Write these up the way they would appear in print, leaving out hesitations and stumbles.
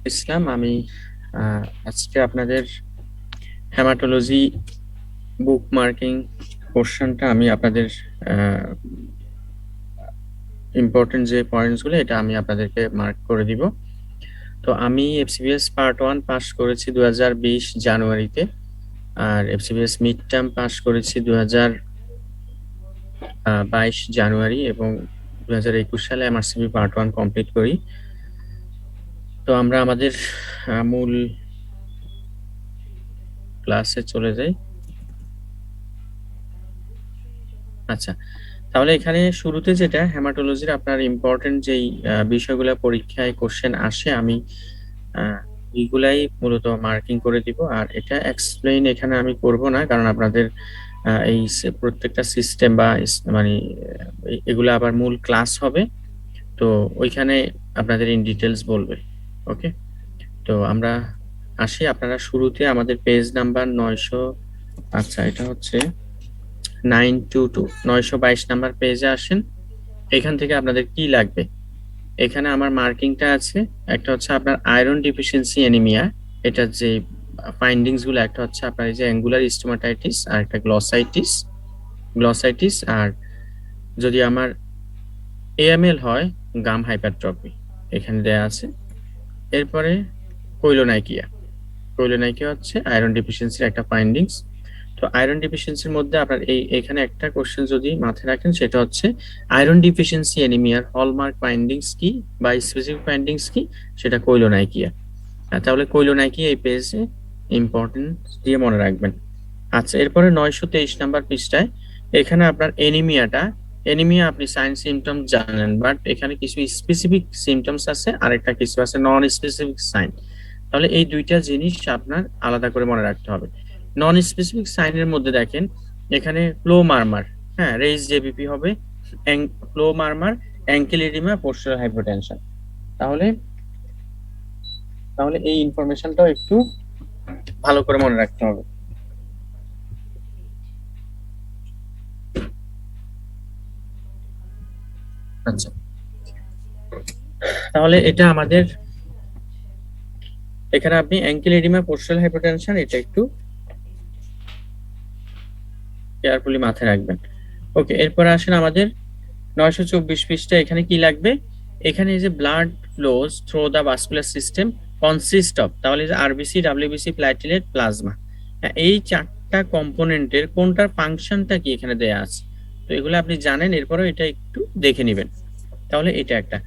ইসলাম আমি আজকে আপনাদের হেমাটোলজি বুক মার্কিং পোর্শনটা আমি আপনাদের ইম্পর্টেন্ট যে পয়েন্টসগুলো এটা আমি আপনাদেরকে মার্ক করে দিব। তো আমি এফসিবিএস পার্ট 1 পাস করেছি 2020 জানুয়ারিতে, আর এফসিবিএস মিড টার্ম পাস করেছি 2022 জানুয়ারি, এবং 2021 সালে এমআরসিবি পার্ট 1 কমপ্লিট করি। তো আমরা আমাদের মূল ক্লাসে চলে যাই। আচ্ছা, তাহলে এখানে শুরুতে যেটা হেমাটোলজির আপনার ইম্পর্টেন্ট যেই বিষয়গুলো পরীক্ষায় কোশ্চেন আসে, আমি এইগুলাই মূলত মার্কিং করে দিব। আর এটা এক্সপ্লেইন এখানে আমি করব না, কারণ আপনাদের এই প্রত্যেকটা সিস্টেম বা মানে এগুলো আবার মূল ক্লাস হবে, তো ওইখানে আপনাদের ইন ডিটেলস বলবে। ওকে, তো আমরা আসি। আপনারা শুরুতে আমাদের পেজ নাম্বার 900, আচ্ছা এটা হচ্ছে 922 922 নাম্বার পেজে আসেন। এখান থেকে আপনাদের কি লাগবে, এখানে আমার মার্কিংটা আছে। একটা হচ্ছে আপনার আয়রন ডিফিসিয়েন্সি অ্যানিমিয়া, এটা যে ফাইন্ডিংস গুলো, একটা হচ্ছে আপনার এই যে অ্যাঙ্গুলার স্টোমাটাইটিস, আর একটা গ্লসাইটিস, আর যদি আমার এএমএল হয় গাম হাইপারট্রফি, এখানে দেয়া আছে। এরপরে কৈলোনাইকিয়া হচ্ছে আয়রন ডিফিসিয়েন্সির একটা ফাইন্ডিংস। তো আয়রন ডিফিসিয়েন্সির মধ্যে আপনার এখানে একটা কোশ্চেন যদি মাথায় রাখেন, সেটা হচ্ছে আয়রন ডিফিসিয়েন্সি অ্যানিমিয়ার হলমার্ক ফাইন্ডিংস কি বা স্পেসিফিক ফাইন্ডিংস কি, সেটা কৈলোনাইকিয়া। তাহলে কৈলোনাইকিয়া এই পেজে ইম্পর্টেন্ট দিয়ে মনে রাখবেন। আচ্ছা, এরপরে 923 নাম্বার পৃষ্ঠায় এখানে আপনার এনিমিয়া আপনি সাইন সিমটম জানেন, বাট এখানে কিছু স্পেসিফিক সিমটমস আছে আর একটা কিছু আছে নন স্পেসিফিক সাইন। তাহলে এই দুইটা জিনিস আপনার আলাদা করে মনে রাখতে হবে। নন স্পেসিফিক সাইনের মধ্যে দেখেন এখানে ফ্লো মারমার, হ্যাঁ রেইজ জেবিপি হবে, flow murmur, ankle oedema, postural hypotension. তাহলে তাহলে এই ইনফরমেশনটাও একটু ভালো করে মনে রাখতে হবে। আচ্ছা, তাহলে এটা আমাদের এখানে আপনি অ্যাঙ্কেল এডিমা, পোস্টারাল হাইপোটেনশন এটা একটু কেয়ারফুলি মাথায় রাখবেন। ওকে, এরপর আসেন আমাদের 924 পৃষ্ঠা। এখানে কি লাগবে, এখানে এই যে blood flows through the vascular system consist of, তাহলে যে আরবিসি, ডাব্লিউবিসি, প্ল্যাটিলেট, প্লাজমা, এই চারটা কম্পোনেন্টের কোনটার ফাংশনটা কি এখানে দেয়া আছে। তো এগুলো আপনি জানেন, এরপরে এটা একটু দেখে নেবেন। তাহলে এটা একটা।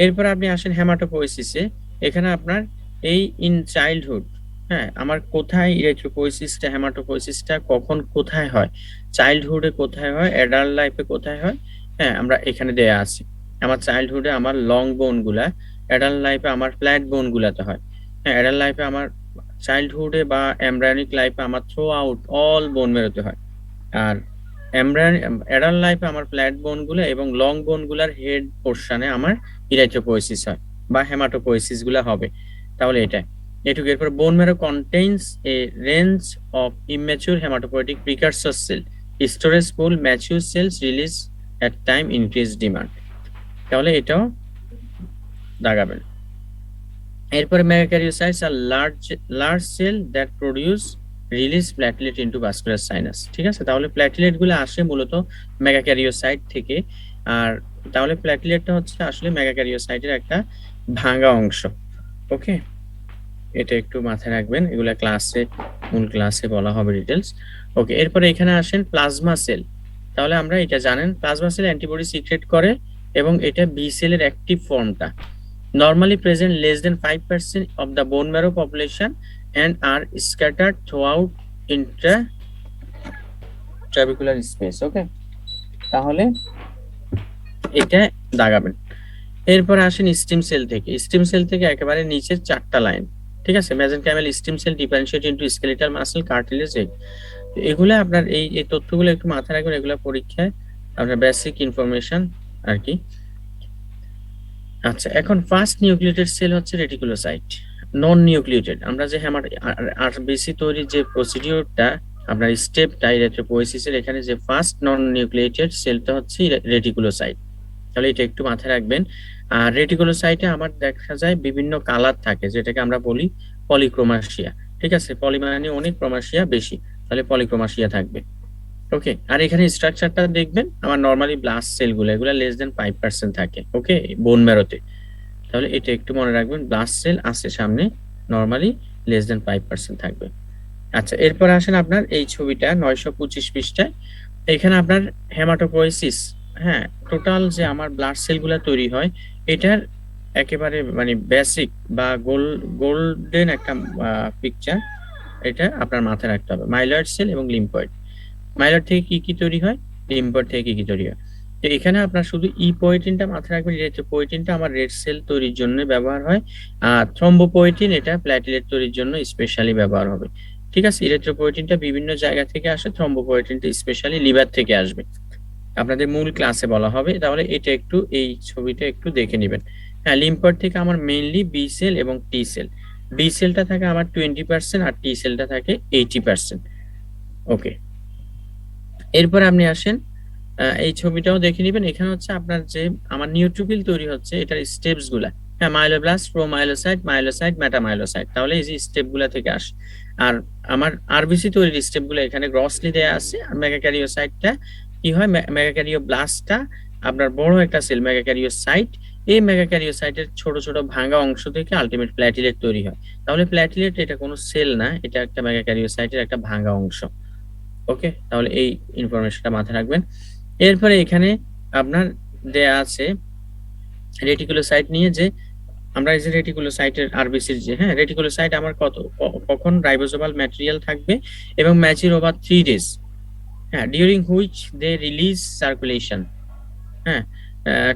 এরপর আপনি আসেন হেমাটোপোয়েসিসে। এখানে আপনার এই ইন চাইল্ডহুড, হ্যাঁ আমার কোথায় ইরিথ্রোপোয়েসিসটা, হেমাটোপোয়েসিসটা কখন কোথায় হয়, চাইল্ডহুডে কোথায় হয়, অ্যাডাল্ট লাইফে কোথায় হয়, হ্যাঁ আমরা এখানে দেয়া আছে। আমার চাইল্ডহুডে আমার লং বোন গুলা, অ্যাডাল্ট লাইফে আমার ফ্ল্যাট বোন গুলাতে হয়। হ্যাঁ, অ্যাডাল্ট লাইফে আমার চাইল্ডহুডে বা এমব্রায়োনিক লাইফে আমার থ্রো আউট অল বোন মেরোতে হয়। আর অ্যাডাল্ট লাইফে আমার ফ্ল্যাট বোন গুলো এবং লং বোন গুলার হেড পোর্শনে আমার ইরাইথ্রোপোয়েসিস হয় বা হেমাটোপোয়েসিস গুলা হবে। তাহলে এটুকু। এরপর bone marrow contains a range of immature haematopoietic precursor cell, storage pool, mature cells release at time increase demand. তাহলে এটাও দাগাবেন। এরপরে megakaryocytes are large cell that produce release platelet into vascular sinus. ঠিক আছে, তাহলে প্ল্যাটলেট গুলো আসে মূলত মেগাক্যারিওসাইট থেকে। আর তাহলে প্ল্যাটলেটটা হচ্ছে আসলে মেগাক্যারিওসাইটের একটা ভাঙা অংশ। ওকে, এটা একটু মাথায় রাখবেন, এগুলা মূল ক্লাসে বলা হবে ডিটেলস। ওকে, এরপরে এখানে আসেন প্লাজমা সেল। তাহলে আমরা এটা জানেন, প্লাজমা সেল অ্যান্টিবডি সিক্রেট করে এবং এটা বি সেলের অ্যাক্টিভ ফর্মটা, normally present less than 5% of the bone marrow population and are scattered throughout intratrabecular space. ওকে, তাহলে এটা দাগাবেন। এরপর আসেন স্টিম সেল থেকে একেবারে নিচের চারটা লাইন। ঠিক আছে, mesenchymal stem cell differentiate into skeletal muscle, cartilage, egg. এগুলো আপনার এই তথ্যগুলো একটু মাথায় রাখবেন, এগুলো পরীক্ষায় আপনার বেসিক ইনফরমেশন আর কি। আচ্ছা, এখন ফার্স্ট নিউক্লিয়েটেড সেল হচ্ছে রেটিকুলোসাইট। নন নিউক্লিয়েটেড, আমরা যে আরবিসি তৈরির যে প্রসিডিওরটা, আপনার স্টেপটা ইরিথ্রোপোয়েসিসের, এখানে যে ফার্স্ট নন নিউক্লিয়েটেড সেলটা হচ্ছে রেটিকুলোসাইট। তাহলে এটা একটু মাথায় রাখবেন। আর রেটিকুলোসাইটে আমার দেখা যায় বিভিন্ন কালার থাকে, যেটাকে আমরা বলি পলিক্রোমাসিয়া। ঠিক আছে, পলি মানে অনেক, ক্রোমাসিয়া বেশি, তাহলে পলিক্রোমাসিয়া থাকবে। ওকে, আর এখানে স্ট্রাকচারটা দেখবেন আমার নরমালি ব্লাস্ট সেলগুলো এগুলো লেস দেন 5% থাকে। ওকে, বোন ম্যারোতে, তাহলে এটা একটু মনে রাখবেন, ব্লাস্ট সেল আছে সামনে, নরমালি লেস দেন 5% থাকবে। আচ্ছা, এরপর আসেন আপনার এই ছবিটা 925 পৃষ্ঠায়। এখানে আপনার হেমাটোপোয়েসিস, হ্যাঁ, টোটাল যে আমার ব্লাড সেলগুলো তৈরি হয় এটার একেবারে মানে বেসিক বা গোল্ডেন একটা পিকচার, এটা আপনার মাথায় রাখতে হবে। মাইলয়েড সেল এবং লিম্ফয়েড, মাইলয়েড থেকে কি কি তৈরি হয়, লিম্ফয়েড থেকে কি কি তৈরি হয়। তো এখানে আপনার শুধু ইপোয়েটিনটা মাথায় রাখবেন, ইরিথ্রোপোয়েটিনটা আমার রেড সেল তৈরির জন্য ব্যবহার হয়, আর থ্রম্বোপোয়েটিন এটা প্ল্যাটেলেট তৈরির জন্য স্পেশালি ব্যবহার হবে। ঠিক আছে, ইরিথ্রোপোয়েটিনটা বিভিন্ন জায়গা থেকে আসে, থ্রম্বোপোয়েটিনটা স্পেশালি লিভার থেকে আসবে, আপনাদের মূল ক্লাসে বলা হবে। তাহলে এটা একটু, এই ছবিটা একটু দেখে নেবেন। হ্যাঁ, লিম্ফয়েড থেকে আমার মেইনলি বি সেল এবং টি সেল, বি সেলটা থাকে আমার 20% আর টি সেলটা থাকে 80%। ওকে, এরপর আপনি আসেন এই ছবিটাও দেখে নেবেন। এখানে হচ্ছে আপনার যে আমার নিউট্রোফিল তৈরি হচ্ছে এটার স্টেপস গুলা, হ্যাঁ, মাইলোব্লাস্ট, প্রোমাইলোসাইট, মাইলোসাইট, মেটামাইলোসাইট, তাহলে এই যে স্টেপ গুলা থেকে আসে। আর আমার আরবিসি তৈরির স্টেপ গুলো এখানে গ্রসলি দেয়া আছে। আর মেগাক্যারিওসাইটটা কি হয়, মেগাক্যারিওব্লাস্টটা আপনার বড় একটা সেল মেগাক্যারিওসাইট, এই মেগাক্যারিওসাইটের ছোট ছোট ভাঙা অংশ থেকে আলটিমেট প্ল্যাটিলেট তৈরি হয়। তাহলে প্ল্যাটিলেট এটা কোনো সেল না, এটা একটা মেগাক্যারিওসাইটের একটা ভাঙা অংশ। ওকে, তাহলে এই ইনফরমেশনটা মাথায় রাখবেন। এরপরে এখানে আপনার দেয়া আছে রেটিকুলোসাইট নিয়ে, যে আমরা এই যে রেটিকুলোসাইটের আরবিসির যে, হ্যাঁ, রেটিকুলোসাইট আমার কখন রাইবোজোমাল ম্যাটেরিয়াল থাকবে এবং ম্যাচিউর ওভার 3 ডেজ, হ্যাঁ, during which they release circulation, হ্যাঁ,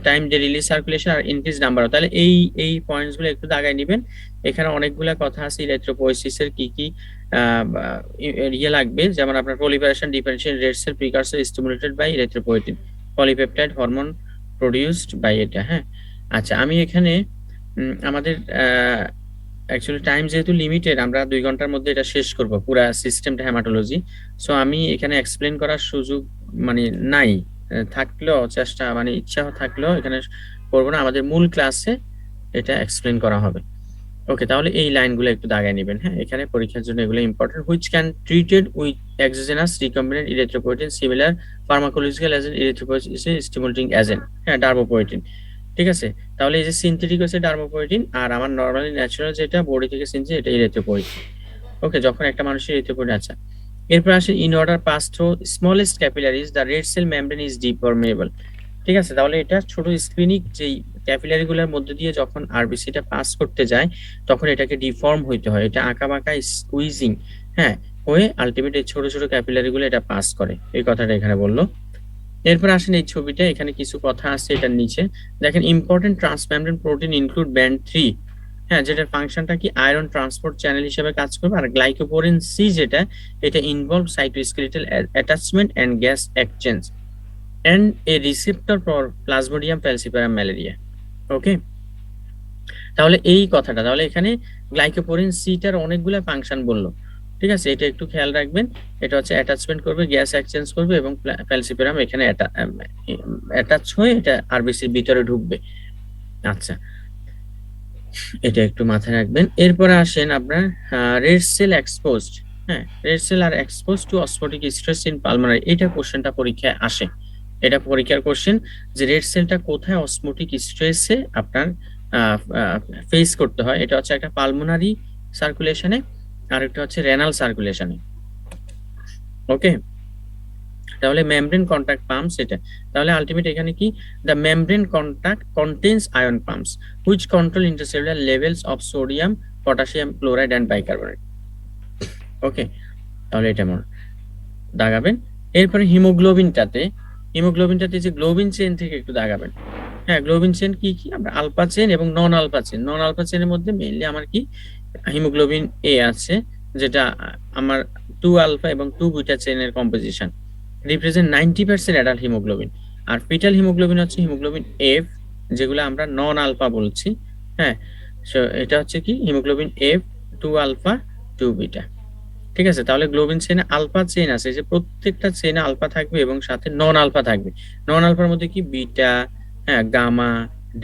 টাইম দে রিলিজ সার্কুলেশন আর ইনক্রিজ নাম্বার। তাহলে এই পয়েন্টস গুলো একটু দাগায় নেবেন। এখানে অনেকগুলা কথা আছে ইলেকট্রোপোয়েসিসের কি কি ইয়ে লাগবে, যেমন আপনার proliferation, differentiation, red cell precursor stimulated by erythropoietin, polypeptide hormone produced by এটা। হ্যাঁ, আচ্ছা, আমি এখানে আমাদের অ্যাকচুয়ালি টাইম যেহেতু লিমিটেড, আমরা 2 ঘন্টার মধ্যে এটা শেষ করব পুরো সিস্টেমটা হেমাটোলজি। সো আমি এখানে এক্সপ্লেন করার সুযোগ মানে নাই, থাকলেও চেষ্টা মানে ইচ্ছা থাকলেও এখানে করব না, আমাদের মূল ক্লাসে এটা এক্সপ্লেন করা হবে। ওকে, তাহলে এই লাইনগুলো একটু দাগায় নেবেন। হ্যাঁ, এখানে পরীক্ষার জন্য এগুলো important. Which can treated with exogenous recombinant erythropoietin similar pharmacological agent erythropoietin stimulating agent, হ্যাঁ, ডার্বোপোয়েটিন। ঠিক আছে, তাহলে এই যে সিনথেটিক হচ্ছে ডার্বোপোয়েটিন, আর আমার নরমালি ন্যাচারাল যেটা বডি থেকে সিনথেটিক এটা ইরিথ্রোপোয়েটিন। ওকে, যখন একটা মানুষের ইরিথ্রোপোয়েটিন, আচ্ছা, এরপর আসে in order pass through smallest capillaries the red cell membrane is deformable. ঠিক আছে, তাহলে এটা ছোট স্ক্রিনিক যেই ক্যাপিলারি গুলোর মধ্যে দিয়ে যখন আরবিসিটা পাস করতে যায় তখন এটাকে ডিফর্ম হইতে হয়, এটা আঁকা বাঁকা স্কুইজিং, হ্যাঁ, হয়ে আলটিমেট এই ছোট ছোট ক্যাপিলারি গুলো এটা পাস করে, এই কথাটা এখানে বললো। এরপর আসেন এই ছবিটা, এখানে কিছু কথা আছে এটার নিচে দেখেন। Important transmembrane protein include band 3, হ্যাঁ, যেটার ফাংশনটা কি আয়রন ট্রান্সপোর্ট চ্যানেল হিসেবে কাজ করবে। আর গ্লাইকোপোরিন সি যেটা, এটা involve cytoskeletal attachment and gas exchange and a receptor for Plasmodium falciparum malaria. Okay, তাহলে এই কথাটা, তাহলে এখানে গ্লাইকোপোরিন সিটার অনেকগুলো ফাংশন বললো। ঠিক আছে, এটা একটু খেয়াল রাখবেন। এটা হচ্ছে অ্যাটাচমেন্ট করবে, গ্যাস এক্সচেঞ্জ করবে এবং ফ্যালসিপারাম এখানে অ্যাটাচ হয়ে এটা আরবিসির ভিতরে ঢুকবে। আচ্ছা, এটা একটু মাথায় রাখবেন। এরপরে আসেন আপনার রেড সেল এক্সপোজড, হ্যাঁ, red cell R expose to osmotic stress in pulmonary, এটা কোশ্চেনটা পরীক্ষায় আসে। এটা পরীক্ষার কোশ্চেন যে রেড সেলটা কোথায় অসমোটিক স্ট্রেসে আপনার ফেস করতে হয়। এটা হচ্ছে একটা পালমোনারি সার্কুলেশনে আর একটা হচ্ছে রেনাল সার্কুলেশনে। ওকে, তাহলে মেমব্রেন কন্টাক্ট পাম্পস এটা, তাহলে আলটিমেট এখানে কি, the membrane contact contains ion pumps which control intercellular levels of sodium, potassium chloride and bicarbonate. Okay, তাহলে এটা মনে দাগাবেন। এরপরে হিমোগ্লোবিনটাতে যে গ্লোবিন চেইন থেকে একটু দাগাবেন। হ্যাঁ, গ্লোবিন চেইন কি কি, আমরা আলফা চেইন এবং নন আলফা চেইন, নন আলফা চেইনের মধ্যে মেইনলি আমার কি হিমোগ্লোবিন এ আছে, যেটা আমার 2 আলফা এবং 2 বিটা চেইনের কম্পোজিশন, রিপ্রেজেন্ট 90% অ্যাডাল্ট হিমোগ্লোবিন। আর ফিটাল হিমোগ্লোবিন হচ্ছে হিমোগ্লোবিন এফ, যেগুলো আমরা নন আলফা বলছি। হ্যাঁ, সো এটা হচ্ছে কি হিমোগ্লোবিন এফ, 2 আলফা 2 বিটা। ঠিক আছে, তাহলে গ্লোবিন চেইনে আলফা চেইন আছে, যে প্রত্যেকটা চেইনে আলফা থাকবে এবং সাথে নন আলফা থাকবে। নন আলফার মধ্যে কি বিটা, হ্যাঁ, গামা,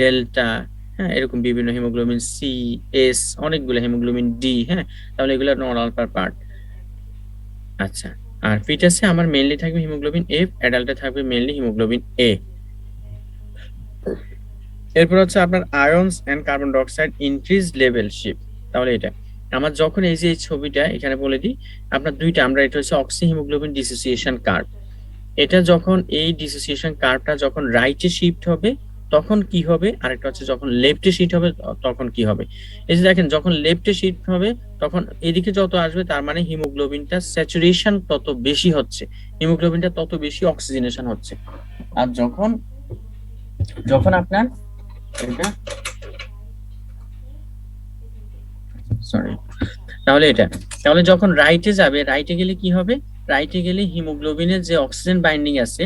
ডেল্টা, হ্যাঁ, এরকম বিভিন্ন হিমোগ্লোবিন সি, এস, অনেকগুলো হিমোগ্লোবিন ডি, হ্যাঁ, তাহলে এগুলো নন আলফার পার্ট। আচ্ছা, আর ফিটাসে আমার মেইনলি থাকবে হিমোগ্লোবিন এফ, অ্যাডাল্টে থাকবে মেইনলি হিমোগ্লোবিন এ। এরপর হচ্ছে আপনার ions and carbon dioxide increase level shift. তাহলে এটা আমার যখন এই যে এই ছবিটা এখানে বলে দিই, আপনার দুইটা, আমরা এটা হচ্ছে অক্সি হিমোগ্লোবিন ডিসোসিয়েশন কার্ভ। এটা যখন এই ডিসোসিয়েশন কার্ভটা যখন রাইটে শিফট হবে তখন কি হবে, আর একটা হচ্ছে যখন লেফটে শিফট হবে তখন কি হবে। এই যে দেখেন, যখন লেফটে শিফট হবে তখন এদিকে যত আসবে তার মানে হিমোগ্লোবিনটা স্যাচুরেশন তত বেশি হচ্ছে, হিমোগ্লোবিনটা তত বেশি অক্সিজেনেশন হচ্ছে। আর যখন যখন আপনার এটা সরি তাহলে এটা, তাহলে যখন রাইটে যাবে, রাইটে গেলে কি হবে, রাইটে গেলে হিমোগ্লোবিনের যে অক্সিজেন বাইন্ডিং আছে,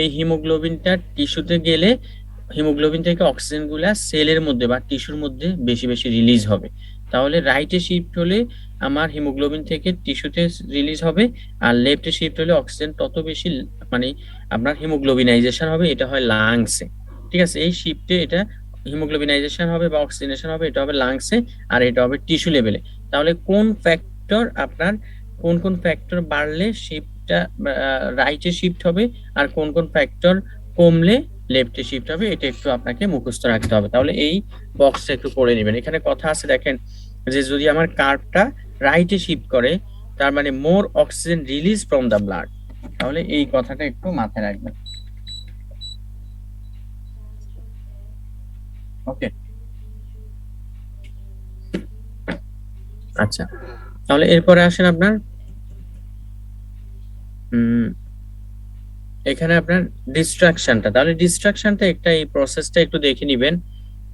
এই হিমোগ্লোবিনটা টিস্যুতে গেলে হিমোগ্লোবিন থেকে অক্সিজেন গুলা সেলের মধ্যে বা টিস্যুর মধ্যে বেশি বেশি রিলিজ হবে। তাহলে রাইটে শিফট হলে আমার হিমোগ্লোবিন থেকে টিস্যুতে রিলিজ হবে, আর লেফটে শিফট হলে অক্সিজেন তত বেশি মানে আপনার হিমোগ্লোবিনাইজেশন হবে, এটা হয় লাংসে। ঠিক আছে, এই শিফটে এটা হিমোগ্লোবিনাইজেশন হবে বা অক্সিজেনেশন হবে, এটা হবে লাংসে, আর এটা হবে টিস্যু লেভেলে। তাহলে কোন ফ্যাক্টর আপনার, কোন কোন ফ্যাক্টর বাড়লে শিফটটা রাইটে শিফট হবে, আর কোন কোন ফ্যাক্টর কমলে লেফটে শিফট হবে, এটা একটু আপনাকে মুখস্থ রাখতে হবে। তাহলে এই বক্সটা একটু পড়ে নেবেন। এখানে কথা আছে দেখেন, যে যদি আমার কার্ভটা রাইটে শিফট করে তার মানে more oxygen release from the blood. তাহলে এই কথাটা একটু মাথায় রাখবেন। ওকে, আচ্ছা, তাহলে এরপরে আসেন আপনার এখানে আপনার ডিস্ট্রাকশনটা। তাহলে ডিস্ট্রাকশনটা একটা, এই প্রসেসটা একটু দেখে নিবেন।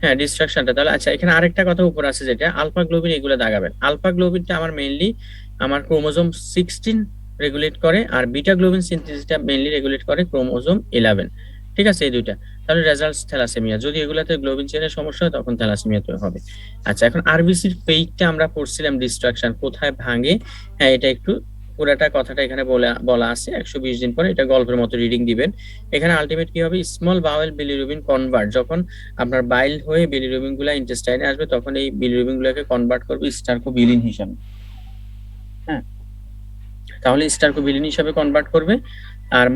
হ্যাঁ, ডিস্ট্রাকশনটা তাহলে আচ্ছা, এখানে আরেকটা কথা উপর আছে যেটা আলফা গ্লোবিন, এগুলো দাগাবেন। আলফা গ্লোবিনটা আমার মেইনলি আমার ক্রোমোজোম 16 রেগুলেট করে, আর বিটা গ্লোবিন সিনথেসিসটা মেইনলি রেগুলেট করে ক্রোমোজোম 11। ঠিক আছে, এই দুইটা। তাহলে রেজাল্টস থ্যালাসেমিয়া, যদি এগুলাতে গ্লোবিন চেনের সমস্যা হয় তখন থ্যালাসেমিয়া তো হবে। আচ্ছা, এখন আরবিসির ফেইকটা আমরা পড়ছিলাম, ডিস্ট্রাকশন কোথায় ভাঙে, হ্যাঁ এটা একটু পুরাটা কথাটা এখানে বলা আছে 120 দিন পরে, এটা গল্পের মতো রিডিং দিবেন। এখানে আলটিমেট কি হবে, স্মল বাওয়েল বিলিরুবিন কনভার্ট, যখন আপনার বাইল হয়ে বিলিরুবিন গুলা ইন্টেস্টাইনে আসবে তখন এই বিলিরুবিন গুলাকে কনভার্ট করবে স্টার্কোবিলিন হিসাবে। হ্যাঁ, তাহলে স্টার্কোবিলিন হিসাবে কনভার্ট করবে। আর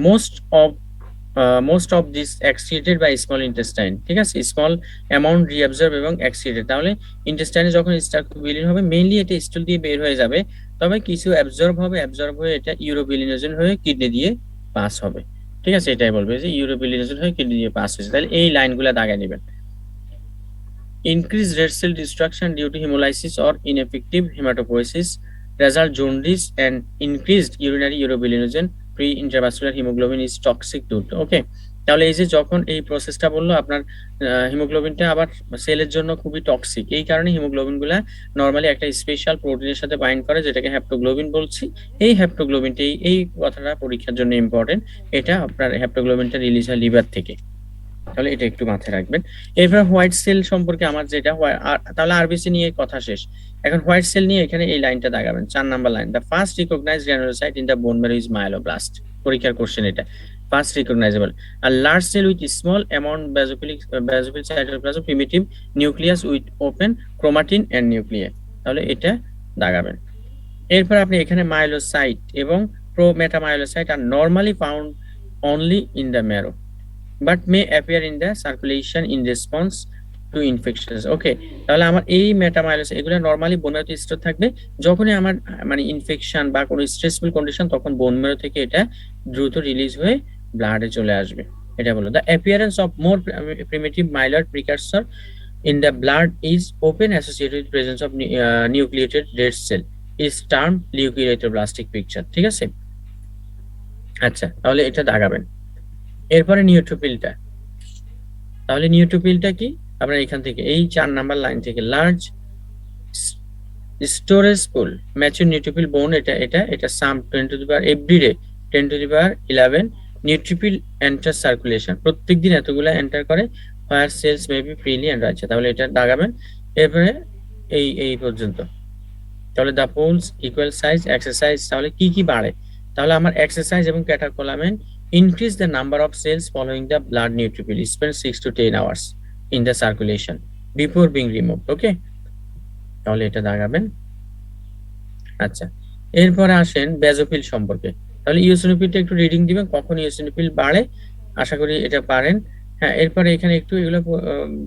most of this excreted by small intestine. ঠিক আছে, স্মল অ্যামাউন্ট রিঅ্যাবজর্ব এবং এক্সক্রিটেড। তাহলে ইন্টেস্টাইনে যখন স্টার্কোবিলিন হবে মেইনলি এটা স্টুল দিয়ে বের হয়ে যাবে, তবে কিছু অ্যাবজর্ব হয়ে এটা ইউরোবিলিনোজেন হয়ে কিডনি দিয়ে পাস হবে। ঠিক আছে, এটাই বলবে যে ইউরোবিলিনোজেন হয়ে কিডনি দিয়ে পাস হয়েছে। তাহলে এই লাইনগুলো দাগায় নেবেন। Increased red cell destruction due to hemolysis or ineffective hematopoiesis result jaundice and increased urinary urobilinogen pre-intravascular hemoglobin is toxic to ওকে। তাহলে এই যে যখন এই প্রসেসটা বললো আপনার হিমোগ্লোবিনটা আবার সেলের জন্য খুবই টক্সিক, এই কারণে হিমোগ্লোবিন গুলা নর্মালি একটা স্পেশাল প্রোটিনের সাথে বাইন্ড করে যেটাকে হ্যাপ্টোগ্লোবিন বলছি। এই হ্যাপ্টোগ্লোবিনটা এই কথাটা পরীক্ষার জন্য ইম্পর্টেন্ট। এটা আপনার হ্যাপ্টোগ্লোবিনটা রিলিজ হয় লিভার থেকে, তাহলে এটা একটু মাথায় রাখবেন। এরপর হোয়াইট সেল সম্পর্কে আমার যেটা তাহলে আরবিসি নিয়ে কথা শেষ। এখন হোয়াইট সেল নিয়ে এখানে এই লাইনটা দাগাবেন, 4 number line, the first recognised granulocyte in the bone marrow is myeloblast. পরীক্ষার কোশ্চেন এটা, first recognisable. Are large cell with small amount basophil cytoplasm primitive nucleus with open chromatin and nuclear. তাহলে এটা দাগাবেন। এরপর আপনি এখানে মাইলোসাইট এবং metamyelocyte are normally found only in the marrow but may appear in the circulation in response to infections. ওকে, তাহলে আমার এই মেটামাইলোস এগুলো নরমালি বোন ম্যারোতে স্টোর থাকবে, যখনই আমার মানে ইনফেকশন বা কোনো স্ট্রেসফুল কন্ডিশন তখন বোন ম্যারো থেকে এটা দ্রুত রিলিজ হয়ে ব্লাডে চলে আসবে। এটা বলো, the appearance of more primitive myeloid precursor in the blood is often associated with presence of nucleated red cell is termed leukoerythroblastic picture। ঠিক আছে, আচ্ছা, তাহলে এটা দাগাবেন। এরপরে নিউট্রোফিলটা, তাহলে নিউট্রোফিলটা কি, আপনার এখান থেকে এই 4 নাম্বার লাইন থেকে large storage pool mature neutrophil bone, এটা some 10 to the power every day 10 to the power 11 neutrophil enter circulation, প্রত্যেকদিন এতগুলা এন্টার করে, fire cells may be freely and আছে। তাহলে এটা দাগাবেন। এরপরে এই পর্যন্ত। তাহলে the pools equal size exercise, তাহলে কি কি বাড়ে, তাহলে আমার এক্সারসাইজ এবং ক্যাটাকোলামিন increase the number of cells following the blood neutrophil, spend 6 to 10 hours। in the circulation before being removed. ওকে, তাহলে এটা দাগাবেন। আচ্ছা, এরপরে আসেন বেজোফিল সম্পর্কে। তাহলে ইওসিনোফিলটা একটু রিডিং দিবেন, কখন ইওসিনোফিল বাড়ে, আশা করি এটা পারেন। হ্যাঁ, এরপরে এখানে একটু এগুলো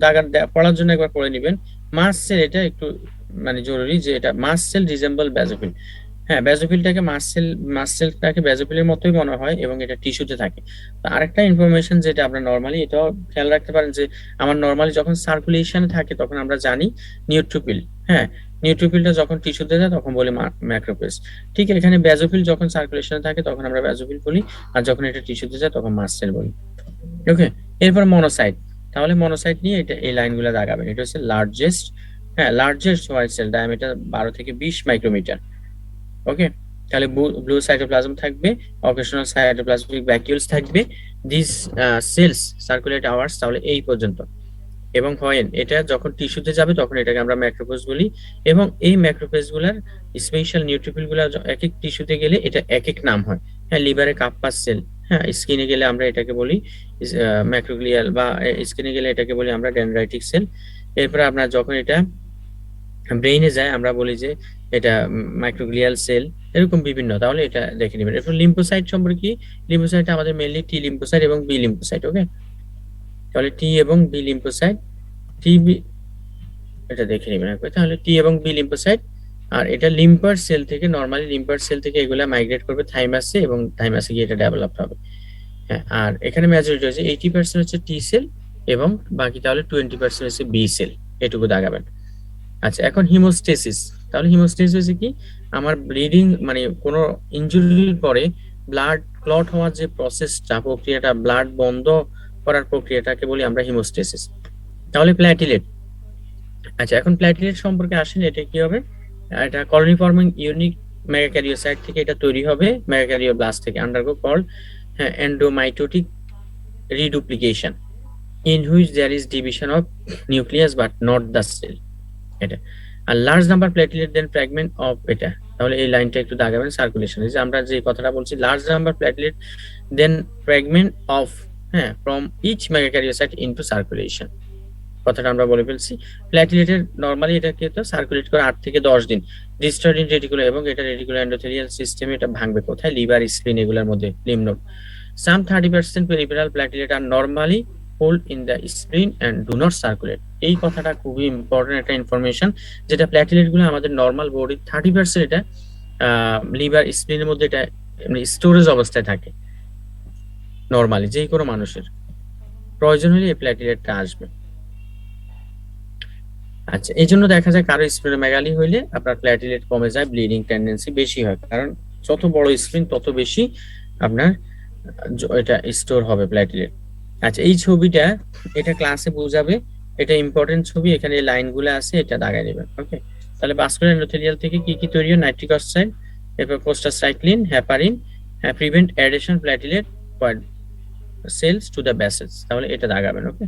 দাগার পড়ার জন্য একবার পড়ে নেবেন। মাস্ট সেল, এটা একটু মানে জরুরি যে এটা মাস্ট সেল রিজেম্বল বেজোফিল। হ্যাঁ, বেজোফিলটাকে মাস্ট সেলটাকে বেজোফিলের মতোই মনে হয় এবং এটা টিস্যুতে থাকে। তো আরেকটা ইনফরমেশন যেটা আমরা নরমালি এটাও খেয়াল রাখতে পারেন যে আমার নরমালি যখন সার্কুলেশনে থাকে তখন আমরা জানি নিউট্রোফিল। হ্যাঁ, নিউট্রোফিলটা যখন টিস্যুতে যায় তখন বলি ম্যাক্রোফেজ। ঠিক এখানে বেজোফিল যখন সার্কুলেশনে থাকে তখন আমরা বেজোফিল বলি, আর যখন এটা টিস্যুতে যায় তখন মাস্ট সেল বলি। ওকে, এরপর মনোসাইট। তাহলে মনোসাইট নিয়ে এটা এই লাইনগুলো দাগাবেন। এটা হচ্ছে লার্জেস্ট, হ্যাঁ লার্জেস্ট হোয়াইট সেল, ডায়ামিটার 12 থেকে 20 মাইক্রোমিটার। ওকে, তাহলে ব্লু সাইটোপ্লাজম থাকবে, অকেশনাল সাইটোপ্লাজমিক ভ্যাকিউলস থাকবে, দিস সেলস সার্কুলেট আওয়ার্স। তাহলে এই পর্যন্ত। এবং হয় এটা যখন টিস্যুতে যাবে তখন এটাকে আমরা ম্যাক্রোফেজ বলি, এবং এই ম্যাক্রোফেজ গুলার স্পেশাল নিউট্রোফিল গুলা এক এক টিস্যুতে গেলে এটা এক এক নাম হয়। হ্যাঁ, লিভারে কাপ্পাস সেল, হ্যাঁ স্কিনে গেলে আমরা এটাকে বলি ম্যাক্রোগ্লিয়াল, বা স্কিনে গেলে এটাকে বলি আমরা ডেনড্রাইটিক সেল। এরপরে আপনার যখন এটা ব্রেইনে যায় আমরা বলি যে এটা মাইক্রোগ্লিয়াল সেল, এরকম বিভিন্ন। তাহলে এটা দেখে নেবেন। এরপর লিম্ফোসাইট সম্পর্কে কি, লিম্ফোসাইট আমাদের মেইনলি টি লিম্ফোসাইট এবং বি লিম্ফোসাইট। ওকে, তাহলে টি এবং বি লিম্ফোসাইট, টি বি এটা দেখে নেবেন একবার। তাহলে টি এবং বি লিম্ফোসাইট, আর এটা লিম্পার সেল থেকে, নরমালি লিম্পার সেল থেকে এগুলা মাইগ্রেট করবে থাইমাসে, এবং থাইমাসে গিয়ে এটা ডেভেলপ হবে। হ্যাঁ, আর এখানে মেজরিটি হচ্ছে 80% হচ্ছে টি সেল এবং বাকি তাহলে 20% হচ্ছে বি সেল, এটুকু দাগাবেন। আচ্ছা, এখন হিমোস্টেসিস। তাহলে হিমোস্টেসিস হচ্ছে কি, আমার ব্লিডিং মানে কোনো ইনজুরির পরে ব্লাড ক্লট হওয়ার যে প্রসেসটা, প্রক্রিয়াটা, ব্লাড বন্ধ করার প্রক্রিয়াটাকে বলি আমরা হিমোস্টেসিস। তাহলে প্ল্যাটিলেট। আচ্ছা, এখন প্ল্যাটিলেট সম্পর্কে আসেন। এটা কি হবে, এটা কলোনি ফর্মিং ইউনিক মেগাক্যারিওসাইট থেকে এটা তৈরি হবে, মেগাক্যারিওব্লাস্ট থেকে undergo called endomitotic reduplication in which there is division of nucleus but not the cell. এটা are large number platelet then fragment of এটা। তাহলে এই লাইনটা একটু দাগাবেন সার্কুলেশন, যে আমরা যে কথাটা বলছি large number platelet then fragment of, হ্যাঁ from each megakaryocyte into circulation, কথাটা আমরা বলে ফেলছি। প্ল্যাটিলেটের নরমালি এটাকে তো সার্কুলেট করে 8 থেকে 10 দিন, ডিস্ট্রয়েড ইন রেটিকুলার, এবং এটা রেটিকুলার এন্ডোথেলিয়াল সিস্টেমে এটা ভাঙবে কোথায়, লিভার, স্প্লিন এগুলোর মধ্যে, lymph node. Some 30% peripheral platelet are normally hold in the spleen and do not circulate. এই কথাটা খুবই ইম্পর্টেন্ট একটা ইনফরমেশন, যেটা প্ল্যাটিলেট গুলো আমাদের নরমাল বডি 30% এটা লিভার, স্প্লিনের মধ্যে এটা স্টোরেজ অবস্থায় থাকে নরমালি যে কোনো মানুষের, প্রয়োজন হলে এই প্ল্যাটিলেটটা আসবে। আচ্ছা, এই জন্য দেখা যায় কারো স্প্লেনোমেগালি হইলে আপনার প্ল্যাটিলেট কমে যায়, ব্লিডিং টেন্ডেন্সি বেশি হয়, কারণ যত বড় স্প্লিন তত বেশি আপনার এটা স্টোর হবে প্ল্যাটিলেট। আচ্ছা, এই ছবিটা এটা ক্লাসে বোঝাবে, এটা ইম্পর্টেন্ট ছবি, এখানে এই লাইনগুলো আছে, এটা দাগায় নেবেন। ওকে, তাহলে ভাস্কুলার এন্ডোথেলিয়াল থেকে কি কি তৈরি হয়, নাইট্রিক অক্সাইড, এরপর prostacyclin, heparin, prevent addition platelet cells to the vessels. তাহলে এটা দাগাবেন। ওকে,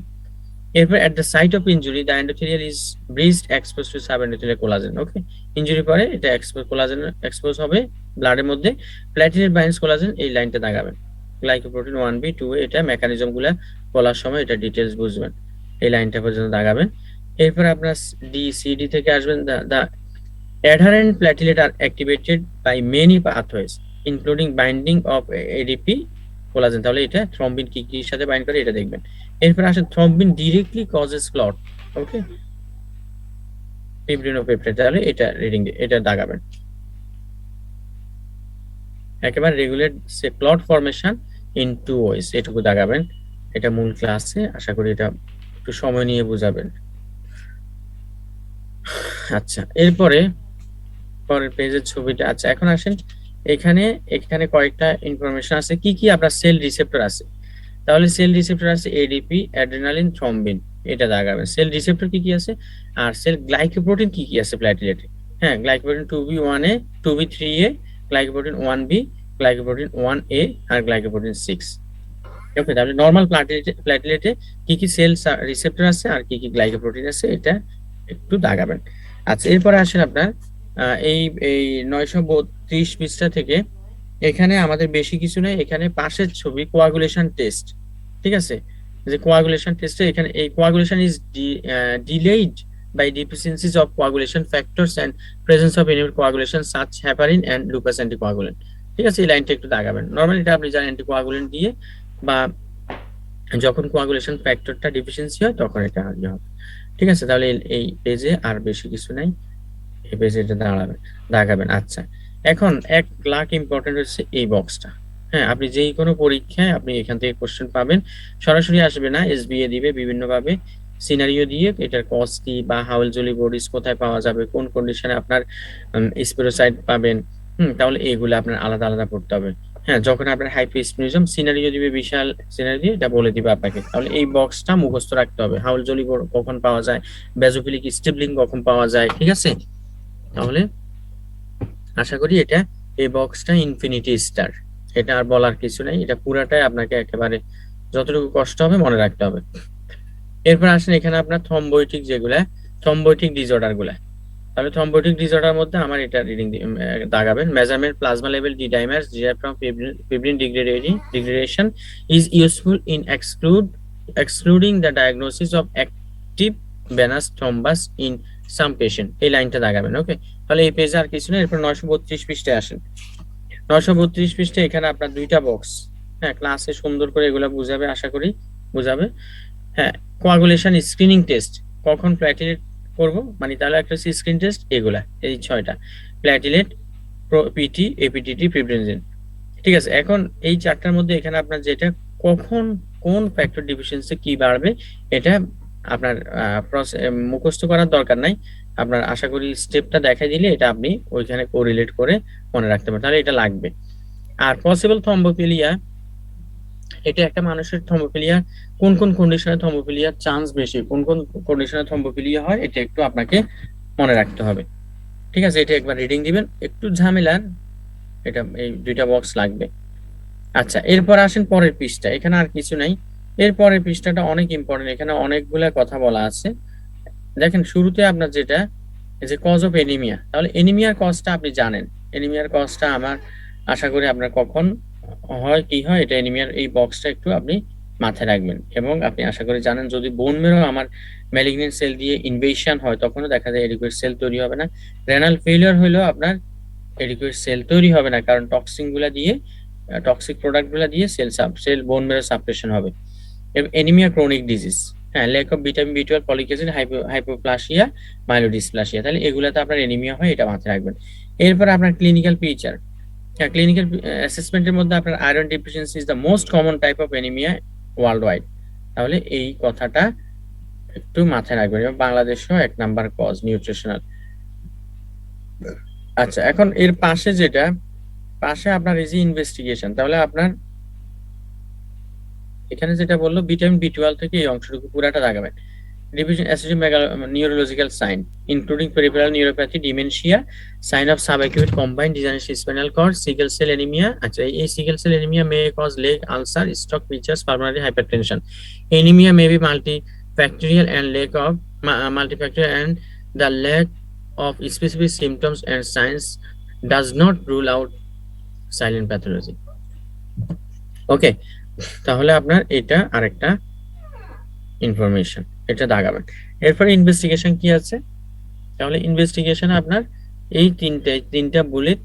এরপর at the site of injury the endothelial is bridged expose to sub endothelial collagen. Okay, injury পরে এটা কোলাজেন এক্সপোজ হবে ব্লাডের মধ্যে, প্ল্যাটিলেট বাইন্ডস কোলাজেন, এই লাইনটা দাগাবেন। গ্লাইকোপ্রোটিন 1b 2a, এটা মেকানিজম গুলা বলার সময় এটা ডিটেলস বুঝবেন, এই লাইনটা পর্যন্ত দাগাবেন। এরপর আপনার ডি থেকে আসবেন, the adherent platelet are activated by many pathways including binding of ADP collagen. তাহলে এটা থ্রম্বিন কি কি সাথে বাইন্ড করে এটা দেখবেন। এরপর আসে thrombin directly causes clot. Okay, fibrinopeptide, তাহলে এটা রিডিং এটা দাগাবেন। একেবারে regulates clot formation in 2 ways, এটুকু দাগাবেন। এটা মূল ক্লাসে আশা করি এটা একটু সময় নিয়ে বুঝাবেন। আচ্ছা, এরপরে পরের পেজের ছবিটা। আচ্ছা, এখন আসেন এখানে এখানে কয়েকটা ইনফরমেশন আছে কি কি আপনার সেল রিসেপ্টর আছে। তাহলে সেল রিসেপ্টর আছে এডিপি, অ্যাড্রেনালিন, থ্রম্বিন, এটা দাগাবেন। সেল রিসেপ্টর কি কি আছে, আর সেল গ্লাইকোপ্রোটিন কি কি আছে প্ল্যাটিলেটে। হ্যাঁ, glycoprotein 2b1a, 2b3a, glycoprotein 1b, glycoprotein 1a, আর গ্লাইকোপ্রোটিন 6। ওকে, তাহলে নরমাল প্ল্যাটিলেটে কি কি সেল রিসেপ্টর আছে আর কি কি গ্লাইকোপ্রোটিন আছে এটা একটু দাগাবেন। আচ্ছা, এরপরে আসেন আপনার এই এই 932 পৃষ্ঠা থেকে, এখানে আমাদের বেশি কিছু নেই, এখানে পাশের ছবি কোয়াগুলেশন টেস্ট, ঠিক আছে। যে কোয়াগুলেশন টেস্টে এখানে এই coagulation is delayed by deficiencies of coagulation factors and presence of enemy coagulation such heparin and lupus anticoagulant। ঠিক আছে, এই লাইনটা একটু দাগাবেন। নরমালি এটা আপনি জানেন অ্যান্টিকোয়াগুলেন্ট দিয়ে বা যখন কোয়াগুলেশন ফ্যাক্টরটা ডিফিসিয়েন্সি হয় তখন এটা ইয়ে হবে। ঠিক আছে, তাহলে এই পেজে আর বেশি কিছু নাই, এই পেজে এটা দাগাবেন। আচ্ছা, এখন 1 লাখ ইম্পর্টেন্ট হচ্ছে এই বক্সটা। হ্যাঁ, আপনি যেই কোনো পরীক্ষায় আপনি এখান থেকে কোশ্চেন পাবেন, সরাসরি আসবে না, এসবিএ দিবে বিভিন্নভাবে সিনারিও দিয়ে এটার কজ কি বা হাউল জলি বডিজ কোথায় পাওয়া যাবে, কোন কন্ডিশনে আপনার স্পেরোসাইড পাবেন। তাহলে এইগুলো আপনার আলাদা আলাদা পড়তে হবে। হ্যাঁ, যখন আপনার হাইপোস্পিনিজম সিনারিও দিবে, বিশাল সিনারিও এটা বলে দিবে আপনাকে, তাহলে এই বক্সটা মুখস্থ রাখতে হবে। হাউল জলি কখন পাওয়া যায়, বেজোফিলিক স্টিবলিং কখন পাওয়া যায়। ঠিক আছে, তাহলে আশা করি এটা এই বক্সটা ইনফিনিটি স্টার, এটা আর বলার কিছু নাই, এটা পুরাটাই আপনাকে একেবারে যতটুকু কষ্ট হবে মনে রাখতে হবে। এরপর আসেন এখানে আপনার থ্রম্বোইটিক যেগুলা, থ্রম্বোইটিক ডিসঅর্ডার গুলা। তাহলে থ্রম্বোটিক ডিসঅর্ডার মধ্যে আমার এটা রিডিং দাগাবেন। Measurement plasma level D dimers derived from fibrin degradation is useful in excluding the diagnosis of active venous thrombus in some patient। এই লাইনটা দাগাবেন। ওকে, তাহলে এই পেজে আর কিছু না। এরপর 932 পৃষ্ঠায় আসেন। 932 পৃষ্ঠায় এখানে আপনার দুইটা বক্স। হ্যাঁ, ক্লাসে সুন্দর করে এগুলো বুঝাবে, আশা করি বুঝাবে। হ্যাঁ, কোয়াগুলেশন স্ক্রিনিং টেস্ট কখন প্ল্যাটিলেট করব, মানে তাহলে একটা স্ক্রিন টেস্ট, এগুলা এই 6টা প্ল্যাটিলেট, পিটি, এপিটিটি, ফিব্রিনজিন। ঠিক আছে, এখন এই 4টার মধ্যে এখানে আপনার যেটা কখন কোন ফ্যাক্টর ডিফিসিয়েন্সি কি বাড়বে এটা আপনার মুখস্থ করার দরকার নাই, আপনার আশা করি স্টেপটা দেখাই দিলে এটা আপনি ওইখানে কোরিলেট করে মনে রাখতে পারেন, তাহলে এটা লাগবে। আর পসিবল থ্রম্বোপিলিয়া, এটা একটা মানুষের থ্রম্বোপিলিয়া কোন কোন কন্ডিশনে থ্রম্বোপিলিয়ার চান্স বেশি, কোন কোন কন্ডিশনে থ্রম্বোপিলিয়া হয়, এটা একটু আপনাকে মনে রাখতে হবে। ঠিক আছে, এটা একবার রিডিং দিবেন, একটু ঝামেলার, এটা এই দুইটা বক্স লাগবে। আচ্ছা, এরপর আসেন পরের পৃষ্ঠা, এখানে আর কিছু নাই। এরপরের পৃষ্ঠাটা অনেক ইম্পর্টেন্ট, এখানে অনেকগুলা কথা বলা আছে। দেখেন শুরুতে আপনার যেটা যে কজ অফ এনিমিয়া, তাহলে এনিমিয়ার কজটা আপনি জানেন, এনিমিয়ার কজটা আমার আশা করি আপনার কখন হয় কি হয়, এটা এনিমিয়ার এই বক্সটা একটু আপনি মাথায় রাখবেন। এবং আপনি আশা করি জানেন যদি বোন মেরো আমার ম্যালিগনেন্ট সেল দিয়ে ইনভেশন হয় তখনও দেখা যায় এডিকুয়েট সেল তৈরি হবে না। রেনাল ফেলিওর হলেও আপনার এডিকুয়েট সেল তৈরি হবে না, কারণ টক্সিক প্রোডাক্ট গুলা দিয়ে সেল বোন মেরো সাপ্রেশন হবে। এবং এনিমিয়া ক্রনিক ডিজিজ, হ্যাঁ, ল্যাক অফ ভিটামিন বি12, ফলিক অ্যাসিড, হাইপোপ্লাসিয়া, মাইলোডিসপ্লাসিয়া, তাহলে এগুলাতে আপনার এনিমিয়া হয়, এটা মাথায় রাখবেন। এরপর আপনার ক্লিনিক্যাল পিকচার, ক্লিনিক্যাল অ্যাসেসমেন্টের মধ্যে আপনার iron deficiency is the most common type of anaemia world wide, তাহলে এই কথাটা একটু মাথায় রাখবেন। এবং বাংলাদেশেও 1 নাম্বার কজ নিউট্রিশনাল। আচ্ছা, এখন এর পাশে যেটা পাশে আপনার এই যে ইনভেস্টিগেশন, তাহলে আপনার এখানে যেটা বললো ভিটামিন বি12 থেকে এই অংশটুকু পুরাটা লাগাবেন। Division associated neurological sign including peripheral neuropathy, dementia, sign of subacute combined degenerative spinal cord, sickle cell anaemia. আচ্ছা, এই sickle cell anaemia may cause leg ulcer, stroke, pitchers, pulmonary hypertension. Anaemia may be multifactorial and multifactorial and the lack of specific symptoms and signs does not rule out silent pathology। ওকে, তাহলে আপনার এটা আরেকটা information, এটা দাগাবেন। এরপরে investigation কি আছে, তাহলে ইনভেস্টিগেশন আপনার এই তিনটা বুলেট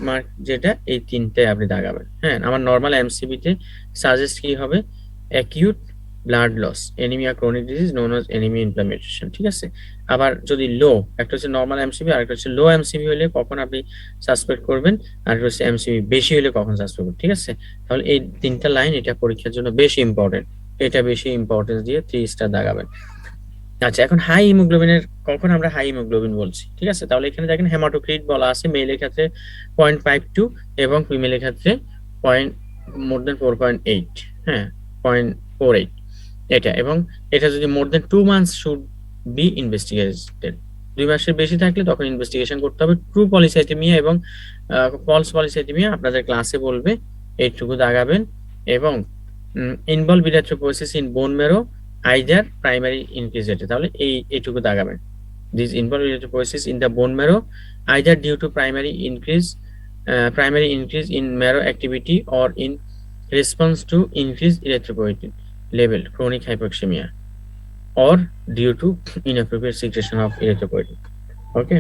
মার্ক, যেটা এই তিনটায় আপনি দাগাবেন। হ্যাঁ, আমার নরমাল এমসিবি তে সাজেস্ট কি হবে, acute blood loss, anaemia chronic disease known as anaemia inflammation. ঠিক আছে, আবার যদি লো, একটা হচ্ছে নরমাল এমসিবি আর একটা হচ্ছে লো এমসিবি হলে কখন আপনি সাসপেক্ট করবেন, আর একটা হচ্ছে এমসিবি বেশি হলে কখন সাসপেক্ট করবেন। ঠিক আছে, তাহলে এই তিনটা লাইন এটা পরীক্ষার জন্য বেশি ইম্পর্টেন্ট, এটা বেশি ইম্পর্টেন্স দিয়ে 3 স্টার দাগাবেন। আচ্ছা, এখন হাই হিমোগ্লোবিনের কখন আমরা হাই হিমোগ্লোবিন বলছি, ঠিক আছে, তাহলে এখানে দেখেন হেমাটোক্রিট বলা আছে মেলের ক্ষেত্রে 0.52 এবং ফিমেলের ক্ষেত্রে মোর দেন 4.8, হ্যাঁ 0.48 এটা। এবং এটা যদি মোর দেন 2 মান্থস শুড বি ইনভেস্টিগেটেড, 2 মাসের বেশি থাকলে তখন ইনভেস্টিগেশন করতে হবে। ট্রু পলিসাইথেমিয়া এবং ফলস পলিসাইথেমিয়া আপনাদের ক্লাসে বলবে, এইটুকু দাগাবেন। এবং ইনভলভ ইরিথ্রোপোয়েসিস ইন বোন মেরো আইদার প্রাইমারি ইনক্রিজ রেটে, তাহলে এইটুকু দাগাবেন। This involve erythropoiesis in the bone marrow either due to primary increase in marrow activity or in response to increase erythropoietin. level chronic hypoxemia or due to inappropriate secretion of erythropoietin. ওকে,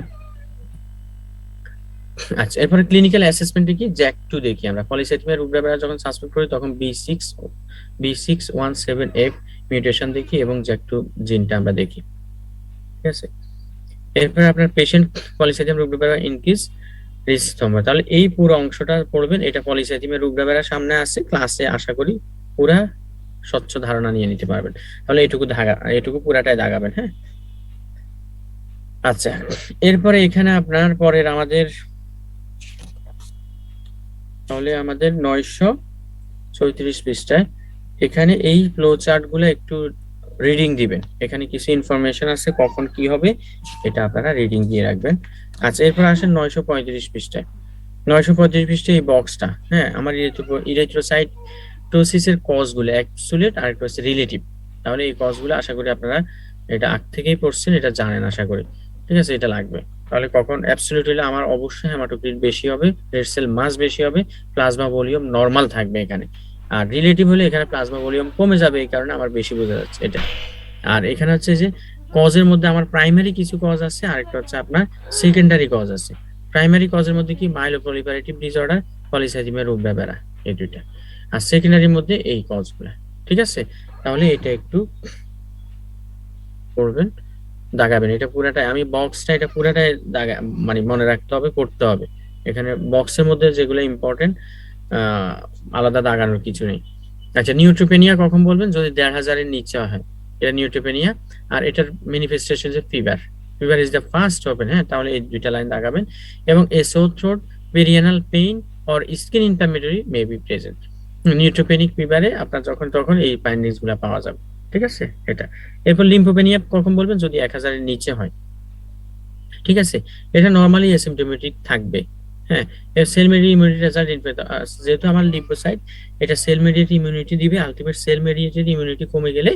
আচ্ছা এরপরে clinical অ্যাসেসমেন্টে কি জ্যাক2 দেখি আমরা। Polycythaemia রুব্রাবেরা যখন suspect করি তখন B617F mutation দেখি এবং জ্যাক2 জিনটা আমরা দেখি। ঠিক আছে, এরপরে আপনার পেশেন্ট পলিসাইথেমিয়া রুব্রাবেরা ইনক্রিজ রিস্ক স্তম্ভ। তাহলে এই পুরো অংশটা পড়বেন, এটা পলিসাইথেমিয়া রুব্রাবেরা সামনে আসছে, ক্লাসে আশা করি পুরা স্বচ্ছ ধারণা নিয়ে নিতে পারবেন। তাহলে এটুকু পুরাটাই দাগাবেন। হ্যাঁ, আচ্ছা এরপরে এখানে আপনার পরের আমাদের 934 পৃষ্ঠায় এখানে এই ফ্লো চার্ট গুলো একটু রিডিং দিবেন। এখানে কিছু ইনফরমেশন আছে কখন কি হবে, এটা আপনারা রিডিং দিয়ে রাখবেন। আচ্ছা এরপর আসেন 935 পৃষ্ঠায়। 935 পৃষ্ঠায় এই বক্সটা, হ্যাঁ, আমার ইরিথ্রোসাইটোসিসের কজগুলো অ্যাবসলিউট আর একটা হচ্ছে রিলেটিভ। তাহলে এই কজগুলো আশা করি আপনারা এটা আগ থেকেই পড়ছেন, এটা জানেন আশা করি। ঠিক আছে, এটা লাগবে। তাহলে কখন অ্যাবসলিউট হলে আমার অবশ্যই হেমাটোক্রিট বেশি হবে, রেড সেল মাস বেশি হবে, প্লাজমা ভলিউম নরমাল থাকবে এখানে। আর রিলেটিভ হলে এখানে প্লাজমা ভলিউম কমে যাবে, এই কারণে আমার বেশি বোঝা যাচ্ছে এটা। আর এখানে হচ্ছে যে কজের মধ্যে আমার প্রাইমারি কিছু কজ আছে, আরেকটা হচ্ছে আপনার সেকেন্ডারি কজ আছে। প্রাইমারি কজের মধ্যে কি মাইলোপ্রলিফারেটিভ ডিসঅর্ডার, পলিসাইথেমিয়া রুব্রাবেরা, এই দুইটা। আর সেকেন্ডারির মধ্যে এই কজগুলো। ঠিক আছে, তাহলে এটা একটু করবেন, দাগাবেন। এটা পুরাটাই আমি বক্সটা এটা পুরাটাই মানে মনে রাখতে হবে, করতে হবে। এখানে বক্সের মধ্যে যেগুলো ইম্পর্টেন্ট আলাদা দাগানোর কিছু নেই। আচ্ছা নিউট্রোপেনিয়া কখন বলবেন? যদি 1,500 এর নিচে হয়, এটা নিউট্রোপেনিয়া। আর এটার ম্যানিফেস্টেশন যে fever is the first open. হ্যাঁ, তাহলে এই দুইটা লাইন দাগাবেন। এবং a sore throat, perianal pain or skin inflammatory may be present. Neutropenic ফিভারে আপনার যখন তখন এই ফাইন্ডিংস গুলো পাওয়া যাবে। ঠিক আছে, এটা। এরপর লিম্ফোপেনিয়া কখন বলবেন? যদি 1,000 এর নিচে হয়। ঠিক আছে, এটা নরমালি অ্যাসিম্পটোমেটিক থাকবে। হ্যাঁ, এর সেল মেডিয়েটেড ইমিউনিটি রেজাল্ট যেহেতু আমার লিম্ফোসাইট, এটা সেল মেডিয়েটেড ইমিউনিটি দিবে। আলটিমেট সেল মেডিয়েটেড ইমিউনিটি কমে গেলে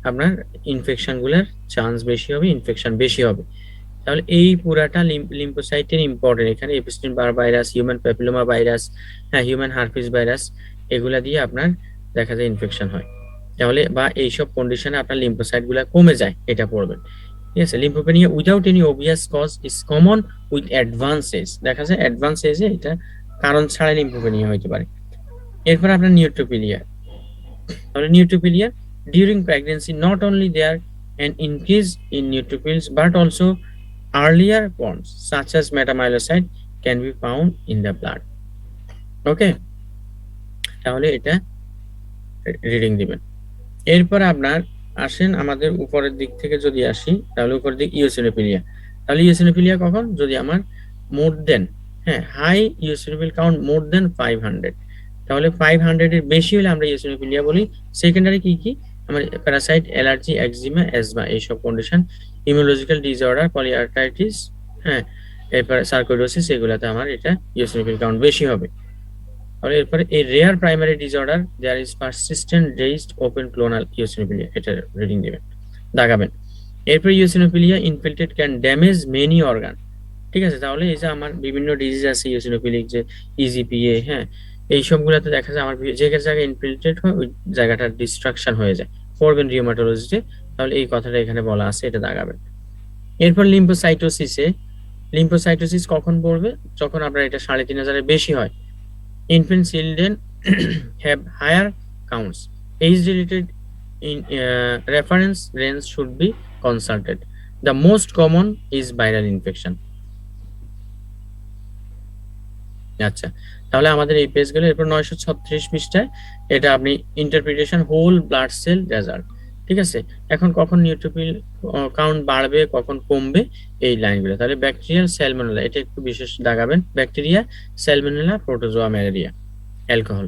আপনার ইনফেকশনগুলোর চান্স বেশি হবে, ইনফেকশন বেশি হবে। তাহলে এই পুরাটা লিম্ফোসাইটের ইম্পর্টেন্ট। এখানে Epstein Barr virus, human papilloma virus, হ্যাঁ, হিউম্যান হারপিস ভাইরাস, এগুলা দিয়ে আপনার দেখা যায় ইনফেকশন হয়। তাহলে বা এইসব কন্ডিশনে আপনার লিম্ফোসাইটগুলো কমে যায়, এটা পড়বেন। ঠিক আছে, lymphopenia without any obvious cause is common with advance age. দেখা যায় অ্যাডভান্স এজে এটা কারণ ছাড়াই লিম্ফোপেনিয়া হতে পারে। এরপর আপনার নিউট্রোপিলিয়া। তাহলে neutrophilia during pregnancy not only there an increase in neutrophils but also earlier forms such as metamyelocyte can be found in the blood. ওকে, তাহলে এটা রিডিং দিবেন। এরপর আপনার আসেন আমাদের উপরের দিক থেকে যদি আসি, তাহলে উপরের দিক ইওসিনোফিলিয়া। তাহলে ইওসিনোফিলিয়া কখন? যদি আমার মোর দেন, হ্যাঁ, হাই ইওসিনোফিল কাউন্ট মোর দেন 500। তাহলে 500 এর বেশি হলে আমরা ইওসিনোফিলিয়া বলি। সেকেন্ডারি কি কি? আমার প্যারাসাইট, অ্যালার্জি, এক্সিমা, অ্যাজমা, এইসব কন্ডিশন, ইমিউনোলজিক্যাল ডিসঅর্ডার, পলিআর্থাইটিস, হ্যাঁ, এরপরে সার্কোইডোসিস, এগুলাতে আমার এটা ইওসিনোফিল কাউন্ট বেশি হবে। তাহলে এরপরে এই rare primary disorder there is persistent raised open clonal eosinophilia, এটা রিডিং দিবেন, দাগাবেন। এরপর eosinophilia infiltrate can damage many organ. ঠিক আছে, তাহলে এই যে আমার বিভিন্ন ডিজিজ আছে ইওসিনোফিলিক, যে ইজিপিএ, হ্যাঁ, এই সবগুলোতে দেখা যায় আমার যে জায়গায় ইনফিল্ট্রেট হয় ওই জায়গাটার ডিস্ট্রাকশন হয়ে যায়, পড়বেন রিউমাটোলজিতে। তাহলে এই কথাটা এখানে বলা আছে, এটা দাগাবেন। এরপর লিম্ফোসাইটোসিস কখন পড়বে? যখন আপনার এটা 3,500 এর বেশি হয়। Infant children have higher counts. Age-related reference range should be consulted. The most common is viral infection. আচ্ছা, তাহলে আমাদের এই পেজগুলো। এরপর 936 পৃষ্ঠায় এটা আপনি interpretation whole blood cell result. ঠিক আছে, এখন কখন নিউট্রোফিল কাউন্ট বাড়বে, কখন কমবে, এই লাইনগুলো। তাহলে ব্যাকটেরিয়াল, স্যালমোনেলা, এটা একটু বিশেষ দাগাবেন। Bacteria, salmonella, protozoa, malaria, alcohol.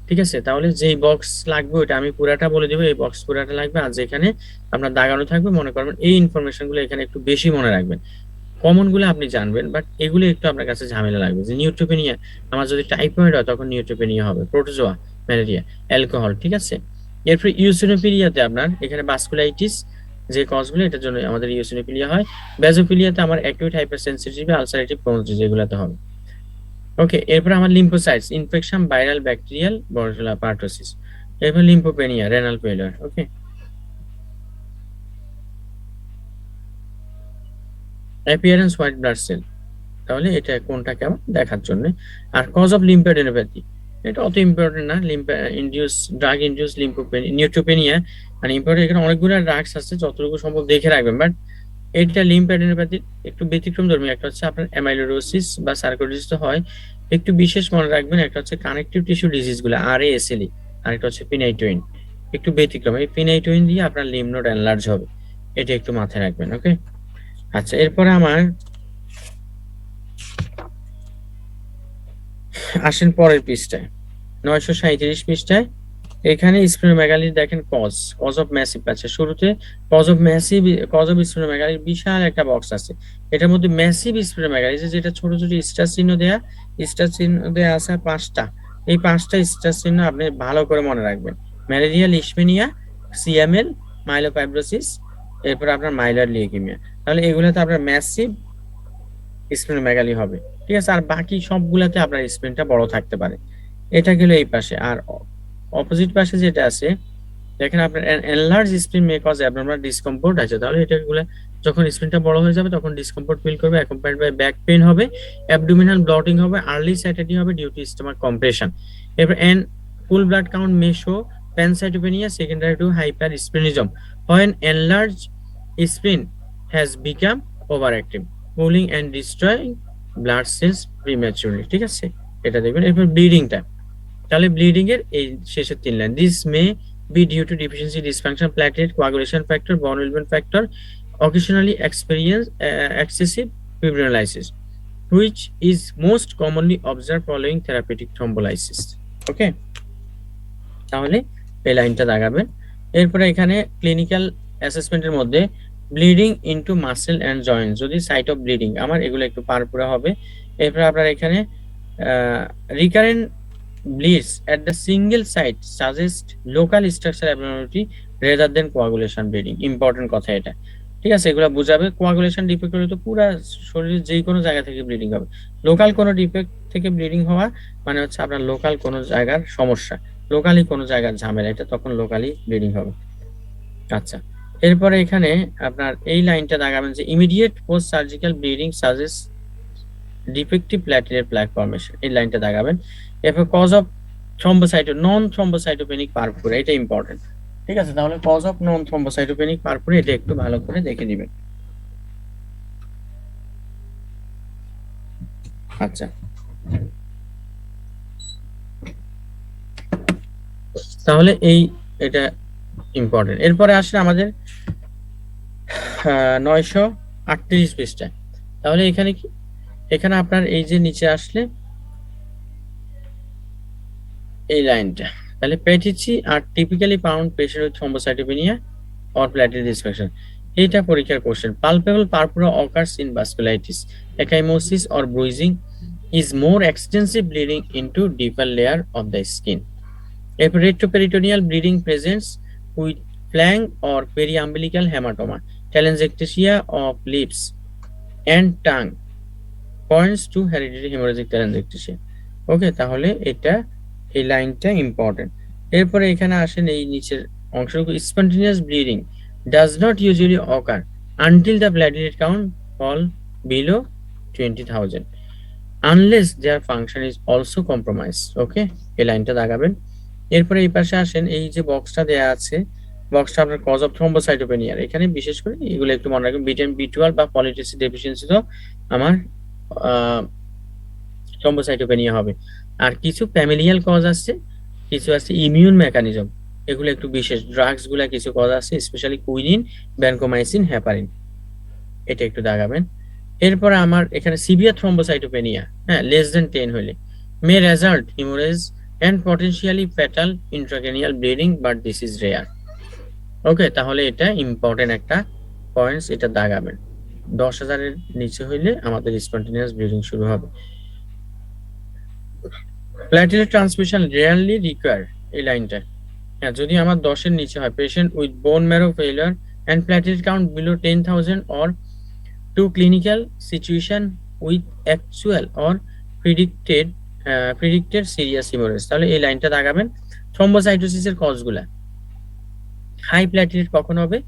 ঠিক আছে, তাহলে যেই বক্স লাগবে ওটা আমি পুরাটা বলে দেবো, এই বক্স পুরাটা লাগবে। আর যেখানে আপনার দাগানো থাকবে মনে করবেন এই ইনফরমেশনগুলো এখানে একটু বেশি মনে রাখবেন। কমন গুলো আপনি জানবেন, বাট এগুলো একটু আপনার কাছে ঝামেলা লাগবে। যে নিউট্রোপেনিয়া, আমার যদি টাইফয়েড হয় তখন নিউট্রোপেনিয়া হবে, প্রোটোজোয়া, ম্যালেরিয়া, অ্যালকোহল। ঠিক আছে, এরপর ইওসিনোফিলিয়াতে আপনার এখানে ভাস্কুলাইটিস যে কজগুলো, এটার জন্য আমাদের ইওসিনোফিলিয়া হয়। বেজোফিলিয়াতে আমার অ্যাকিউট হাইপারসেনসিটিভ, আলসারেটিভ ক্রোনিক যেগুলোতে হবে। ওকে, এরপর আমার lymphocytes, infection, viral, bacterial, Bordetella, pertussis. এরপর lymphopenia, renal failure. Okay, appearance white blood cell, তাহলে এটা কোনটা কেমন দেখার জন্য। আর কজ অফ লিম্ফোডেনোপ্যাথি, এটা অত ইম্পর্টেন্ট না। ইনডিউস ড্রাগ ইনডিউস লিম্ফোপেনিয়া, নিউট্রোপেনিয়া আর ইম্পর্টেন্ট, এখানে অনেকগুলো ড্রাগস আছে, যতটুকু সম্ভব দেখে রাখবেন। বাট এটা লিম্ফোডেনোপ্যাথি একটু ব্যতিক্রম ধর্মী। একটা হচ্ছে আপনার অ্যামাইলোডোসিস বা সার্কোডিস তো হয়, একটু বিশেষ মনে রাখবেন। একটা হচ্ছে কানেকটিভ টিস্যু ডিজিজ গুলো, RASLE, আর একটা হচ্ছে পিনাইটোইন, একটু ব্যতিক্রম। এই পিনাইটোইন দিয়ে আপনার লিম্ফ নোড এনলার্জ হবে, এটা একটু মাথায় রাখবেন। ওকে, আচ্ছা, এরপরে আমার আসেন পরের পৃষ্ঠায়, 937 পৃষ্ঠায়। এখানে স্প্লেনোমেগালির দেখেন কজ অফ ম্যাসিভ আছে শুরুতে। কজ অফ স্প্লেনোমেগালির বিশাল একটা বক্স আছে, এটার মধ্যে ম্যাসিভ স্প্লেনোমেগালি, যেটা ছোট ছোট স্টার চিহ্ন দেয়া আছে 5টা। এই 5টা স্টার চিহ্ন আপনি ভালো করে মনে রাখবেন। ম্যালেরিয়া, লিশমেনিয়া, CML, মাইলোফাইব্রোসিস, এরপর আপনার মাইলার লিউকেমিয়া। তাহলে এগুলোতে আপনার ম্যাসিভ স্প্লেনোমেগালি হবে, ঠিক আছে। আর বাকি সবগুলাতে আপনার স্প্লেনটা বড় থাকতে পারে। এটা গেল এই পাশে। আর অপোজিট পাশে যেটা আছে দেখেন, আপনার enlarge spleen may cause abnormal discomfort আছে। তাহলে এটা গুলো যখন স্প্লিনটা বড় হয়ে যাবে তখন ডিসকমফোর্ট ফিল করবে, অ্যাকম্পানিড বাই ব্যাক পেইন হবে, অ্যাবডোমিনাল ব্লটিং হবে, আর্লি স্যাটাইটি হবে ডিউ টু স্টোমাক কম্প্রেশন। এরপর full blood count may show pancytopenia secondary to hypersplenism when enlarged spleen has become overactive, pulling and destroying blood cells prematurely, ঠিক আছে। এটা দেখবেন। এরপর ব্লিডিংটা, তাহলে ব্লিডিং এর এই শেষের 3 line, this may be due to deficiency, dysfunction, platelet, coagulation factor, von Willebrand factor, occasionally experience excessive fibrinolysis, which is most commonly observed following therapeutic thrombolysis. ওকে, তাহলে এই লাইনটা দাগাবেন। এরপরে এখানে ক্লিনিক্যাল অ্যাসেসমেন্টের মধ্যে bleeding into muscle and joint, যদি site of bleeding, আমার এগুলো একটু পারপুরা হবে। এরপর আপনার এখানে recurrent bleeds at the single site suggest local structural abnormality rather than coagulation bleeding, important কথা এটা, ঠিক আছে। এগুলো বুঝাবে। কোয়াগুলেশন ডিফেক্ট হলে তো পুরো শরীরের যে কোনো জায়গা থেকে ব্লিডিং হবে। লোকাল কোনো ডিফেক্ট থেকে ব্লিডিং হওয়া মানে হচ্ছে আপনার লোকাল কোনো জায়গার সমস্যা, লোকালি কোনো জায়গার ঝামেলা, এটা তখন লোকালি ব্লিডিং হবে। আচ্ছা, এরপরে এখানে আপনার এই লাইনটা দাগাবেন যে immediate post surgical bleeding suggest defective platelet plug formation, এই লাইনটা দাগাবেন। এরপর cause of non thrombocytopenic purpura, এটা ইম্পর্টেন্ট, ঠিক আছে। তাহলে cause of non thrombocytopenic purpura, এটা একটু ভালো করে দেখে দিবেন। আচ্ছা, তাহলে এটা ইম্পর্টেন্ট। এরপরে আসলে আমাদের 938 পৃষ্ঠায়। তাহলে এখানে কি, এখানে আপনার এই যে নিচে আসলে এই লাইনটা, তাহলে petechiae are typically found patient with thrombocytopenia or platelet dysfunction, এইটা পরীক্ষার question. Palpable purpura occurs in vasculitis, ecchymosis or bruising is more extensive bleeding into deeper layer of the skin. A retroperitoneal bleeding presents with flank or periumbilical hematoma, telangiectasia of lips and tongue points to hereditary hemorrhagic telangiectasia. ওকে, তাহলে এটা এই লাইনটা important. এরপরে এখানে আসেন এই নিচের অংশটুকু, spontaneous bleeding does not usually occur until the platelet count fall below 20,000 unless their function is also compromised. ওকে, এই লাইনটা দাগাবেন। এরপরে এই পাশে আসেন, এই যে বক্সটা দেয়া আছে, বক্সটা আপনার কজ অফ থ্রম্বোসাইটোপেনিয়া, এখানে বিশেষ করে এগুলো একটু মনে রাখবেন। ভিটামিন B12 বা ফলিক অ্যাসিড ডেফিসিয়েন্সি তো আমার থ্রম্বোসাইটোপেনিয়া হবে। আর কিছু ফ্যামিলিয়াল কজ আছে, কিছু আছে ইমিউন মেকানিজম, এগুলো একটু বিশেষ। ড্রাগস গুলা কিছু কজ আছে, স্পেশালি কুইনিন, ভ্যানকোমাইসিন, হেপারিন, এটা একটু দাগাবেন। এরপরে আমার এখানে সিভিয়ার থ্রম্বোসাইটোপেনিয়া, হ্যাঁ, লেস দেন 10 হলে may result haemorrhage and potentially fatal intracranial bleeding, but this is rare. Okay, তাহলে এটা ইম্পর্টেন্ট একটা পয়েন্টস, এটা দাগাবেন। 10,000 এর নিচে হইলে আমাদের স্পন্টেনিয়াস ব্লিডিং শুরু হবে। প্ল্যাটেলেট ট্রান্সমিশন রেয়ারলি রিকোয়ার, এই লাইনটা, হ্যাঁ, যদি আমার 10 এর নিচে হয়, patient with bone marrow failure and platelet count below 10,000 or to clinical situation with actual or predicted serious hemorrhage, তাহলে এই লাইনটা দাগাবেন। থ্রম্বোসাইটোসিসের কজগুলা, হাই প্ল্যাটিলেট কখন হবে?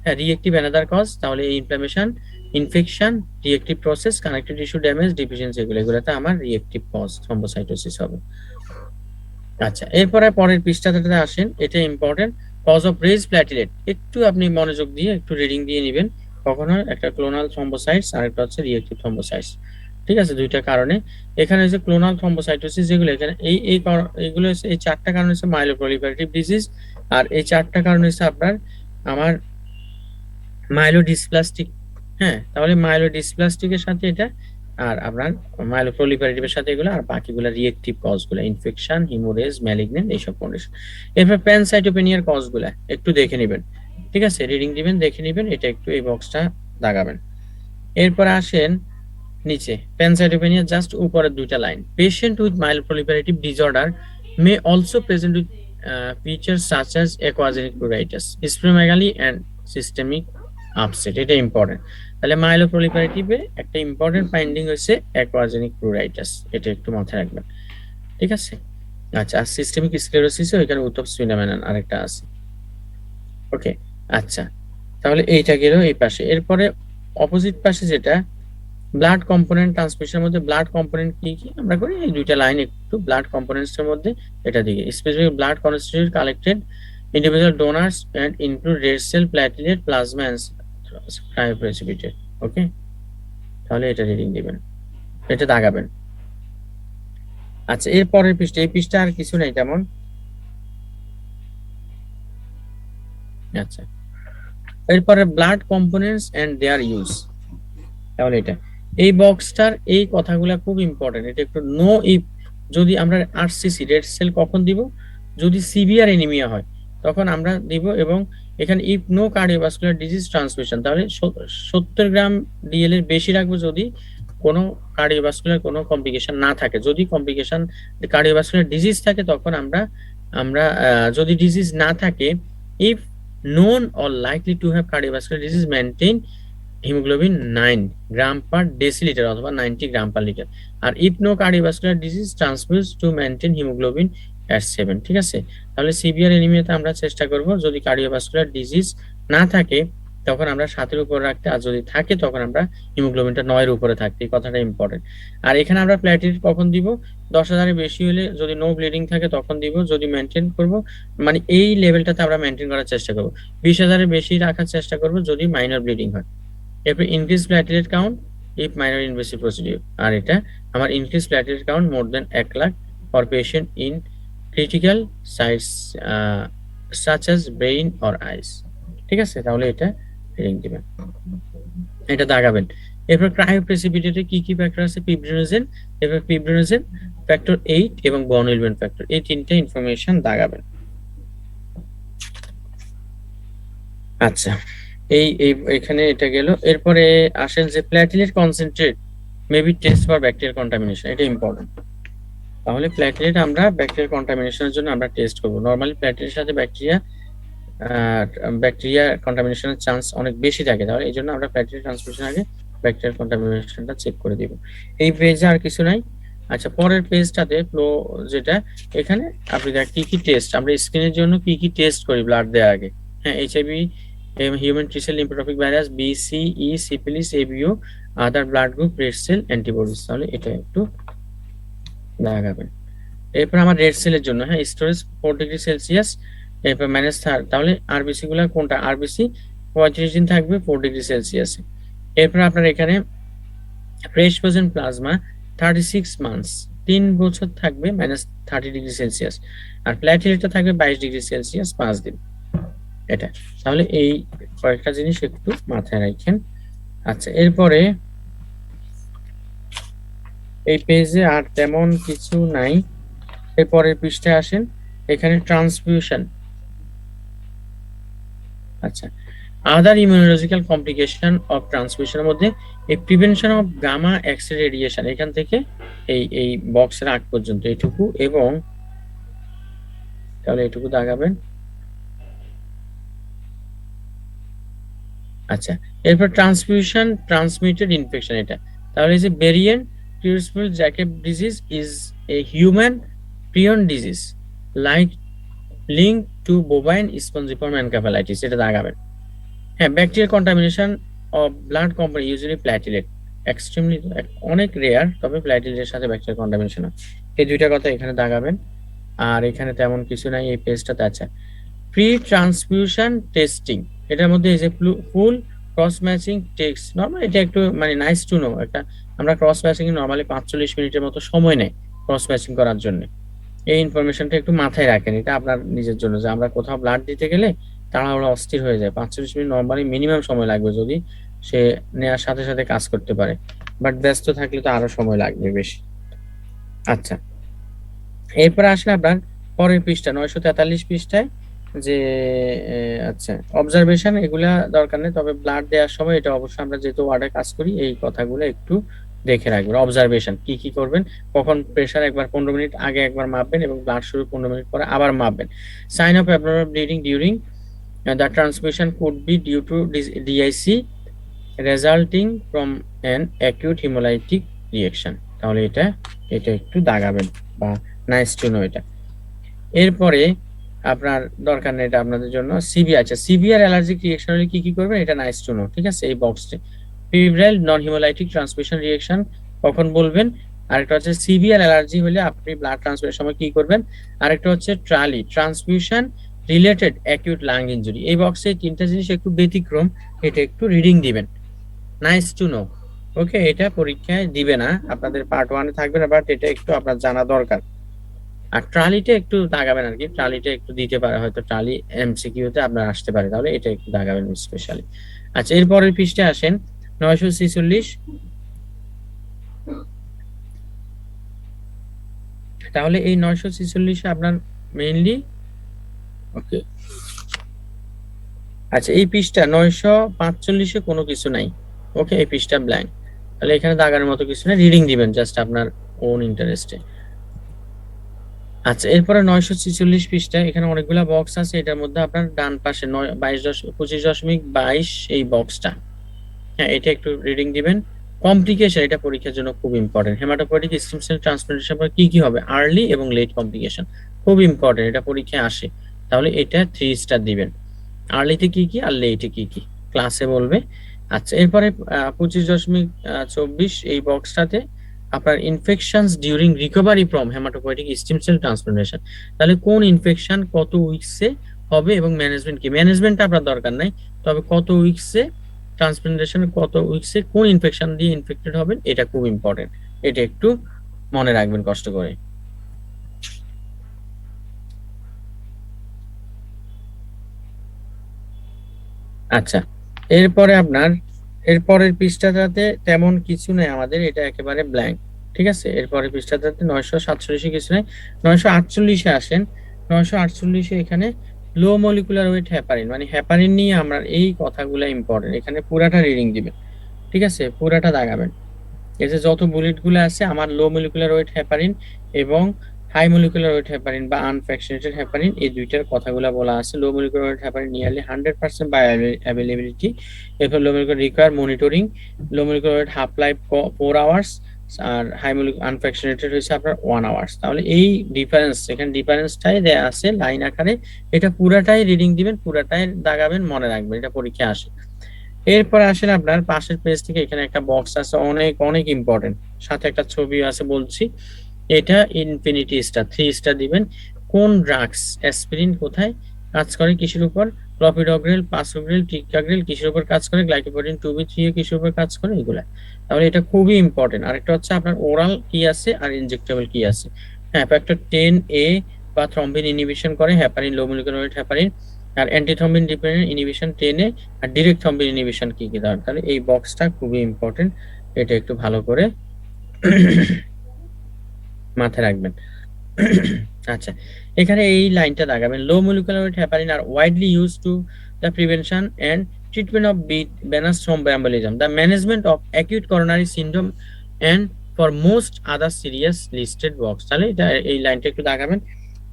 হ্যাঁ, রিয়েক্টিভ অ্যানাদার কজ, তাহলে এই inflammation, infection, reactive process, connective tissue damage, deficiency, এগুলোতে আমার রিয়েক্টিভ কজ থ্রম্বোসাইটোসিস হবে। আচ্ছা, এরপরে পরের পৃষ্ঠাটাতে আসেন, এটা important, cause of raised platelet. একটু আপনি মনোযোগ দিয়ে একটু রিডিং দিয়ে নেবেন। কখনো একটা ক্লোনাল থ্রম্বোসাইটস আর একটা হচ্ছে রিয়েক্টিভ থ্রম্বোসাইটস, ঠিক আছে, দুইটা কারণে। এখানে যে ক্লোনাল থ্রম্বোসাইটোসিস যেগুলো, এখানে এইগুলো হচ্ছে, এই চারটা কারণ হচ্ছে মাইলোপ্রলিফারেটিভ ডিজিজ, আর এই চারটা কারণ হচ্ছে আপনার আমার মাইলোডিসপ্লাস্টিক। হ্যাঁ, তাহলে মাইলোডিসপ্লাস্টিকের সাথে এটা, আর আপনার মাইলোপ্রলিফারেটিভের সাথে এগুলো, আর বাকিগুলো রিয়েক্টিভ কজগুলো, ইনফেকশন, হিমোরেজ, ম্যালিগনেন্ট, এইসব কন্ডিশন। এরপর প্যানসাইটোপেনিয়ার কজগুলা একটু দেখে নেবেন, ঠিক আছে, রিডিং দিবেন, দেখে নেবেন, এটা একটু এই বক্সটা দাগাবেন। এরপর আসেন নিচে, প্যানসাইটোপেনিয়া জাস্ট উপরের দুইটা line, patient with myeloproliferative disorder may also present with features such as aquagenic pruritus, splenomegaly and systemic upset. এটা ইম্পর্টেন্ট। তাহলে মাইলোপ্রলিফারেটিভে একটা ইম্পর্টেন্ট ফাইন্ডিং হচ্ছে অ্যাকোয়াজেনিক প্লুরাইটাস, এটা একটু মাথায় রাখবেন, ঠিক আছে। আচ্ছা, আর সিস্টেমিক স্ক্লেরোসিসে ওইখানে উত্তপ্ত ফিনোমেনন আরেকটা আছে। ওকে, আচ্ছা, তাহলে এইটা গেল এই পাশে। এরপরে অপোজিট পাশে যেটা, ব্লাড কম্পোনেন্ট ট্রান্সমিশনের মধ্যে ব্লাড কম্পোনেন্ট কি কি আমরা করি, এই দুইটা লাইন একটু ব্লাড কম্পোনেন্টস এর মধ্যে এটা দিকে, specific blood constitute collected individual donors and include red cell, platelet, plasma and cryoprecipitate. ওকে, তাহলে এটা রিডিং দিবেন, এটা দাগাবেন। আচ্ছা, এর পরের পৃষ্ঠা, এই পৃষ্ঠা আর কিছু নাই তেমন। আচ্ছা, এরপরে blood components and their use, তাহলে এটা এই বক্সটার এই কথাগুলো খুব ইম্পর্টেন্ট, এটা একটু নো ইফ, যদি আমরা আরসিসি রেড সেল কখন দিব, যদি সিভিয়ার এনিমিয়া হয় তখন আমরা দিব, এবং এখানে if no cardiovascular disease transmission, তাহলে 70 গ্রাম ডিএল এর বেশি রাখবো যদি কোনো কার্ডিওভাস্কুলার কোনো কমপ্লিকেশন না থাকে। যদি কমপ্লিকেশন কার্ডিওভাস্কুলার ডিজিজ থাকে তখন আমরা আমরা যদি ডিজিজ না থাকে, if known or likely to have cardiovascular disease, maintain haemoglobin 9 gram per decilitre অথবা 90 গ্রাম পার লিটার। আর if no cardiovascular disease, transfuse to maintain haemoglobin at 7, ঠিক আছে। তাহলে সিভিয়ার এনিমিয়াতে আমরা চেষ্টা করব যদি কার্ডিওভাস্কুলার ডিজিজ না থাকে তখন আমরা 7-এর উপর রাখতে, আর যদি থাকে তখন আমরা হিমোগ্লোবিনটা 9-এর উপরে থাকতে, এই কথাটা ইম্পর্টেন্ট। আর এখানে আমরা প্ল্যাটিলেট কখন দিব, 10,000 এর বেশি হলে, যদি নো ব্লিডিং থাকে তখন দিব, যদি মেইনটেইন করব, মানে এই লেভেলটাতে আমরা মেইনটেইন করার চেষ্টা করব। 20,000 এর বেশি রাখার চেষ্টা করব যদি মাইনর ব্লিডিং হয়। এরপর increase platelet count if minor invasive procedure, আর এটা আমার increase platelet count more than 1 lakh for patient in critical sites such as brain or eyes, ঠিক আছে। তাহলে এটা রিডিং দিবেন, এটা দাগাবেন। এরপর ক্রায়োপ্রেসিপিটেটে কি কি ফ্যাক্টর আছে, ফিব্রিনোজেন, এরপর ফিব্রিনোজেন ফ্যাক্টর 8 এবং বর্ন ইলভেন ফ্যাক্টর, এই তিনটা ইনফরমেশন দাগাবেন। আচ্ছা, এখানে এটা গেল। এরপরে আসেন যে platelet concentrate maybe test for bacterial contamination, এটা ইম্পর্টেন্ট। তাহলে প্ল্যাটিলেট আমরা ব্যাকটেরিয়াল কন্টামিনেশনের জন্য আমরা টেস্ট করব। নরমালি প্ল্যাটিলেটের সাথে ব্যাকটেরিয়া কন্টামিনেশনের চান্স অনেক বেশি থাকে, তাহলে এই জন্য আমরা প্ল্যাটিলেট ট্রান্সমিশন আগে ব্যাকটেরিয়াল কন্টামিনেশনটা চেক করে দিব। এই পেজে আর কিছু নাই। আচ্ছা, পরের পেজটাতে ফ্লো যেটা, এখানে আপনি দেখ কি কি টেস্ট আমরা স্ক্রিনের জন্য কি কি টেস্ট করি ব্লাড দেওয়ার আগে। হ্যাঁ, HIV, human T cell lymphotropic virus, BCE, syphilis, ABO, other blood group, red cell, antibodies, তাহলে এটা একটু লাগাবেন। এরপর আমার রেড সেলের জন্য, হ্যাঁ, স্টোরেজ 4 ডিগ্রি সেলসিয়াস, এরপর ম্যানেজ থার্ড, তাহলে আরবিসি গুলা কোনটা, আরবিসি 35 দিন থাকবে 4 ডিগ্রি সেলসিয়াসে। এরপর আপনার এখানে ফ্রেশ ফ্রোজেন প্লাজমা 36 মান্থস 3 বছর থাকবে -30 ডিগ্রি সেলসিয়াস, আর প্ল্যাটিলেটটা থাকবে 22 ডিগ্রি সেলসিয়াস 5 দিন, এটা। তাহলে এই কয়েকটা জিনিস একটু মাথায় রাখেন। আচ্ছা, এরপরে এই পেজে আর তেমন কিছু নাই। এরপরের পৃষ্ঠায় আসেন, এখানে ট্রান্সফিউশন। আচ্ছা, আদার ইমিউনোলজিক্যাল কমপ্লিকেশন অফ ট্রান্সমিশনের মধ্যে এই prevention of gamma X-ray radiation, এখান থেকে এই বক্সের আগ পর্যন্ত এইটুকু, এবং তাহলে এইটুকু দাগাবেন। আচ্ছা, এরপর ট্রান্সফিউশন ট্রান্সমিটেড ইনফেকশন, এটা তাহলে এই যে variant Creutzfeldt-Jakob disease is a human prion disease like link to bovine spongiform encephalitis, এটা দাগাবেন। হ্যাঁ, bacterial contamination of blood compound usually platelet, extremely অনেক রেয়ার, তবে প্ল্যাটিলেটের সাথে ব্যাকটেরিয়াল কন্টামিনেশন হয়। এই দুইটা কথা এখানে দাগাবেন। আর এখানে তেমন কিছু নাই এই পেজটাতে। আচ্ছা, প্রি ট্রান্সফিউশন টেস্টিং, এটার মধ্যে এই যে ফুল ক্রস ম্যাচিং টেক্স, নর্মাল এটা একটু মানে নাইস টু নো। একটা আমরা ক্রস ম্যাচিং নর্মালি 45 মিনিটের মতো সময় নেয় ক্রস ম্যাচিং করার জন্য। এই ইনফরমেশনটা একটু মাথায় রাখেন, এটা আপনার নিজের জন্য, যে আমরা কোথাও ব্লাড দিতে গেলে তাড়াহুড়ো অস্থির হয়ে যায়। 45 মিনিট নর্মালি মিনিমাম সময় লাগবে যদি সে নেওয়ার সাথে সাথে কাজ করতে পারে, বাট ব্যস্ত থাকলে তো আরো সময় লাগবে বেশি। আচ্ছা, এরপরে আসলে আপনার পরের পৃষ্ঠা 943 পৃষ্ঠায় যে আচ্ছা অবজারভেশন, এগুলা দরকার নেই, তবে ব্লাড দেওয়ার সময় এটা অবশ্যই আমরা যেহেতু ওয়ার্ডে কাজ করি এই কথাগুলো একটু দেখে রাখবেন। অবজারভেশন কি কি করবেন, কখন প্রেসার একবার 15 মিনিট আগে একবার মাপবেন এবং ব্লাড শুরু 15 মিনিট পরে আবার মাপবেন। Sign of abnormal bleeding during the transmission could be due to DIC resulting from an acute haemolytic reaction, তাহলে এটা এটা একটু দাগাবেন বা নাইস টু নো এটা। এরপরে আপনার দরকার নেই এটা আপনাদের জন্য। সিভিয়ার, আচ্ছা সিভিয়ার অ্যালার্জিক রিঅ্যাকশন হলে কি কি করবেন এটা নাইস টু নো, ঠিক আছে এই বক্সে। ফিব্রাইল নন হিমোলাইটিক ট্রান্সমিশন রিঅ্যাকশন কখন বলবেন। আরেকটা হচ্ছে সিভিয়ার অ্যালার্জি হলে আপনি ব্লাড ট্রান্সফারের সময় কি করবেন। আরেকটা হচ্ছে TRALI transfusion related acute lung injury. এই বক্সে তিনটা জিনিস একটু ব্যতিক্রম, এটা একটু রিডিং দিবেন, নাইস টু নো। ওকে, এটা পরীক্ষায় দিবে না, আপনাদের পার্ট 1-এ থাকবে না, বাট এটা একটু আপনার জানা দরকার। আর ট্রালিটা একটু দাগাবেন আর কি, ট্রালিটা একটু দিতে পারে হয়তো, ট্রালি এমসিকিউতে আপনার আসতে পারে, তাহলে এটা একটু দাগাবেন স্পেশালি। আচ্ছা, এরপরের পৃষ্ঠে আসেন 946। তাহলে এই 946-এ আপনার মেইনলি ওকে। আচ্ছা, এই পৃষ্ঠা 945-এ কোনো কিছু নাই। ওকে, এই পৃষ্ঠা ব্ল্যাঙ্ক, তাহলে এখানে দাগানোর মতো কিছু নেই, রিডিং দিবেন জাস্ট আপনার ওন ইন্টারেস্টে। আচ্ছা, এরপরে 946 পৃষ্ঠা, এখানে অনেকগুলা বক্স আছে, এটার মধ্যে আপনার ডান পাশে 25.22 এই বক্সটা, হ্যাঁ এটা একটু রিডিং দিবেন। কমপ্লিকেশন, এটা পরীক্ষার জন্য খুব important. Haematopoietic stem cell transplantation পর কি কি হবে, আর্লি এবং লেট কমপ্লিকেশন খুব ইম্পর্টেন্ট, এটা পরীক্ষায় আসে, তাহলে এটা 3 স্টার দিবেন। আর্লিতে কি কি আর লেটে কি কি ক্লাসে বলবে। আচ্ছা, এরপরে 25.24 এই বক্সটাতে আপনার infections during recovery from haematopoietic stem cell transplantation, তাহলে কোন ইনফেকশন কত উইকসে হবে এবং ম্যানেজমেন্ট কি। ম্যানেজমেন্ট আপনার দরকার নাই, তবে কত উইকসে ট্রান্সপ্লান্টেশন, কত উইকসে কোন ইনফেকশন দিয়ে ইনফেক্টেড হবেন, এটা খুব ইম্পর্টেন্ট, এটা একটু মনে রাখবেন কষ্ট করে। আচ্ছা, এরপরে আপনার এরপরের পৃষ্ঠাটাতে তেমন কিছু নেই আমাদের, এটা একেবারে ব্ল্যাঙ্ক, ঠিক আছে। এরপরের পৃষ্ঠাটাতে 947 কিছু নেই। 948-এ আসেন। 948-এ এখানে লো মলিকুলার ওয়েট হ্যাপারিন, মানে হ্যাপারিন নিয়ে আমরা এই কথাগুলো ইম্পর্টেন্ট, এখানে পুরাটা রিডিং দিবেন, ঠিক আছে পুরাটা দাগাবেন। এই যে যত বুলেটগুলো আছে আমার লো মলিকুলার ওয়েট হ্যাপারিন এবং হাই মলিকুলার ওয়েট হ্যাপারিন বা আনফ্র্যাকশনেটেড হ্যাপারিন, এই দুইটার কথাগুলো বলা আছে। Low molecular weight heparin nearly 100% bioavailability, এরপর low molecular require monitoring, low molecular weight half life 4 hours, আর হাই মলিকুলার আনফ্র্যাকশনেটেড হচ্ছে আপনার 1 আওয়ার্স। তাহলে এই ডিফারেন্স, এখানে ডিফারেন্সটাই দেয়া আছে লাইন আকারে, এটা পুরাটাই রিডিং দিবেন, পুরাটাই দাগাবেন, মনে রাখবেন, এটা পরীক্ষা আসে। এরপর আসেন আপনার পাশের পেজ থেকে, এখানে একটা বক্স আছে অনেক অনেক ইম্পর্টেন্ট, সাথে একটা ছবি আছে বলছি, এটা ইনফিনিটি স্টার 3 স্টার দিবেন। কোন ড্রাগস অ্যাসপিরিন কোথায় কাজ করে, কিসের উপর, ক্লপিডোগ্রেল, পাসোগ্রেল, টিকাগ্রেল কিসের উপর কাজ করে, গ্লাইকোপ্রোটিন 2b3 কিসের উপর কাজ করে, এগুলা, তাহলে এটা খুবই ইম্পর্টেন্ট। আরেকটা হচ্ছে আপনার ওরাল কি আছে আর ইনজেক্টেবল কি আছে। হ্যাঁ, ফ্যাক্টর 10A বা থ্রম্বিন ইনহিবিশন করে হ্যাপারিন, লো মলিকুলার ওয়েট হ্যাপারিন, আর অ্যান্টিথ্রম্বিন ডিপেন্ডেন্ট ইনহিবিশন 10A, আর ডাইরেক্ট থ্রম্বিন ইনহিবিশন কি কি ধরনের, তাহলে এই বক্সটা খুবই ইম্পর্টেন্ট, এটা একটু ভালো করে মাথায় রাখবেন। আচ্ছা, এখানে এই লাইনটা দাগাবেন, low molecular weight heparin are widely use to the prevention and treatment of venous thromboembolism, the management of acute coronary syndrome and for most other serious listed works, তাহলে এটা এই লাইনটা একটু দাগাবেন।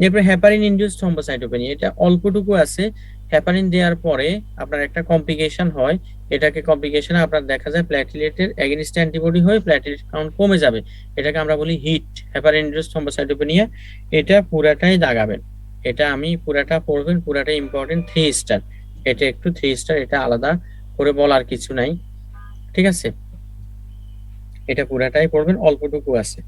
এরপর হ্যাপারিন ইনডিউস থ্রম্বোসাইটোপেনিয়া, এটা অল্পটুকু আছে, heparin দেওয়ার পরে আপনার একটা কমপ্লিকেশন হয়, এটাকে কমপ্লিকেশনে আপনার দেখা যায় প্ল্যাটিলেটের এগেইনস্ট অ্যান্টিবডি হয়ে প্ল্যাটিলেট কাউন্ট কমে যাবে, এটাকে আমরা বলি হিট, হ্যাপারিন ইনডিউস থ্রম্বোসাইটোপেনিয়া, এটা পুরাটাই দাগাবেন, এটা আমি পুরাটা পড়বেন, পুরাটা ইম্পর্টেন্ট 3 স্টার। এটা একটু 3 স্টার, এটা আলাদা করে বলার কিছু নাই, ঠিক আছে? এটা পুরাটাই পড়বেন, অল্পটুকু আছে।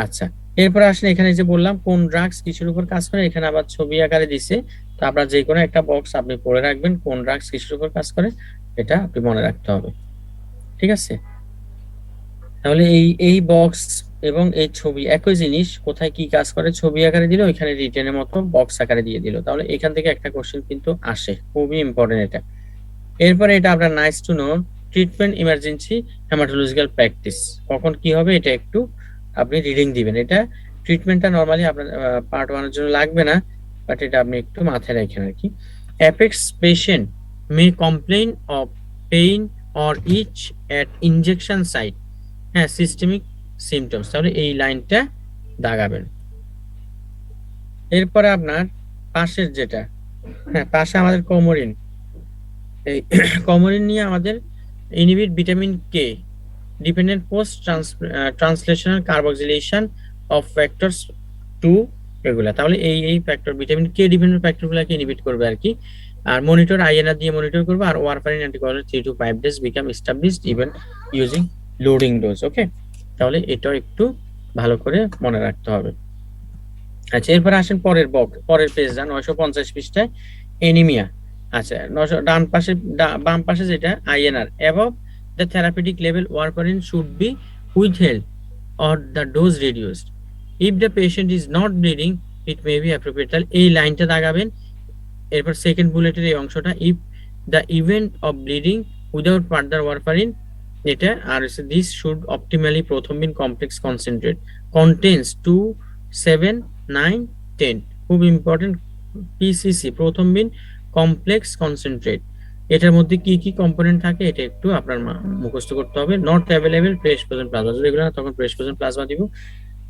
আচ্ছা, এরপর আসলে এখানে যে বললাম কোন ড্রাগস কিসের উপর কাজ করে, এখানে আবার ছবি আকারে দিছে। তো আপনার যে কোনো একটা বক্স আপনি পড়ে রাখবেন, কোন ড্রাগস কিসের উপর কাজ করে এটা আপনি মনে রাখতে হবে, ঠিক আছে? তাহলে এই বক্স এবং এই ছবি একই জিনিস, কোথায় কি কাজ করে ছবি আকারে দিল, ওইখানে রিটেনের মতো বক্স আকারে দিয়ে দিল। তাহলে এখান থেকে একটা কোশ্চেন কিন্তু আসে, খুবই ইম্পর্টেন্ট এটা। এরপরে এটা আপনার nice to no, treatment emergency haematological practice, কখন কি হবে এটা একটু আপনি রিডিং দিবেন। এটা ট্রিটমেন্টটা নরমালি আপনার পার্ট 1 এর জন্য লাগবে না, বাট এটা আপনি একটু মাথায় রাখেন আর কি। Apex patient may complain of pain or itch at injection site, হ্যাঁ, সিস্টেমিক সিমটমস, তাহলে এই লাইনটা দাগাবেন। এরপরে আপনার পাশের যেটা, হ্যাঁ, পাশে আমাদের কোমোরিন, এই কোমোরিন নিয়ে আমাদের inhibit vitamin K dependent post translational carboxylation of factors 2 এগুলা। তাহলে এই ফ্যাক্টর ভিটামিন কে ডিপেন্ডেন্ট ফ্যাক্টরগুলোকে ইনহিবিট করবে আর কি। আর মনিটর আইএনআর দিয়ে মনিটর করবে। আর warfarin anticoagulant 3 to 5 days become established even using loading dose. Okay, তাহলে এটাও একটু ভালো করে মনে রাখতে হবে। আচ্ছা, এরপর আসেন পরের পেজ, 950 পৃষ্ঠায় এনিমিয়া। আচ্ছা, ডান পাশে বাম পাশে যেটা INR, above the therapeutic level warfarin should be withheld or the dose reduced. If the patient is not bleeding, it may be appropriate. তাহলে এই লাইনটা দাগাবেন। এরপর সেকেন্ড বুলেটের এই অংশটা, if the event of bleeding without further warfarin, এটা আর হচ্ছে this should optimally prothrombin complex concentrate contains 2, 7, 9, 10, খুব ইম্পর্টেন্ট। পিসিসি প্রথমবিন কমপ্লেক্স কনসেন্ট্রেট, এটার মধ্যে কি কি কম্পোনেন্ট থাকে এটা একটু আপনার মুখস্থ করতে হবে। Not available fresh frozen plasma, যদি এগুলো না তখন ফ্রেশ ফ্রোজেন প্লাজমা দিব।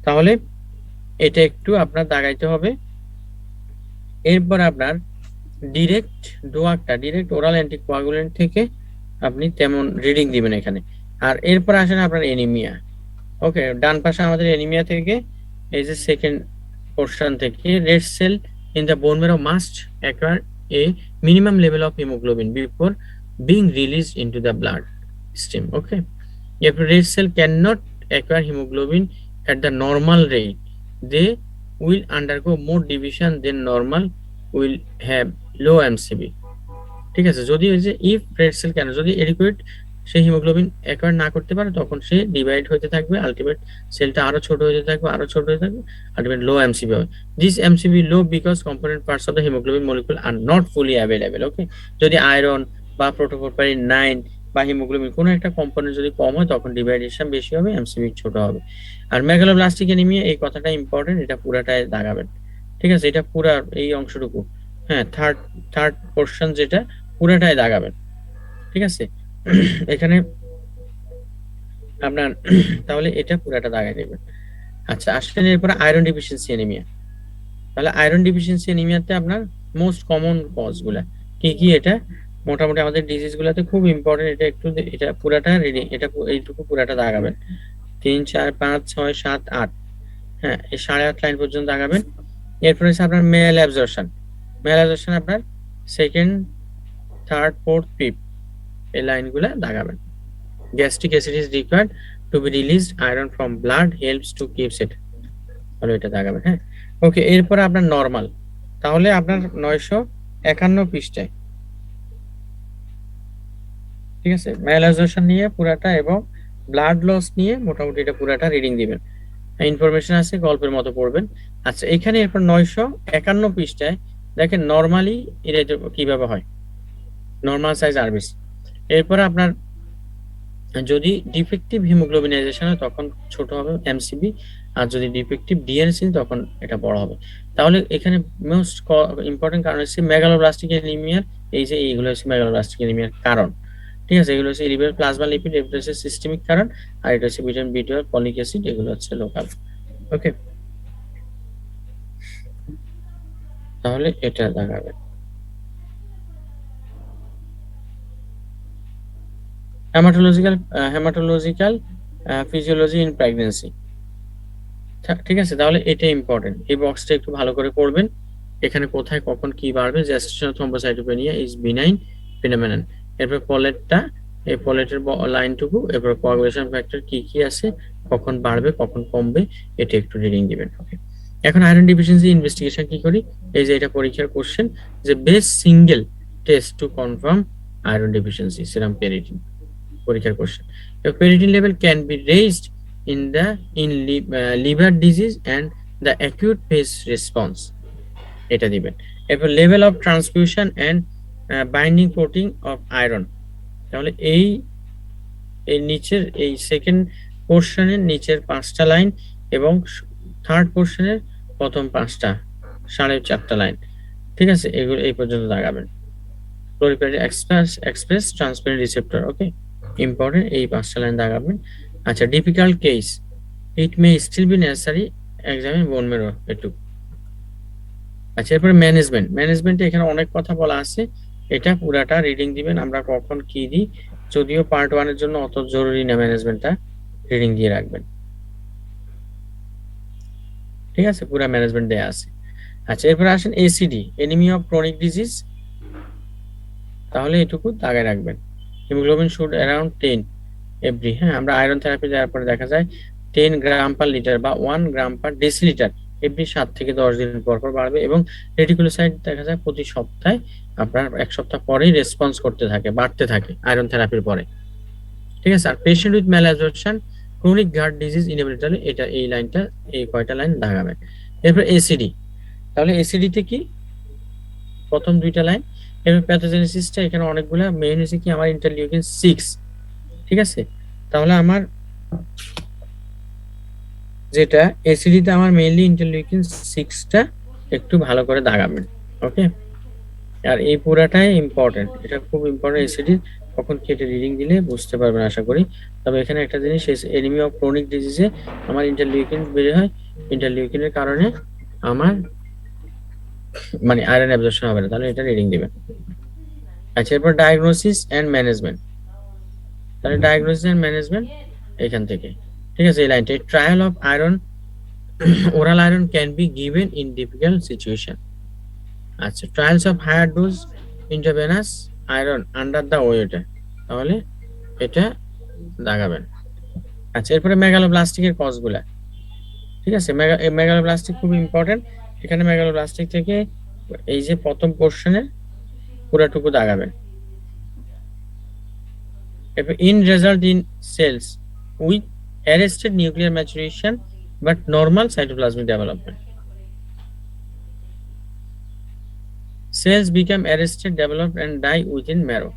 তাহলে এটা একটু আপনার দাগাইতে হবে। এরপর আপনার ডিরেক্ট ডোয়াকটা, ডিরেক্ট ওরাল অ্যান্টিকোয়াগুলেন্ট থেকে আপনি তেমন রিডিং দিবেন এখানে। আর এরপর আসেন আপনার এনিমিয়া। ওকে, ডান পাশে আমাদের এনিমিয়া থেকে এই যে সেকেন্ড পোর্শন থেকে, red cell in the bone marrow must acquire a minimum level of hemoglobin before being released into the blood stream. Okay, if red cell cannot acquire hemoglobin at the normal rate, they will undergo more division than normal, will have low MCV. ঠিক আছে, যদি ওই যে if red cell কেন যদি adequate সে haemoglobin acquire না করতে পারে, তখন সে ডিভাইড হতে থাকবে, আলটিমেট সেলটা আরো ছোট হতে থাকবে, আরো ছোট হতে থাকবে, আলটিমেট লো এমসিবি হবে। This MCV low because component parts of the haemoglobin molecule are not fully available. Okay, যদি আয়রন বা প্রোটোকোপারিন 9 বা হিমোগ্লোবিন কোনো একটা কম্পোনেন্ট যদি কম হয়, তখন ডিভাইডেশন বেশি হবে, এমসিবি ছোট হবে। আর মেগালোব্লাস্টিক এনিমিয়া, এই কথাটা ইম্পর্টেন্ট, এটা পুরাটাই দাগাবেন, ঠিক আছে? এটা পুরা এই অংশটুকু, হ্যাঁ, থার্ড পোর্শন যেটা পুরাটাই দাগাবেন, ঠিক আছে? এখানে আপনার তাহলে এটা পুরাটা দাগাই দেবেন। আচ্ছা, আসেন এরপরে আয়রন ডিফিসিয়েন্সি এনিমিয়া। তাহলে আয়রন ডিফিসিয়েন্সি এনিমিয়াতে আপনার মোস্ট কমন কজ গুলা কি কি, এটা মোটামুটি আমাদের ডিজিজ গুলাতে খুব ইম্পর্টেন্ট। এটা একটু, এটা পুরাটা রেডি, এটা এইটুকু পুরাটা দাগাবেন। 3, 4, 5, 6, 7, 8, হ্যাঁ, এই 8.5 লাইন পর্যন্ত দাগাবেন। এরপরে হচ্ছে আপনার মেল অ্যাবজর্পশন। মেল অ্যাবজর্পশন আপনার সেকেন্ড, থার্ড, ফোর্থ, ফিফথ, এই লাইনগুলা দাগাবেন। Gastric acid is required to be released, iron from blood helps to keeps it, তাহলে এটা দাগাবেন, হ্যাঁ। ওকে, এরপর আপনার নরমাল, তাহলে আপনার 951 পৃষ্ঠায়, ঠিক আছে, ম্যালাইজেশন নিয়ে পুরাটা এবং ব্লাড লস নিয়ে মোটামুটি এটা পুরাটা রিডিং দিবেন। ইনফরমেশন আছে, গল্পের মতো পড়বেন। আচ্ছা, এখানে এরপর 951 পৃষ্ঠায় দেখেন নরমালি এটা কিভাবে হয়, নরমাল সাইজ আরবিসি। এরপর আপনার যদি ডিফেক্টিভ হিমোগ্লোবিনাইজেশন হয় তখন ছোট হবে এমসিবি, আর যদি ডিফেক্টিভ ডিএনসি তখন এটা বড় হবে। তাহলে এখানে মোস্ট ইম্পর্টেন্ট কারণ হচ্ছে মেগালোব্লাস্টিক এনিমিয়ার, এই যে এইগুলো হচ্ছে মেগালোব্লাস্টিক এনিমিয়ার কারণ, ঠিক আছে? এগুলো হচ্ছে ইরিভের প্লাজমা লিপিড, এটা হচ্ছে সিস্টেমিক কারণ, আর এটা হচ্ছে ভিটামিন বি12, ফলিক অ্যাসিড, এগুলো হচ্ছে লোকাল। ওকে, তাহলে এটা দেখাবে। হেমাটোলজিক্যাল ফিজিওলজি ইন প্রেগন্যান্সি, ঠিক আছে? তাহলে এটা ইম্পর্টেন্ট, এই বক্সটা একটু ভালো করে পড়বেন। এখানে কোথায় কখন কি বাড়বে, জেস্টেশনাল থ্রম্বোসাইটোপেনিয়া ইজ বিনাইন ফিনোমেনন। এরপর পলেটটা, এই পলেটের লাইনটুকু, এরপর কোয়াগুলেশন ফ্যাক্টর কি কি আছে, কখন বাড়বে কখন কমবে, এটা একটু রিডিং দিবেন। ওকে, এখন আয়রন ডিফিসিয়েন্সি ইনভেস্টিগেশন কি করি, এই যে এটা পরীক্ষার কোশ্চেন, যে best single test to confirm iron deficiency serum ferritin, পরীক্ষার question. Ferritin level can be raised in liver disease and the acute phase response, এটা দিবেন। এরপর level of transfusion and binding protein of iron, তাহলে এই নিচের এই second পোর্শনের নিচের 5টা লাইন এবং থার্ড পোর্শনের প্রথম 5টা 4.5টা লাইন, ঠিক আছে, এগুলো এই পর্যন্ত দাগাবেন। প্লুরিপেরি express transparent receptor, okay, important, এই 5টা লাইন দাগাবেন। আচ্ছা, difficult case, it may still be necessary examine bone marrow, একটু। আচ্ছা, এরপরে ম্যানেজমেন্টে এখানে অনেক কথা বলা আছে, এটা পুরাটা রিডিং দিবেন। আমরা কখন কি দিই, যদিও পার্ট 1 এর জন্য অত জরুরি না, ম্যানেজমেন্টটা রিডিং দিয়ে রাখবেন, ঠিক আছে, পুরা ম্যানেজমেন্ট দেয়া আছে। আচ্ছা, এরপরে আসেন ACD, anaemia of chronic disease, তাহলে এটুকু দাগায় রাখবেন। হিমোগ্লোবিন শুড অ্যারাউন্ড 10 এভরি, হ্যাঁ, আমরা আয়রন থেরাপি দেওয়ার পরে দেখা যায় 10 গ্রাম পার লিটার বা 1 গ্রাম পার ডেসিলিটার এভরি 7 থেকে 10 দিন পর পর বাড়বে, এবং রেটিকুলোসাইট দেখা যায় প্রতি সপ্তাহে, আপনার 1 সপ্তাহ পরেই রেসপন্স করতে থাকে, বাড়তে থাকে আয়রন থেরাপির পরে, ঠিক আছে। আর patient with malabsorption chronic gut disease inevitable, এটা এই লাইনটা, এই কয়টা লাইন দাগাবেন। এরপর এসিডি, তাহলে এসিডিতে কি, প্রথম 2টা লাইন। এরপর প্যাথোজেনেসিসটা এখানে অনেকগুলা, মেইন হচ্ছে কি আমার ইন্টারলিউকিন 6, ঠিক আছে, তাহলে আমার যেটা এসিডিতে আমার মেইনলি ইন্টারলিউকিন 6টা একটু ভালো করে দাগাবেন, ওকে। আর এই পুরাটাই ইম্পর্টেন্ট, এটা খুব ইম্পর্টেন্ট। এসিডি কখন কেটে রিডিং দিলে বুঝতে পারবেন আশা করি। তবে এখানে একটা জিনিস, এনিমিয়া অফ ক্রনিক ডিজিজে আমার ইন্টারলিউকিন বের হয়, ইন্টারলিউকিনের কারণে আমার মানে আয়রন অ্যাবজর্পশন হবে না, তাহলে এটা রিডিং দিবেন। আচ্ছা, এরপর ডায়াগনোসিস এন্ড ম্যানেজমেন্ট, তাহলে ডায়াগনোসিস এন্ড ম্যানেজমেন্ট এখান থেকে, ঠিক আছে, এই লাইনটা, trial of iron oral iron can be given in difficult situation. আচ্ছা, trials of higher dose intravenous iron under the weight, তাহলে এটা দাগাবেন। আচ্ছা, এরপরে মেগালোব্লাস্টিকের কজগুলা, ঠিক আছে, মেগালোব্লাস্টিক খুব ইম্পর্টেন্ট। এখানে মেগালোব্লাস্টিক থেকে এই যে প্রথম পোর্শনের পুরাটুকু দাগাবেন। এরপর in result in cells with arrested nuclear maturation but normal cytoplasmic development, cells become arrested, develop and die within marrow.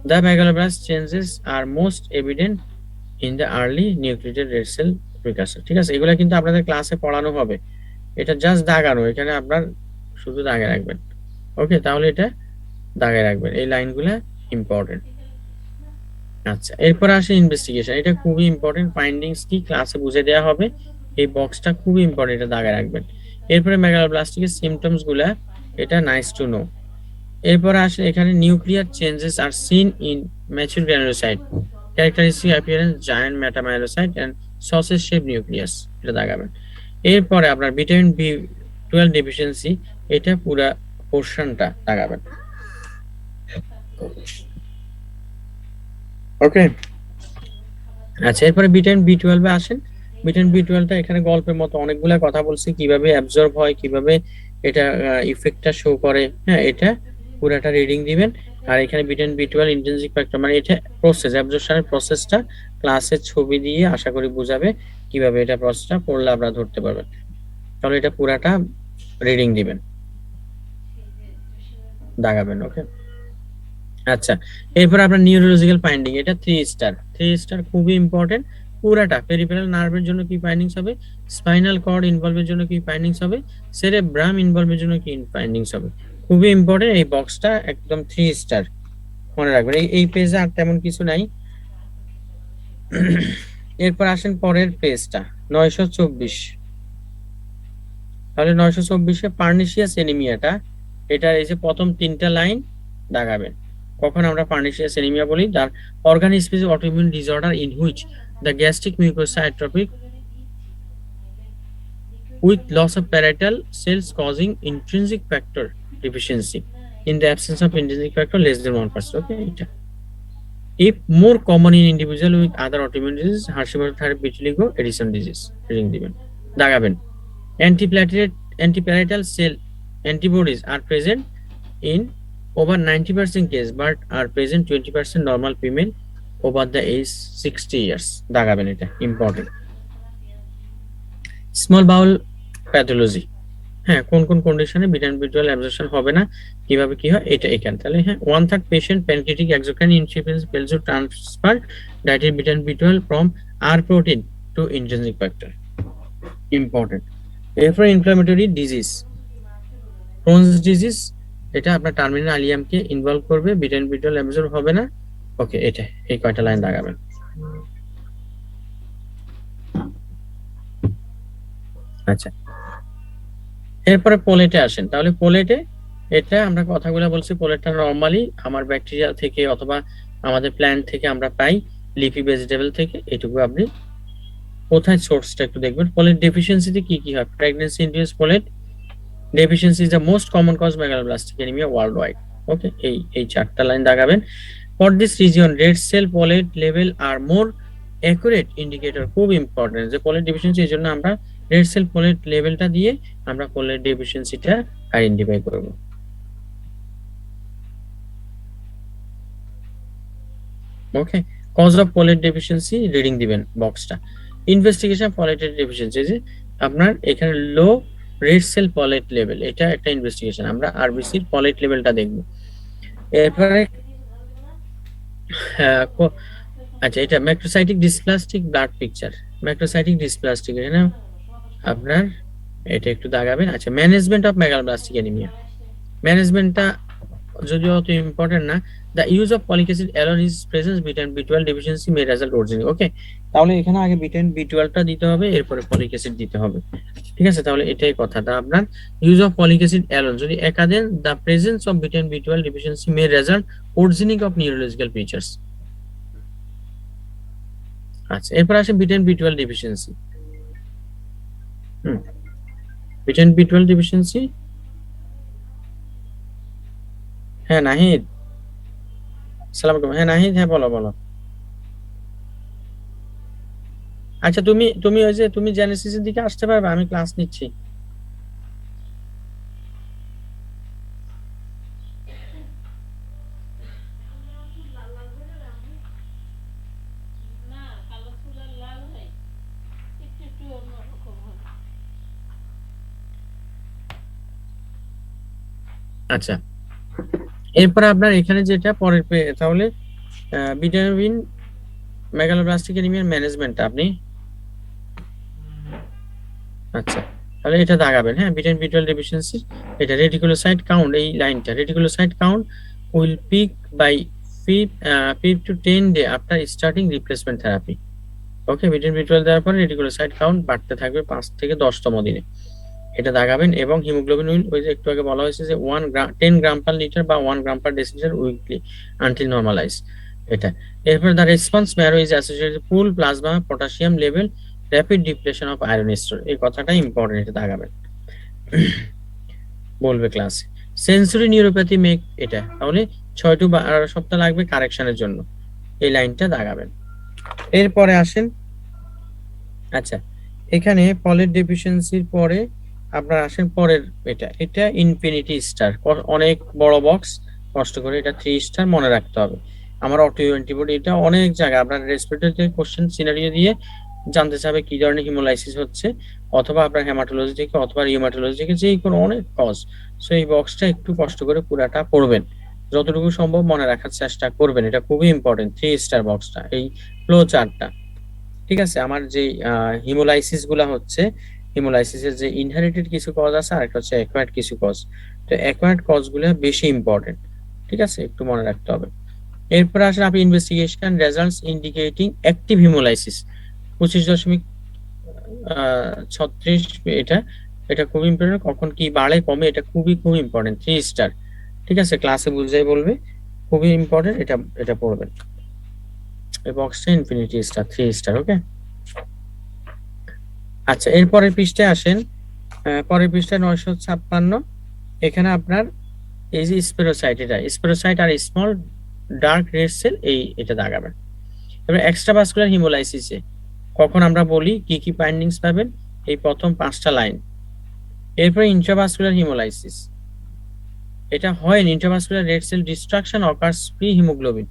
The megaloblast changes are most evident in the early nucleated red cell precursor, ঠিক আছে, এগুলা কিন্তু আপনাদের ক্লাসে পড়ানো হবে, এটা just দাগানো, এখানে আপনার শুধু দাগে রাখবেন, ওকে, তাহলে এটা দাগে রাখবেন, এই লাইনগুলা ইম্পর্টেন্ট। আচ্ছা, এরপর আসে ইনভেস্টিগেশন, এটা খুবই ইম্পর্টেন্ট, ফাইন্ডিংস কি ক্লাসে বুঝে দেওয়া হবে, এই বক্সটা খুবই ইম্পর্টেন্ট, এটা দাগে রাখবেন। এরপরে মেগালোব্লাস্টিকের সিমটমস গুলা, এটা নাইস টু নো। এরপর আসে এখানে nuclear changes are seen in mature granulocyte, characteristic appearance giant metamyelocyte and sausage shape nucleus, এটা দাগাবেন। এরপরে আপনার ভিটামিন B12 ডেফিসিয়েন্সি, এটা পুরা পোরশনটা দাগাবেন, ওকে। আচ্ছা, এরপরে ভিটামিন B12 এ আসেন। ভিটামিন B12টা এখানে গল্পের মতো অনেকগুলা কথা বলছি, কিভাবে অ্যাবজর্ব হয়, কিভাবে এটা ইফেক্টটা শো করে, হ্যাঁ, এটা পুরাটা রিডিং দিবেন। আর এখানে ভিটামিন B12 ইন্ট্রিনসিক ফ্যাক্টর, মানে এটা প্রসেস, অ্যাবজর্পশনের প্রসেসটা ক্লাসের ছবি দিয়ে আশা করি বুঝাবে, কিভাবে এটা প্রসেসটা পড়লে আপনারা ধরতে পারবেন, তাহলে এটা পুরাটা রিডিং দিবেন, দাগাবেন, ওকে। আচ্ছা, এরপর আপনার নিউরোলজিক্যাল ফাইন্ডিং, এটা 3 স্টার, 3 স্টার খুবই ইম্পর্টেন্ট। পুরাটা পেরিফেরাল নার্ভের জন্য কি ফাইন্ডিংস হবে, স্পাইনাল কর্ড ইনভলভের জন্য কি ফাইন্ডিংস হবে, সেরেব্রাম ইনভলভের জন্য কি ফাইন্ডিংস হবে, খুবই ইম্পর্টেন্ট। এই বক্সটা একদম 3 স্টার মনে রাখবেন। এই পেজে আর তেমন কিছু নাই। এরপর আসেন পরের পেজটা 924, তাহলে 924-এ পার্নিশিয়াস এনিমিয়াটা, এটা এই যে প্রথম 3টা লাইন দাগাবেন। কখন আমরা পার্নিশিয়াস এনিমিয়া বলি, তার organ specific autoimmune disorder in which the gastric mucosa atrophic with loss of parietal cells causing intrinsic factor deficiency in the absence of intrinsic factor less than 1%. Okay, এটা if more common in individual with other autoimmune disease, Hashimoto thyroid vitiligo, Edison disease, reading দিবেন দাগাবেন antiparietal cell antibodies are present in over 90% case but are present 20% normal female over the age 60 years. দাগাবেন এটা important. Small বাউল pathology, হ্যাঁ কোন কোন কন্ডিশনে vitamin B twelve absorption হবে না, কিভাবে কি হয় এটা এখানে। তাহলে হ্যাঁ 1/3 patient pancreatic exocrine insufficiency fails to transfer dietary vitamin B twelve from R protein to intrinsic factor, important. এরপর ইনফ্লামেটরি ডিজিজ, ক্রোনস ডিজিজ, এটা আপনার টার্মিনাল আলিয়ামকে ইনভলভ করবে, ভিটামিন বি টুয়েলভ অ্যাবজর্ব হবে না। ওকে, এটা এই কয়টা লাইন দাগাবেন। আচ্ছা, এরপরে পোলেটে আসেন। তাহলে পোলেটে এটা আমরা কথাগুলো বলছি, পোলেটটা নরমালি আমার ব্যাকটেরিয়া থেকে অথবা আমাদের প্ল্যান্ট থেকে আমরা পাই, লিফি ভেজিটেবল থেকে। এটুকু আপনি কোথায় সোর্সটা একটু দেখবেন। পোলেট ডেফিসিয়েন্সিতে কি কি হয়? Pregnancy induced folate deficiency is the most common cause megaloblastic anaemia world wide. Okay, এই চারটা লাইন দাগাবেন। For this region red cell folate level are more accurate indicator, খুব ইম্পর্টেন্ট যে পোলেট ডেফিসিয়েন্সি, এই জন্য আমরা রেড সেল পোলেট লেভেলটা দিয়ে আমরা পোলেট ডেফিসিয়েন্সিটা আইডেন্টিফাই করব। ওকে, কজ অফ পোলেট ডেফিসিয়েন্সি রিডিং দিবেন বক্সটা। ইনভেস্টিগেশন পোলেটের ডেফিসিয়েন্সি, যে আপনার এখানে লো রেড সেল পোলেট লেভেল, এটা একটা ইনভেস্টিগেশন। আমরা আরবিসির পোলেট লেভেলটা দেখব। এরপরে আচ্ছা, এটা macrocytic dysplastic blood picture, macrocytic dysplastic, এখানে আপনার এটা একটু দাগাবেন। আচ্ছা, ম্যানেজমেন্ট অফ মেগালোব্লাস্টিক অ্যানিমিয়া, ম্যানেজমেন্টটা যদিও অত ইম্পর্টেন্ট না। The use of folic acid alone is presence vitamin B twelve deficiency may result original. Okay, তাহলে এখানে আগে ভিটামিন বি টুয়েলভটা দিতে হবে, এরপরে ফলিক অ্যাসিড দিতে হবে। ঠিক আছে, তাহলে এটাই কথাটা আপনার। Use of folic acid alone যদি একাদেন, the presence of vitamin B twelve deficiency may result originating of neurological features. আচ্ছা, এরপর আসে vitamin B twelve deficiency. Vitamin B twelve deficiency, হ্যাঁ নাহিদ, সালাম আলাইকুম। হ্যাঁ নাহিদ, হ্যাঁ বলো বলো। আচ্ছা, তুমি ওই যে তুমি জেনেসিসের দিকে আসতে পারবে, আমি ক্লাস নিচ্ছি। আচ্ছা, এরপর আপনার এখানে যেটা পরের তাহলে ভিটামিন মেগালোব্লাস্টিক অ্যানিমিয়ার ম্যানেজমেন্ট আপনি, আচ্ছা তাহলে এটা দাগাবেন। হ্যাঁ, ভিটামিন বি টুয়েলভ ডেফিসিয়েন্সি, এটা রেটিকুলোসাইট কাউন্ট, এই লাইনটা reticulocyte count will peak by 5 to 10 day after starting replacement therapy. Okay, vitamin B twelve দেওয়ার পরে রেটিকুলোসাইট কাউন্ট বাড়তে থাকবে 5 থেকে 10তম দিনে, এটা দাগাবেন। এবং হিমোগ্লোবিন উইল, ওই যে একটু আগে বলা হয়েছে যে 10 গ্রাম পার লিটার বা 1 gram per decilitre weekly until normalise, এটা। এরপর the response marrow is associated pool plasma potassium level rapid depletion of iron store, এই কথাটা ইম্পর্টেন্ট, এটা দাগাবেন, বলবে ক্লাসে। সেন্সরি নিউরোপ্যাথি মেক, এটা তাহলে 6 to 12 সপ্তাহ লাগবে কারেকশনের জন্য, এই লাইনটা দাগাবেন। এরপরে আসেন, আচ্ছা এখানে পলেট ডেফিসিয়েন্সির পরে আপনার আসেন পরের এটা ইনফিনিটি স্টার, অনেক বড় বক্স, কষ্ট করে এটা 3 স্টার মনে রাখতে হবে। আমার অটো অ্যান্টিবডি, এটা অনেক জায়গা আপনার রেসপিরেটরি কোশ্চেন সিনারিও দিয়ে জানতে চাবে কি ধরনের হিমোলাইসিস হচ্ছে, অথবা আপনার হেমাটোলজি থেকে অথবা রিউমাটোলজি থেকে, যে কোনো অনেক কজ। সো এই বক্সটা একটু কষ্ট করে পুরাটা পড়বেন, যতটুকু সম্ভব মনে রাখার চেষ্টা করবেন, এটা খুবই ইম্পর্টেন্ট 3 স্টার বক্সটা, এই ফ্লো চার্টটা। ঠিক আছে, আমার যে হিমোলাইসিস গুলা হচ্ছে, হিমোলাইসিসের যে ইনহেরিটেড কিছু কজ আছে আর একটা হচ্ছে অ্যাকোয়ার্ড কিছু কজ, তো অ্যাকোয়ার্ড কজ গুলো বেশি ইম্পর্টেন্ট। ঠিক আছে, একটু মনে রাখতে হবে। এরপর আসলে আপনি investigation results indicating active haemolysis 25.36, এটা এটা খুব ইম্পর্টেন্ট, কখন কি বাড়ে কমে, এটা খুবই খুব ইম্পর্টেন্ট 3 স্টার। ঠিক আছে, ক্লাসে বুঝাই বলবে, খুবই ইম্পর্টেন্ট, এটা এটা পড়বেন। এই বক্সটা ইনফিনিটি স্টার 3 স্টার। ওকে, আচ্ছা এরপরের পৃষ্ঠায় আসেন। পরের পৃষ্ঠায় 956, এখানে আপনার এই যে স্পেরোসাইট, এটা স্পেরোসাইট আর স্মল ডার্ক রেড সেল, এটা দাগাবেন। এবার এক্সট্রাভাস্কুলার হিমোলাইসিসে কখন আমরা বলি কি কি ফাইন্ডিংস পাবেন, এই প্রথম 5টা লাইন। এরপর ইন্ট্রাভাস্কুলার হিমোলাইসিস, এটা হয় intravascular red cell destruction occurs free haemoglobin,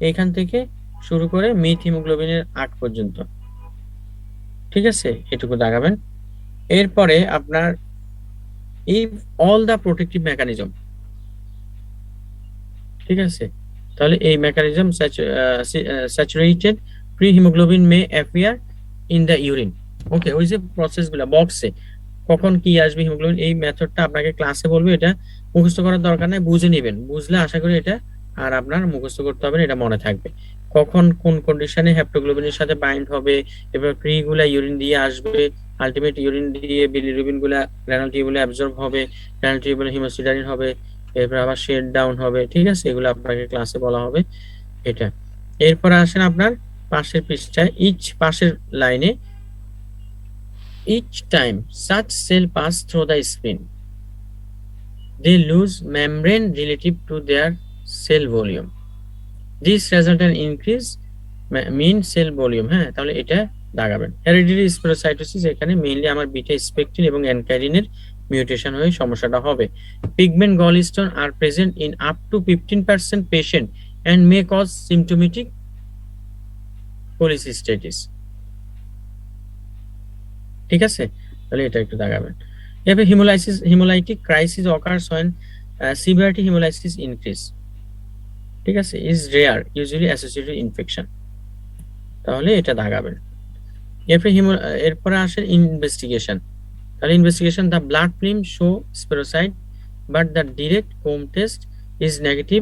এইখান থেকে শুরু করে মিথ হিমোগ্লোবিনের আগ পর্যন্ত, ঠিক আছে, এটুকু দাগাবেন। এরপরে আপনার if all the protective mechanism, ঠিক আছে, তাহলে এই mechanism saturated free haemoglobin may appear in the urine. Okay, ওই যে প্রসেসগুলো বক্সে কখন কি আসবে হিমোগ্লোবিন, এই মেথডটা আপনাকে ক্লাসে বলবে, এটা মুখস্থ করার দরকার নাই, বুঝে নেবেন, বুঝলে আশা করি এটা আর আপনার মুখস্থ করতে হবে না, এটা মনে থাকবে। কখন কোন কন্ডিশনে হেপ্টোগ্লোবিনের সাথে বাইন্ড হবে, এবার প্রি গুলা ইউরিন দিয়ে আসবে, আলটিমেট ইউরিন দিয়ে বিলিরুবিন গুলা রেনাল টিউবুলে অ্যাবজর্ব হবে, রেনাল টিউবুলে হিমোসিডারিন হবে, এরপর আবার শেড ডাউন হবে, ঠিক আছে, এগুলো আপনাকে ক্লাসে বলা হবে এটা। এরপর আসেন আপনার পাশের পৃষ্ঠায়, ইচ পাশের লাইনে, each time such cell pass through the spleen they lose membrane relative to their cell volume, this result in increase mean cell volume। হ্যাঁ, তাহলে এটা দাগাবেন। হেরিডিটারি স্পেরোসাইটোসিস, এখানে মেইনলি আমার বিটা স্পেকটিন এবং অ্যানকাইরিনের মিউটেশন হয়ে সমস্যাটা হবে। Pigment gallstone are present in up to 15% patient and may cause symptomatic পলিসিস্টেটিস, ঠিক আছে, তাহলে এটা একটু দাগাবেন। এরপর haemolytic crisis occurs when severity hemolysis increase, ঠিক আছে, is rare usually associated infection, তাহলে এটা দাগাবেন। এরপরে আসে ইনভেস্টিগেশন, তাহলে investigation, the blood film show spherocyte but the direct হোম test is negative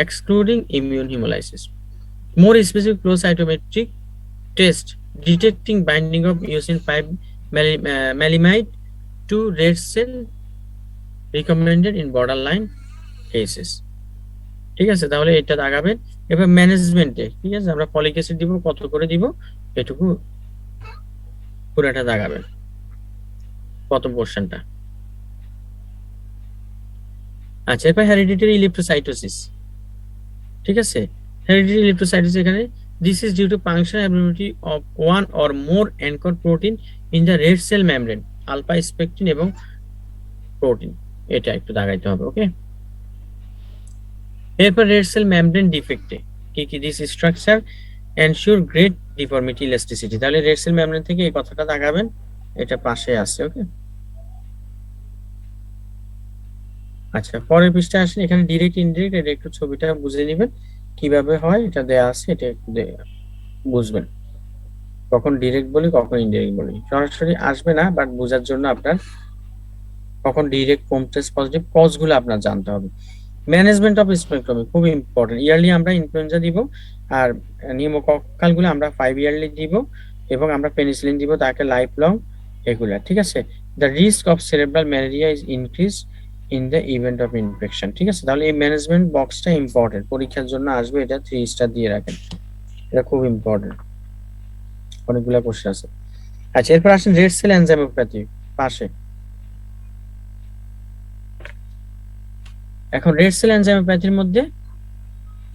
excluding immune haemolysis, more specific flow cytometric test detecting binding of eosin 5 maleimide to red cell recommended in borderline cases, ঠিক আছে, তাহলে এটা দাগাবেন। এবার ম্যানেজমেন্টে, ঠিক আছে, আমরা ফলিক অ্যাসিড দিব, কত করে দিব, এটুকু পুরোটা দাগাবেন প্রথম পোরশনটা। আচ্ছা, এরপর হেরিডিটারি ইলেকট্রোসাইটোসিস, ঠিক আছে, হেরিডিটারি ইলেকট্রোসাইটোসিস, এখানে this is due to functional abnormality of one or more anchor protein in the red cell membrane, alpha spectrin এবং প্রোটিন, এটা একটু দাগাইতে হবে। ওকে, এরপর রেড সেল মেমব্রেন ডিফেক্টে কি কি, this structure ensure great deformity elasticity, তাহলে রেড সেল মেমব্রেন থেকে এই কথাটা দাগাবেন, এটা পাশে আছে। ওকে, আচ্ছা, পরের পৃষ্ঠায় আসেন, এখানে ডিরেক্ট ইনডিরেক্ট, এটা একটু ছবিটা বুঝে নেবেন কিভাবে হয়, এটা দেয়া আছে, এটা একটু বুঝবেন, কখন ডিরেক্ট বলি কখন ইনডিরেক্ট বলি, সরাসরি আসবে না, বাট বোঝার জন্য আপনার কখন ডিরেক্ট হোম টেস্ট পজিটিভ কজগুলো আপনার জানতে হবে। ম্যানেজমেন্ট অফ স্পেকট্রমি খুব ইম্পর্টেন্ট, ইয়ারলি আমরা ইনফ্লুয়েঞ্জা দিব, আর নিউমোকক্কালগুলো আমরা 5 ইয়ারলি দিব, এবং আমরা পেনিসিলিন দিব তাকে লাইফ লং, এগুলা, ঠিক আছে। The risk of cerebral malaria is increase in the event of infection, ঠিক আছে, তাহলে এই ম্যানেজমেন্ট বক্সটা ইম্পর্টেন্ট, পরীক্ষার জন্য আসবে, এটা 3 স্টার দিয়ে রাখেন, এটা খুব ইম্পর্টেন্ট, অনেকগুলা কোশ্চেন আছে। আচ্ছা, এরপর আসেন রেড সেল এনজাইমোপ্যাথি পাশে। এখন রেড সেল এনজাইমোপ্যাথির মধ্যে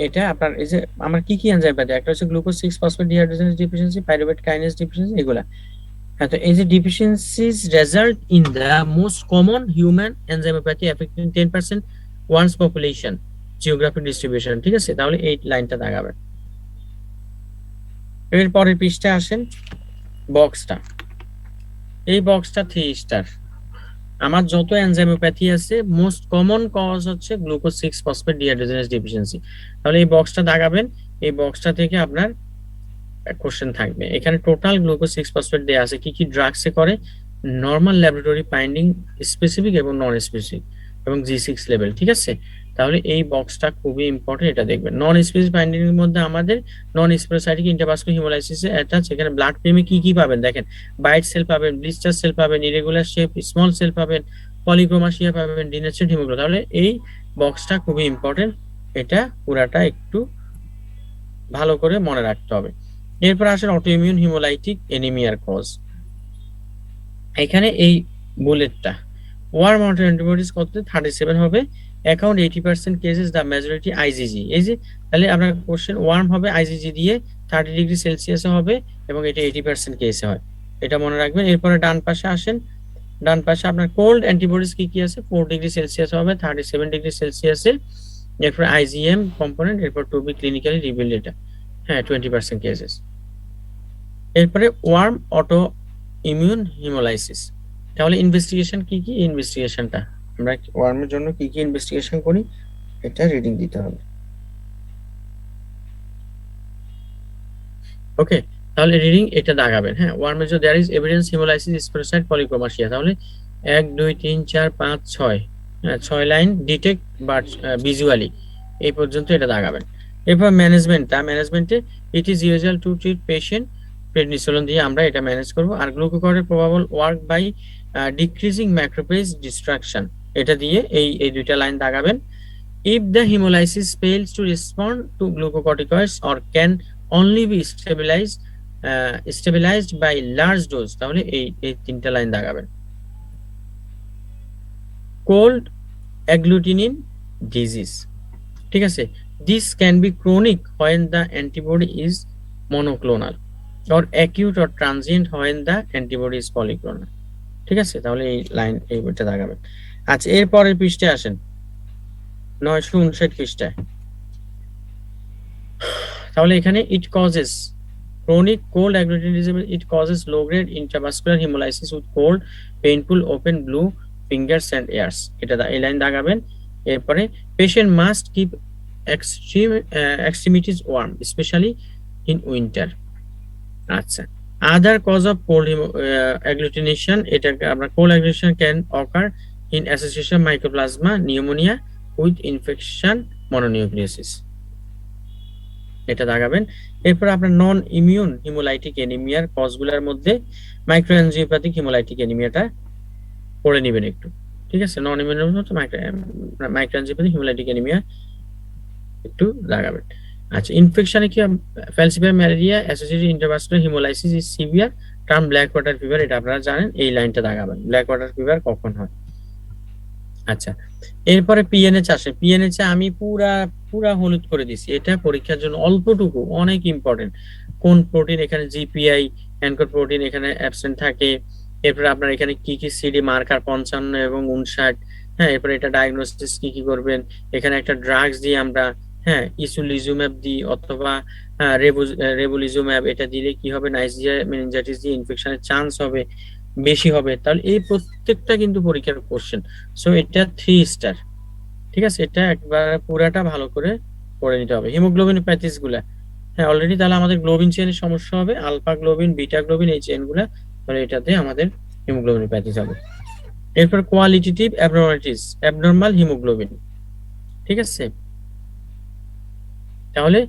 এটা আপনার এই যে আমার কি কি এনজাইমোপ্যাথি, একটা হচ্ছে glucose 6 phosphate dehydrogenase deficiency, pyruvate kinase deficiency, এগুলা। হ্যাঁ, তো এই যে deficiencies result in the most common human enzymopathy affecting 10% ওয়ান্স পপুলেশন জিওগ্রাফিক ডিস্ট্রিবিউশন, ঠিক আছে, তাহলে এই লাইনটা দাগাবেন। এর পরের পৃষ্ঠায় আসেন, বক্সটা, এই বক্সটা 3 স্টার। আমার যত এনজাইমোপ্যাথি আছে মোস্ট কমন কজ হচ্ছে গ্লুকোজ 6 ফসফেট ডিহাইড্রোজেনেজ ডেফিসিয়েন্সি, তাহলে এই বক্সটা দাগাবেন। এই বক্সটা থেকে আপনার কোশ্চেন থাকবে, এখানে টোটাল গ্লুকোজ 6 ফসফেট দেয়া আছে, কি কি ড্রাগসে করে, নরমাল ল্যাবরেটরি বাইন্ডিং, স্পেসিফিক এবং নন স্পেসিফিক, এবং G6 লেভেল, ঠিক আছে, তাহলে এই বক্সটা খুবই ইম্পর্টেন্ট, এটা দেখবেন। নন স্পেসিফিক বাইন্ডিং এর মধ্যে আমাদের নন স্পেসিফিক ইন্টারভাস্কুলার হিমোলাইসিসে অ্যাটাচ, এখানে ব্লাড ফিল্মে কি কি পাবেন দেখেন, বাইট সেল পাবেন, ব্লিস্টার সেল পাবেন, ইরেগুলার শেপ স্মল সেল পাবেন, পলিক্রোমাসিয়া পাবেন, ডিনেচেড হিমোগ্লোবিন, তাহলে এই বক্সটা খুবই ইম্পর্টেন্ট, এটা পুরাটা একটু ভালো করে মনে রাখতে হবে। এরপর আসেন অটোইমিউন হিমোলাইটিক এনিমিয়ার কজ, এখানে এই বুলেটটা ওয়ার্ম অটো অ্যান্টিবডিজ কত 37 হবে। Account 80% cases the majority IgG. এই যে তাহলে আপনার কোশ্চেন ওয়ার্ম হবে আইজিজি দিয়ে 30 ডিগ্রি সেলসিয়াসে হবে এবং এটা 80% কেসে হয়, এটা মনে রাখবেন। এরপরে ডান পাশে আসেন, ডান পাশে আপনার কোল্ড অ্যান্টিবডিজ কি কি আছে, 4 ডিগ্রি সেলসিয়াস হবে 37 ডিগ্রি সেলসিয়াসে, এরপর আইজিএম কম্পোনেন্ট, এরপর টু বি ক্লিনিক্যালি রিভিলড এটা, হ্যাঁ 20% কেসেস। এরপরে ওয়ার্ম অটো ইমিউন হিমোলাইসিস, তাহলে ইনভেস্টিগেশন কি কি, ইনভেস্টিগেশনটা আমরা ওয়ার্মের জন্য কি কি ইনভেস্টিগেশন করি এটা রিডিং দিতে হবে। ওকে, তাহলে রিডিং এটা দাগাবেন। হ্যাঁ, ওয়ার্মের জন্য দেয়ার ইজ এভিডেন্স হিমোলাইসিস স্পোরোসাইট পলিক্রোমাসিয়া, তাহলে 1 2 3 4 5 6, হ্যাঁ 6 লাইন ডিটেক্ট বাট ভিজুয়ালি, এই পর্যন্ত এটা দাগাবেন। এরপর ম্যানেজমেন্টটা, ম্যানেজমেন্টে it is usual to treat patient, prednisolone দিয়ে আমরা এটা ম্যানেজ করব। আর গ্লুকোকর্টের probably work by decreasing macrophage destruction, এটা দিয়ে এই দুইটা লাইন দাগাবেন। if the hemolysis fails to respond to glucocorticoids or can only be stabilized by large dose, তাহলে এই তিনটা লাইন দাগাবেন। cold agglutinin disease, ঠিক আছে, this can be chronic when the antibody is monoclonal or acute or transient when the antibody is polyclonal, ঠিক আছে, তাহলে এই line এইটা দাগাবেন। আচ্ছা, এরপরের পৃষ্ঠায় আসেন 959 পৃষ্ঠায়, তাহলে এখানে it causes chronic cold agglutinism, it causes low grade intravascular hemolysis with cold painful open blue fingers and ears, এটা এই লাইন দাগাবেন। এরপরে patient must keep extremities warm especially in winter। আচ্ছা, other cause of cold agglutination, এটা আমরা cold agglutination can occur in association mycoplasma pneumonia with infection mononucleosis, এটা দাগাবেন। এরপর আপনার নন ইমিউন হিমোলাইটিক অ্যানিমিয়ার কজগুলোর মধ্যে মাইক্রোএনজিওপ্যাথিক হিমোলাইটিক অ্যানিমিয়াটা পড়ে নেবেন একটু, ঠিক আছে, নন ইমিউন মধ্যে মাইক্রোএনজিওপ্যাথিক হিমোলাইটিক অ্যানিমিয়া একটু দাগাবেন। আচ্ছা, ইনফেকশনে কি falciparum malaria associated intravascular haemolysis is severe term black water fever, এটা আপনারা জানেন, এই লাইনটা দাগাবেন, ব্ল্যাক ওয়াটার ফিভার কখন হয়। আচ্ছা, এরপরে পিএনএইচ আসে, পিএনএইচ আমি পুরা হলুদ করে দিছি, এটা পরীক্ষার জন্য অল্পটুকু অনেক ইম্পর্টেন্ট। কোন প্রোটিন এখানে জিপিআই অ্যানকর প্রোটিন এখানে অ্যাবসেন্ট থাকে, এরপর আপনার এখানে কি কি সিডি মার্কার 55 এবং 59, হ্যাঁ, এরপর এটা ডায়াগনোসিস কি কি করবেন, এখানে একটা ড্রাগস দিয়ে আমরা, হ্যাঁ ইসুলিজুম্যাব দিই অথবা রেবুলিজুম্যাব, এটা দিলে কি হবে, নাইজিয়া মেনিনজাইটিস দিয়ে ইনফেকশনের চান্স হবে বেশি হবে, তাহলে এই প্রত্যেকটা কিন্তু পরীক্ষার কোশ্চেন। সো এটা 3 স্টার, ঠিক আছে, এটা একবার পুরাটা ভালো করে পড়ে নিতে হবে। হিমোগ্লোবিন প্যাথিস গুলা, হ্যাঁ অলরেডি তাহলে আমাদের গ্লোবিন চেনের সমস্যা হবে, আলফা গ্লোবিন বিটা গ্লোবিন এই চেন গুলা, তাহলে এটাতে আমাদের হিমোগ্লোবিন প্যাথিস হবে। এরপর কোয়ালিটেটিভ অ্যাবনর্মালিটিস, অ্যাবনর্মাল হিমোগ্লোবিন, ঠিক আছে, তাহলে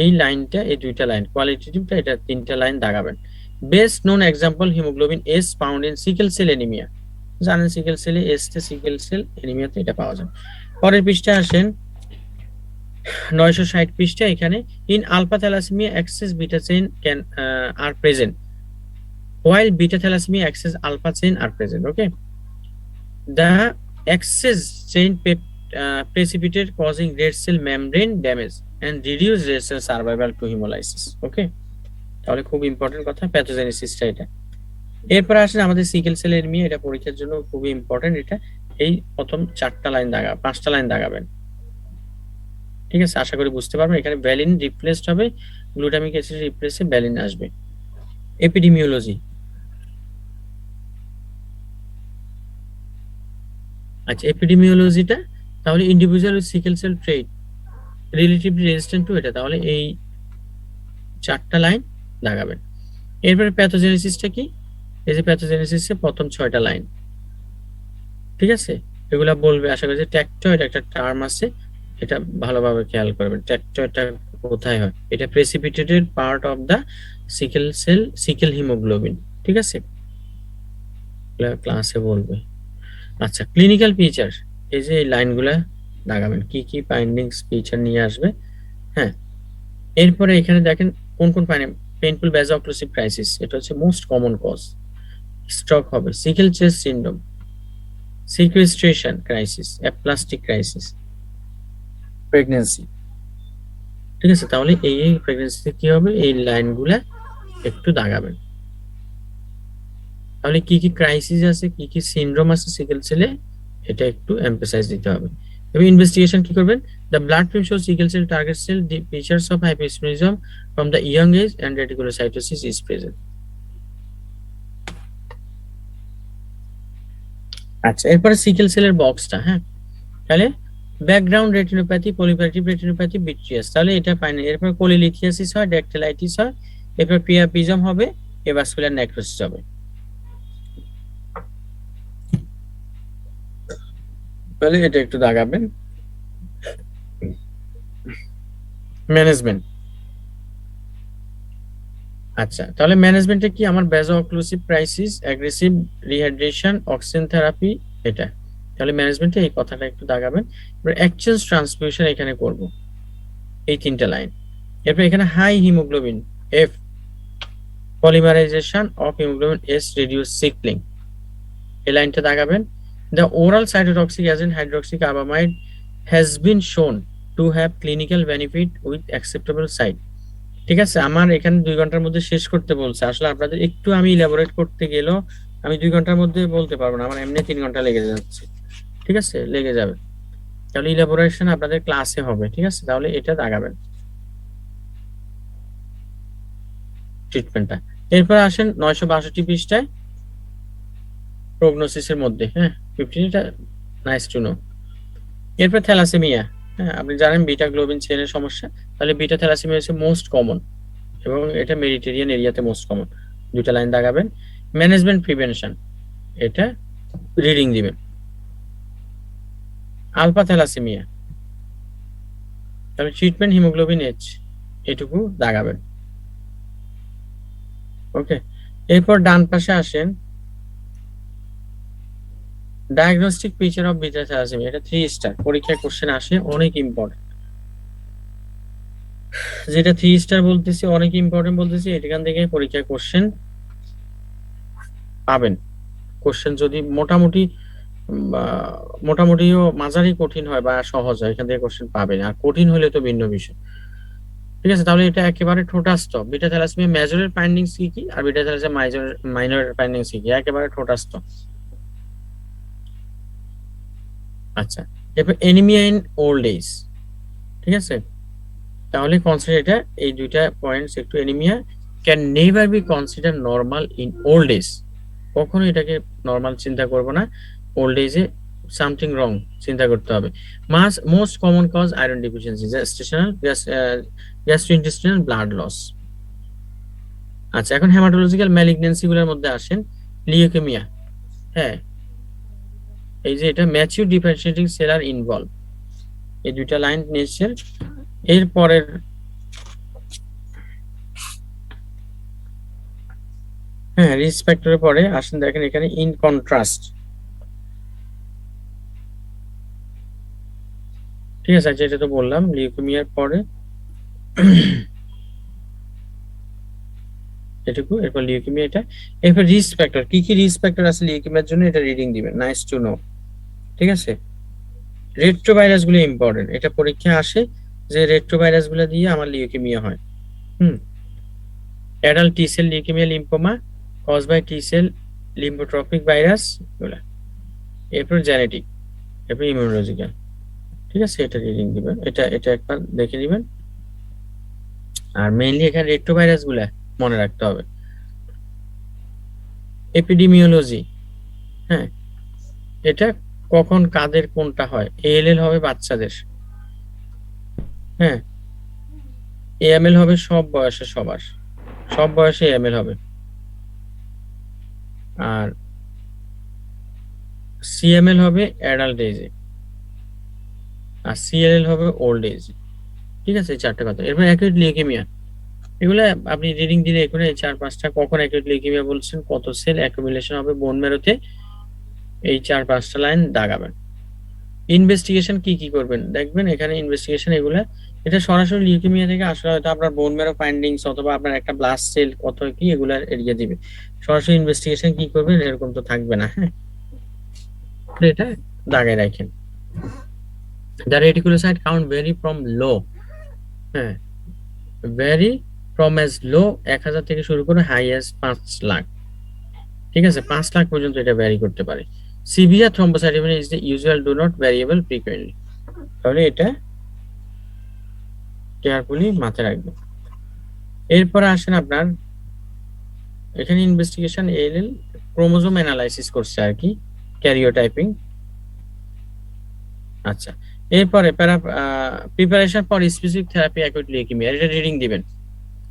এই লাইনটা, এই দুইটা লাইন কোয়ালিটেটিভটা, এটা তিনটা লাইন দাগাবেন। Best known example haemoglobin S found in sickle cell anaemia, জানেন সিকেল সেলে এস তে সিকেল সেল এনিমিয়াতে এটা পাওয়া যায়। পরের পৃষ্ঠায় আসেন 960 পৃষ্ঠা, এখানে in alpha thalassaemia excess beta chain can are present while beta thalassemia excess alpha chain are present. Okay, the excess chain precipitate causing red cell membrane damage and reduce red cell survival to hemolysis. Okay, তাহলে খুব important কথা প্যাথোজেনেসিসটা এটা। এরপর আসেন আমাদের sickle cell anaemia, এটা পরীক্ষার জন্য খুবই ইম্পর্টেন্ট, এটা এই প্রথম 4টা লাইন দাগা 5টা লাইন দাগাবেন, ঠিক আছে, আশা করি বুঝতে পারবেন। এখানে ভ্যালিন রিপ্লেসড হবে, গ্লুটামিক অ্যাসিড রিপ্লেসে ভ্যালিন আসবে। এপিডেমিওলজি, আচ্ছা এপিডেমিওলজিটা তাহলে individual with sickle cell trait relatively resistant to, এটা তাহলে এই 4টা লাইন দাগাবেন। এরপরে প্যাথোজেনেসিসটা কি, এই যে প্যাথোজেনেসিসে প্রথম 6টা লাইন, ঠিক আছে, এগুলা বলবে আশা করি। যে ট্যাক্টয়েড একটা টার্ম আছে, এটা ভালোভাবে খেয়াল করবেন, ট্যাক্টয়েডটা কোথায় হয়, এটা precipitated part of the sickle cell sickle haemoglobin, ঠিক আছে, ক্লাসে বলবে। আচ্ছা, ক্লিনিক্যাল ফিচার, এই যে এই লাইনগুলা দাগাবেন, কি কি ফাইন্ডিংস ফিচার নিয়ে আসবে। হ্যাঁ, এরপরে এখানে দেখেন কোন কোন পেইনফুল ভ্যাসো অক্লুসিভ ক্রাইসিস, এটা হচ্ছে মোস্ট কমন কজ, স্ট্রোক হবে, sickle chest syndrome, sequestration crisis, aplastic crisis, pregnancy. ঠিক আছে, তাহলে এই প্রেগন্যান্সিতে কি হবে, এই লাইনগুলা একটু দাগাবেন। তাহলে কি কি ক্রাইসিস আছে, কি কি সিনড্রোম আছে সিকেল সেলে, এটা একটু এমফাসাইজ দিতে হবে। এবং ইনভেস্টিগেশন কি করবেন, the blood film show sickle cell target cell the features of hyposplenism from the young age and reticulocytosis is present. আচ্ছা, এরপরে সিকেল সেলের বক্সটা, হ্যাঁ, তাহলে ব্যাকগ্রাউন্ড রেটিনোপ্যাথি, পলিপ্যাথিক রেটিনোপ্যাথি, বিট্রিয়াস, তাহলে এটা পাইনি। এরপর কোলিলিথিয়াসিস হয়, ড্যাকটিলাইটিস হয়, এরপর প্রিয়াপিজম হবে, এভাসকুলার নেক্রোসিস হবে। তাহলে এটা একটু দাগাবেন। ম্যানেজমেন্ট, আচ্ছা, তাহলে ম্যানেজমেন্টে কি আমার vaso occlusive crisis, aggressive rehydration, oxygen therapy, এটা। তাহলে ম্যানেজমেন্টে এই কথাটা একটু দাগাবেন। এবার এক্সচেঞ্জ ট্রান্সফিউশন এখানে করব, এই তিনটা লাইন। এরপর এখানে high haemoglobin F, polymerisation of haemoglobin S reduce sickling, এই লাইনটা দাগাবেন। The oral cytotoxic agent hydroxycarbamide has been shown to have clinical benefit with acceptable side. ঠিক আছে, আমার এখানে 2 ঘন্টার মধ্যে শেষ করতে বলছে। আসলে আপনাদের একটু আমি ইলাবোরেট করতে গেলেও আমি 2 ঘন্টার মধ্যে বলতে পারবো না, আমার এমনি 3 ঘন্টা লেগে যাচ্ছে। ঠিক আছে, লেগে যাবে। তাহলে ইলাবোরেশন আপনাদের ক্লাসে হবে। ঠিক আছে, তাহলে এটা দাগাবেন ট্রিটমেন্টটা। এরপর আসেন 962 পৃষ্ঠায় প্রগনোসিসের মধ্যে, হ্যাঁ 15টা নাইস টু নো। এরপর থ্যালাসেমিয়া, হ্যাঁ আপনি জানেন বিটা গ্লোবিন চেনের সমস্যা, তাহলে বিটা থ্যালাসেমিয়া হচ্ছে মোস্ট কমন এবং এটা মেডিটেরিয়ান এরিয়াতে মোস্ট কমন। 2টা লাইন দাগাবেন। ম্যানেজমেন্ট প্রিভেনশন, এটা রিডিং দিবেন। আলফা থ্যালাসেমিয়া, তাহলে ট্রিটমেন্ট হিমোগ্লোবিন এইচ, এটুকু দাগাবেন। ওকে, এরপর ডান পাশে আসেন diagnostic feature of beta thalassaemia, এটা 3 স্টার পরীক্ষায় কোশ্চেন আসে, অনেক ইম্পর্টেন্ট। যেটা 3 স্টার বলতেছি, অনেক ইম্পর্টেন্ট বলতেছি, এখান থেকে পরীক্ষায় কোশ্চেন পাবেন। কোশ্চেন যদি মোটামুটি মোটামুটিও মাঝারি কঠিন হয় বা সহজ হয়, এখান থেকে কোশ্চেন পাবেন। আর কঠিন হলে তো ভিন্ন বিষয়। ঠিক আছে, তাহলে এটা একেবারে ঠোঁটাস্থ। বিটা থ্যালাসেমিয়া মেজরের ফাইন্ডিংস কি কি আর বিটা থ্যালাসেমিয়া মাইনরের ফাইন্ডিংস কি কি, একেবারে ঠোঁটাস্থ। আচ্ছা, এরপর এনিমিয়া ইন ওল্ড এজ। ঠিক আছে, তাহলে কনসিডার এটা, এই 2টা পয়েন্টস একটু। Anaemia can never be consider normal in old age, কখনো এটাকে নরমাল চিন্তা করব না। ওল্ড এজে সামথিং রং চিন্তা করতে হবে। Most common cause iron deficiency, gastrointestinal blood loss. আচ্ছা, এখন হেমাটোলজিক্যাল ম্যালিগন্যান্সি গুলোর মধ্যে আসেন লিউকেমিয়া, হ্যাঁ এই যে এটা ম্যাচিউর ডিফারেন্সিয়েটিং সেলার ইনভলভ, এই 2টা লাইন নিয়েছেন। এরপরের হ্যাঁ রিস্ক ফ্যাক্টরের পরে আসেন, দেখেন এখানে ইন কন্ট্রাস্ট। ঠিক আছে, আচ্ছা এটা তো বললাম লিউকেমিয়ার পরে এটুকু। এরপর লিউকেমিয়া এটা। এরপর রিস্ক ফ্যাক্টর, কি কি রিস্ক ফ্যাক্টর আছে লিউকেমিয়ার জন্য, এটা রিডিং দিবেন। Nice to no. ঠিক আছে, রেট্রোভাইরাস গুলো ইম্পর্টেন্ট, এটা পরীক্ষায় আসে যে রেট্রোভাইরাস গুলো দিয়ে আমার লিউকেমিয়া হয়। Adult T cell leukaemia lymphoma cause by T cell lymphotropic virus এগুলা। এরপর জেনেটিক, এরপর ইমিউনোলজিক্যাল। ঠিক আছে, এটা রিডিং দিবেন, এটা এটা একবার দেখে দিবেন। আর মেইনলি এখানে রেট্রোভাইরাস গুলা মনে রাখতে হবে। এপিডেমিওলজি, হ্যাঁ এটা কখন কাদের কোনটা হয়। এএলএল হবে বাচ্চাদের, হ্যাঁ এএমএল হবে সব বয়সে, সবার সব বয়সে এএমএল হবে। আর সিএমএল হবে অ্যাডাল্ট এজে, আর সিএলএল হবে ওল্ড এজে। ঠিক আছে, এই 4টে কথা। এরপর অ্যাকিউট লিউকেমিয়া, এগুলো আপনি রিডিং দিলে এখানে এই 4-5টা কখন অ্যাকিউট লিউকেমিয়া বলছেন, কত সেল অ্যাকুমুলেশন হবে বোন ম্যারোতে, এই 4-5টা লাইন দাগাবেন। ইনভেস্টিগেশন কি কি করবেন দেখবেন এখানে, ইনভেস্টিগেশন এগুলা, এটা সরাসরি লিউকেমিয়া থেকে আসলে হয়তো আপনার বোন ম্যারো ফাইন্ডিংস অথবা আপনার একটা ব্লাড সেল কত কি এগুলা এড়িয়ে দিবে। সরাসরি ইনভেস্টিগেশন কি করবেন এরকম তো থাকবে না, হ্যাঁ। এটা দাগে রাখেন। The reticulocyte count vary from low, হ্যাঁ, vary from as low 1000 থেকে শুরু করে high as 5 লাখ, ঠিক আছে, 5 লাখ পর্যন্ত এটা ভ্যারি করতে পারে। Severe thrombocytopenia is the usual do not variable frequently. তাহলে এটা কেয়ারফুলি মাথায় রাখবেন। এরপর আসেন আপনার এখানে ইনভেস্টিগেশন এএলএল ক্রোমোজোম অ্যানালাইসিস করছে আর কি, ক্যারিওটাইপিং। আচ্ছা, এরপরে preparation for specific therapy acute leukaemia, এটা রিডিং দিবেন,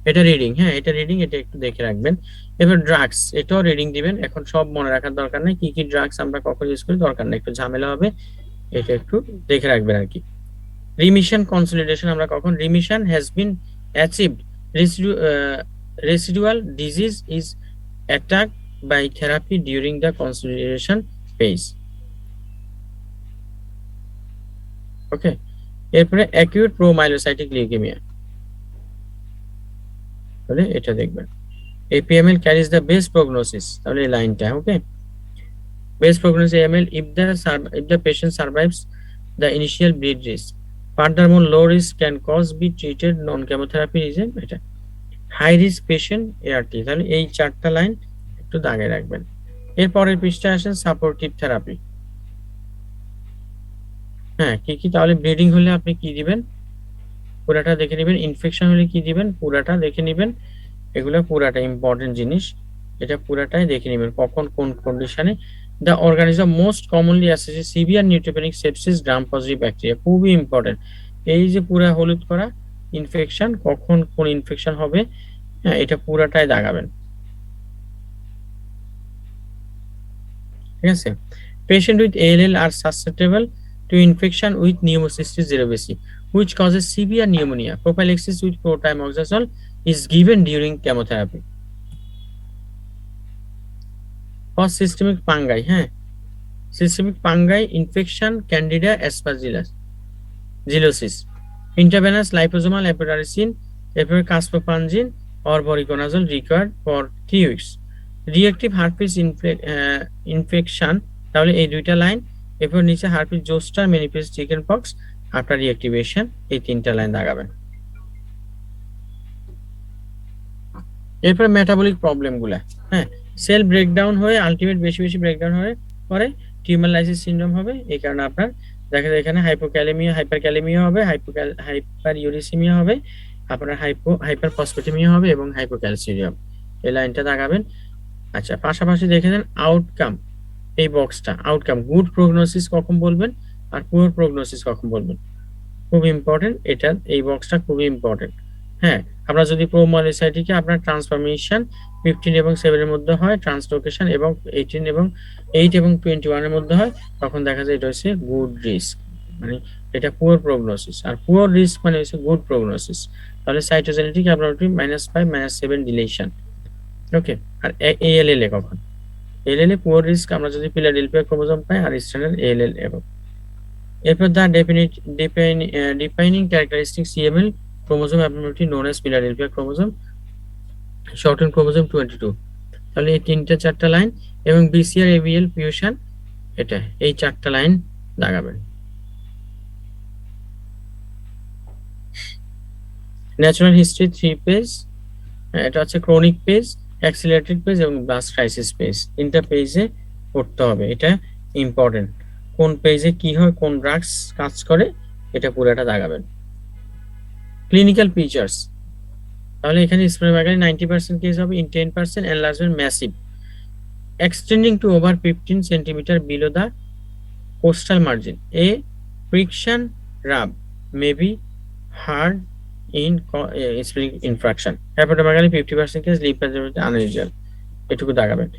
এটা রিডিং, হ্যাঁ এটা রিডিং, এটা একটু দেখে রাখবেন। এবার ড্রাগস, এটাও রিডিং দিবেন। এখন সব মনে রাখার দরকার নেই, কি কি ড্রাগস আমরা কখন ইউজ করি দরকার নেই, একটু ঝামেলা হবে, এটা একটু দেখে রাখবেন আর কি। রিমিশন কনসলিডেশন আমরা কখন, remission has been achieved, residual disease is attack by therapy during the consolidation phase. Okay, এরপরে অ্যাকিউট প্রোমাইলোসাইটিক লিউকেমিয়া, তাহলে এটা দেখবেন। APML carries the best prognosis, তাহলে এই লাইনটা, ওকে, best prognosis AML if the patient survives the initial bleed risk. Furthermore, low risk can cause be treated non chemotherapy reason, এটা high risk patient ART, তাহলে এই চারটা লাইন একটু দাগে রাখবেন। এরপরের পৃষ্ঠায় আসেন সাপোর্টিভ থেরাপি, হ্যাঁ কি কি, তাহলে ব্লিডিং হলে আপনি কি দিবেন পুরাটা দেখে নেবেন, ইনফেকশন হলে কি দিবেন পুরাটা দেখে নেবেন, এগুলো পুরাটা ইম্পর্টেন্ট জিনিস, এটা পুরাটাই দেখে নেবেন কখন কোন কন্ডিশনে। The organism most commonly associated severe neutropenic sepsis gram positive bacteria, খুবই ইম্পর্টেন্ট। এই যে পুরা হলুদ করা ইনফেকশন, কখন কোন ইনফেকশন হবে, হ্যাঁ এটা পুরাটাই দাগাবেন, ঠিক আছে। Patient with ALL are susceptible to infection with pneumocystis jirovecii which causes severe pneumonia. Prophylaxis with prothiomoxazole is given during chemotherapy. For systemic fungi, হ্যাঁ systemic fungi infection candida aspergillus zillosis, intravenous liposomal amphotericin এরপর caspofungin or voriconazole required for 3 weeks. Reactive herpes infection, তাহলে এই দুইটা line, এরপর নিচে herpes zoster manifest chickenpox after reactivation, এই তিনটা line দাগাবেন। এরপর মেটাবলিক প্রবলেমগুলো, হ্যাঁ সেল ব্রেকডাউন হয়ে আলটিমেট বেশি বেশি ব্রেকডাউন হয়ে পরে টিউমার লাইসিস সিনড্রোম হবে। এই কারণে আপনার দেখা যায় এখানে হাইপোক্যালেমিয়া, হাইপারক্যালেমিয়া হবে, হাইপার ইউরিসিমিয়া হবে, আপনার হাইপার ফসফেটেমিয়া হবে এবং হাইপোক্যালসিউরিয়া হবে, এই লাইনটা দাগাবেন। আচ্ছা, পাশাপাশি দেখে নেন আউটকাম, এই বক্সটা আউটকাম, গুড প্রগনোসিস কখন বলবেন আর পুয়ার প্রগনোসিস কখন বলবেন, খুব ইম্পর্টেন্ট এটা, এই বক্সটা খুবই ইম্পর্টেন্ট। হ্যাঁ, আমরা যদি প্রোমালিসাইটিকে আপনার ট্রান্সফরমেশন 15 এবং 7 এর মধ্যে হয়, ট্রান্সলোকেশন এবং 8 এবং 21 এর মধ্যে হয়, তখন দেখা যায় এটা হচ্ছে গুড রিস্ক, মানে এটা পুয়ার প্রগনোসিস, আর পুয়ার রিস্ক মানে হচ্ছে গুড প্রগনোসিস। তাহলে সাইটোজেনেটিক অ্যাবনর্মালিটি -5 -7 ডিলেশন, ওকে। আর ALL এ কখন, ALL এ পুয়ার রিস্ক আমরা যদি ফিলাডেলফিয়া ক্রোমোজোম পাই আর স্ট্যান্ডার্ড ALL এবং এরপর the defining characteristic CML chromosome abnormality known as Philadelphia chromosome shorten chromosome 22, তাহলে এই তিনটা চারটা লাইন এবং BCR ABL ফিউশন, এটা এই চারটা লাইন দাগাবেন। ন্যাচারাল হিস্ট্রি 3 পেজ, এটা হচ্ছে ক্রনিক পেজ, অ্যাক্সিলারেটেড পেজ এবং ব্লাস্ট ক্রাইসিস পেজ, তিনটা পেজে পড়তে হবে, এটা ইম্পর্টেন্ট। কোন পেজে কি হয়, কোন ড্রাগস কাজ করে, এটা পুরোটা দাগাবেন। ক্লিনিক্যাল ফিচার্স, তাহলে এখানে স্প্লেনোমেগালি 90% কেস হবে, in 10% enlargement massive, extending to over 15 centimetre below the costal margin, a friction rub may be heard in splenic infarction, hepatomegaly 50% case, lymphadenopathy unusual, এটুকু দাগাবেন।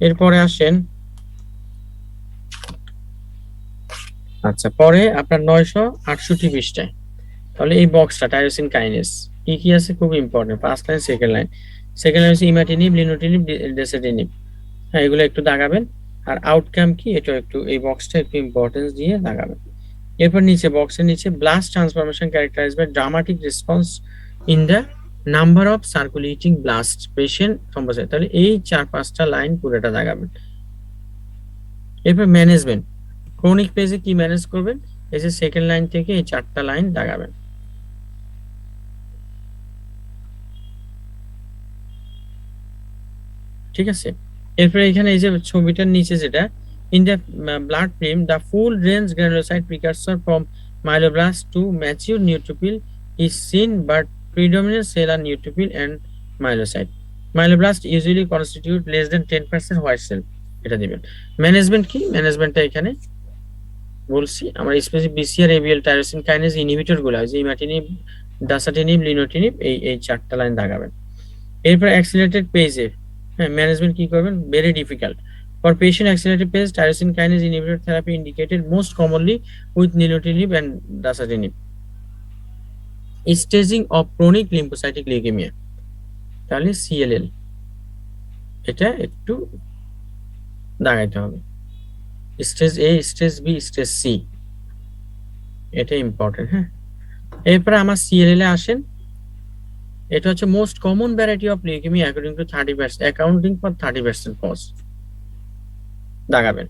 এরপরে আসেন, আচ্ছা পরে আপনার 968 পৃষ্ঠায়, তাহলে এই বক্সটা টাইরোসিন কাইনেস কি কি আছে খুব important, first line second line, second line হচ্ছে ইমাটিনিব, লিনোটিনিব, ডেসেটিনিব, হ্যাঁ এগুলো একটু দাগাবেন। আর আউটকাম কি, এটা একটু এই বক্সটা একটু ইম্পর্টেন্স দিয়ে দাগাবেন। এরপর নিচে বক্সের নিচে blast transformation characterised by dramatic response in the number of circulating blast patient thrombocyte, তাহলে এই 4-5টা লাইন পুরোটা দাগাবেন। এরপর ম্যানেজমেন্ট, ক্রনিক পেজে কি ম্যানেজ করবেন, এই যে সেকেন্ড লাইন থেকে এই 4টা লাইন দাগাবেন। ঠিক আছে, এরপরে এখানে এই যে ছবিটার নিচে যেটা, in the blood film the full range granulocyte precursor from myeloblast to mature neutrophil is seen but predominant cell are neutrophil and myelocyte. Myeloblast usually constitute less than 10% white cell. এটা দিবেন। ম্যানেজমেন্ট কি, ম্যানেজমেন্টটা এখানে বলছি আমরা specific BCR ABL tyrosine kinase inhibitor গুলো, যে imatinib, দাসাটিনিব, লিনোটিনিব, এই 4টা লাইন দাগাবেন। এরপর অ্যাক্সিলারেটেড পেজে হ্যাঁ ম্যানেজমেন্ট কি করবেন, very difficult for patient accelerated phase tyrosine kinase inhibitor therapy indicated most commonly with nilotinib and dasatinib. Staging of chronic lymphocytic leukaemia, তাহলে সিএলএল এটা একটু দাগাইতে হবে। Stage A, stage B, stage C, এটা ইম্পর্টেন্ট। হ্যাঁ, এরপরে আমার সিএলএল এ আসেন। এটা হচ্ছে most common variety of leukaemia according to 30%, accounting for 30% cause, দাগাবেন।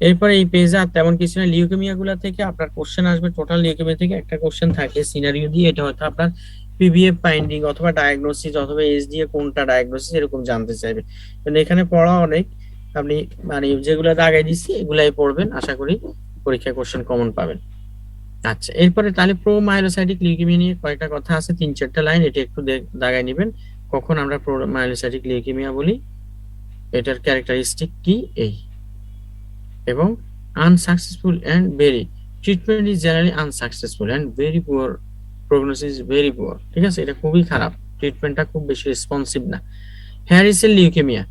এরপরে এই পেজে আর তেমন কিছু না, লিউকেমিয়া গুলা থেকে আপনার কোশ্চেন আসবে, টোটাল লিউকেমিয়া থেকে একটা কোশ্চেন থাকে সিনারিও দিয়ে, এটা হয়তো আপনার পিভিএফ ফাইন্ডিং অথবা ডায়াগনোসিস অথবা এসডিএ কোনটা ডায়াগনোসিস এরকম জানতে চাইবে। কিন্তু এখানে পড়া অনেক, আপনি মানে যেগুলো দাগাই দিচ্ছি এগুলাই পড়বেন, আশা করি পরীক্ষায় কোশ্চেন কমন পাবেন। আচ্ছা, এরপরে তাহলে প্রো মাইলোসাইটিক লিউকেমিয়া নিয়ে কয়েকটা কথা আছে, 3-4টা লাইন, এটা একটু দাগাই নেবেন। কখন আমরা প্রো মাইলোসাইটিক লিউকেমিয়া বলি, এটার ক্যারেক্টারিস্টিক কি এই, এবং unsuccessful and very, treatment is generally unsuccessful and very poor, prognosis very poor. ঠিক আছে, এটা খুবই খারাপ, ট্রিটমেন্টটা খুব বেশি রেসপন্সিভ না। হ্যারি সেল লিউকেমিয়া,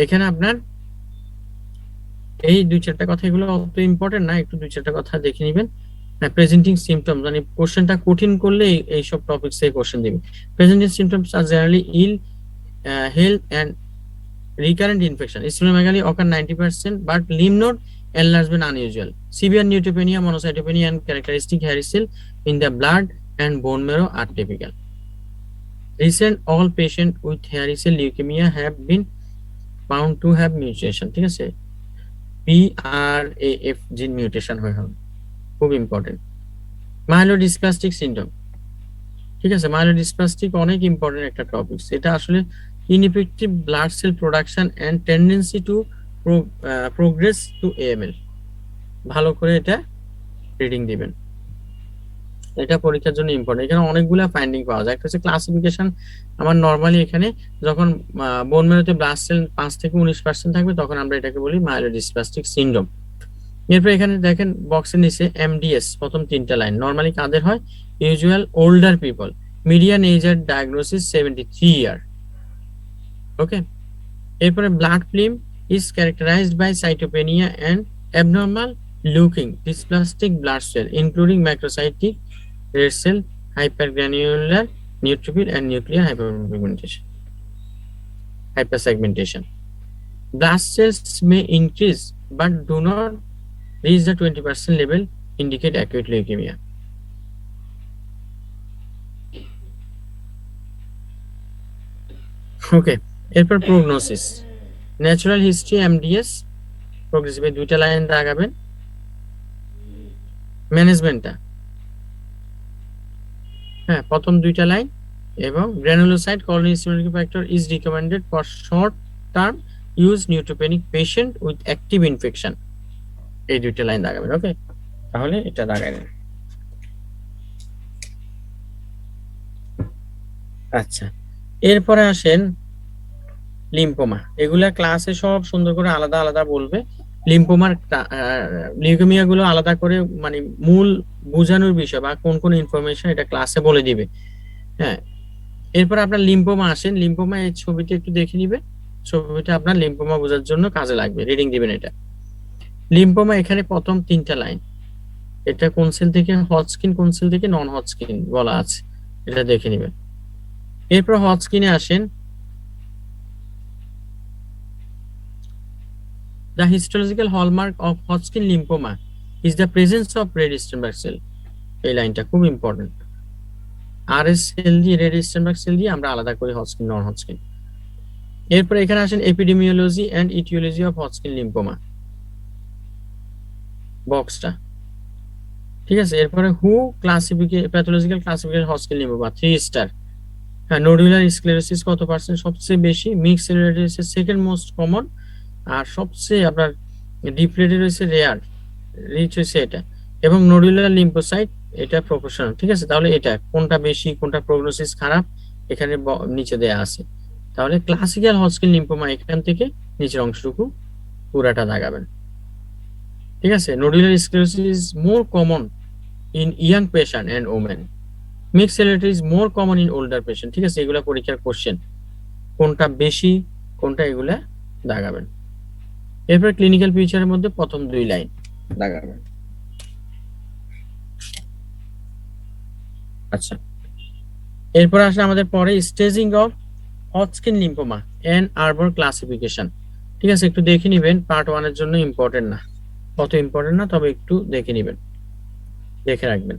এখানে আপনার এই 2-4টা কথা, এগুলো অত ইম্পর্টেন্ট না, একটু 2-4টা কথা দেখে নেবেন। প্রেজেন্টিং সিমটমস, মানে কোশ্চেনটা কঠিন করলে এই সব টপিকস এ কোশ্চেন দিবে। Presenting symptoms are generally ill health and recurrent infection. Splenomegaly occur 90%, but lymph node enlargement unusual. Severe neutropenia, monocytopenia, and characteristic hairy cell in the blood and bone marrow are typical. Recent all patients with hairy cell leukemia have been found to have mutation. ঠিক আছে, PRAF gene mutation হয়ে হবে, খুব important. Myelodysplastic syndrome, ঠিক আছে, myelodysplastic অনেক important একটা topic. এটা আসলে ineffective blood cell production and tendency to progress to AML। ভালো করে এটা রিডিং দিবেন, এটা পরীক্ষার জন্য ইম্পর্টেন্ট। এখানে অনেকগুলো ফাইন্ডিং পাওয়া যায়। একটা হচ্ছে ক্লাসিফিকেশন, আমার নরমালি এখানে যখন বোন ম্যারোতে ব্লাড সেল 5 থেকে 19% থাকবে তখন আমরা এটাকে বলি মাইলোডিসপ্লাস্টিক সিনড্রোম। এরপর এখানে দেখেন বক্সের নিচে এমডিএস, প্রথম 3টা লাইন নরমালি কাদের হয়, usual older people, median age এর ডায়াগনোসিস 73 ইয়ার। ওকে, এরপরে blood film is characterised by cytopenia and abnormal looking dysplastic blood cell including macrocytic red cell, hypergranular neutrophil and nuclear hypersegmentation. Blood cells may increase but do not reach the 20% level, indicate acute leukemia. Okay, এরপর prognosis, natural history MDS, progressive, 2টা line দাগাবেন। ম্যানেজমেন্টটা হ্যাঁ প্রথম 2টা line, এবং granulocyte colony stimulating factor is recommended for short term use neutropenic patient with active infection, এই 2টা লাইন দাগাবেন। ওকে, তাহলে এটা দাগাবেন। আচ্ছা, এরপরে আসেন লিম্ফোমা, এগুলা ক্লাসে সব সুন্দর করে আলাদা আলাদা বলবে। লিম্ফোমার লিউকেমিয়া গুলো আলাদা করে মানে মূল বোঝানোর বিষয় বা কোন কোন ইনফরমেশন এটা ক্লাসে বলে দিবে। হ্যাঁ, এরপর আপনার লিম্ফোমা আসেন, লিম্ফোমা এই ছবিটা একটু দেখে নিবে, ছবিটা আপনার লিম্ফোমা বোঝার জন্য কাজে লাগবে, রিডিং দিবেন এটা। লিম্ফোমা এখানে প্রথম 3টা লাইন, এটা কোন সেল থেকে হজকিন, কোন সেল থেকে নন হজকিন বলা আছে, এটা দেখে নিবেন। এরপর হজকিনে আসেন, the histological hallmark of Hodgkin lymphoma is the presence of red Sternberg cell. এই লাইনটা খুব ইম্পর্টেন্ট, আরএস সেল দিয়ে রেড স্টেনবার্গ সেল দিয়ে আমরা আলাদা করি হজকিন নন হজকিন। এরপর এখানে আসেন epidemiology and aetiology of Hodgkin lymphoma. বক্সটা, ঠিক আছে। এরপরে হু pathological classification Hodgkin lymphoma 3 star. হ্যাঁ, নোডুলার স্ক্লেরোসিস কত পার্সেন্ট? সবচেয়ে বেশি। Mixed cellulitis second most common, আর সবচেয়ে আপনার ডিপ্লেটেড হচ্ছে রেয়ার, রিচ হচ্ছে এটা। এবং নোডুলার লিম্ফোসাইট এটা প্রপোর্শনাল, ঠিক আছে। তাহলে এটা কোনটা বেশি, কোনটা প্রগনোসিস খারাপ, এখানে নিচে দেয়া আছে। তাহলে ক্লাসিক্যাল হজকিন লিম্ফোমা এখান থেকে নিচের অংশটুকু পুরাটা দাগাবেন, ঠিক আছে। Nodular sclerosis more common in young patient and women, mixed cellulitis more common in older patient, ঠিক আছে। এগুলা পরীক্ষার কোশ্চেন, কোনটা বেশি কোনটা, এগুলা দাগাবেন। এরপর ক্লিনিক্যাল পিকচারের মধ্যে প্রথম 2 লাইন দাগাবেন। আচ্ছা, এরপর আসলে আমাদের পরে staging of Hodgkin lymphoma and Arbor classification, ঠিক আছে। একটু দেখে নিবেন, পার্ট 1 এর জন্য ইম্পর্টেন্ট না, কত ইম্পর্টেন্ট না, তবে একটু দেখে নিবেন, দেখে রাখবেন।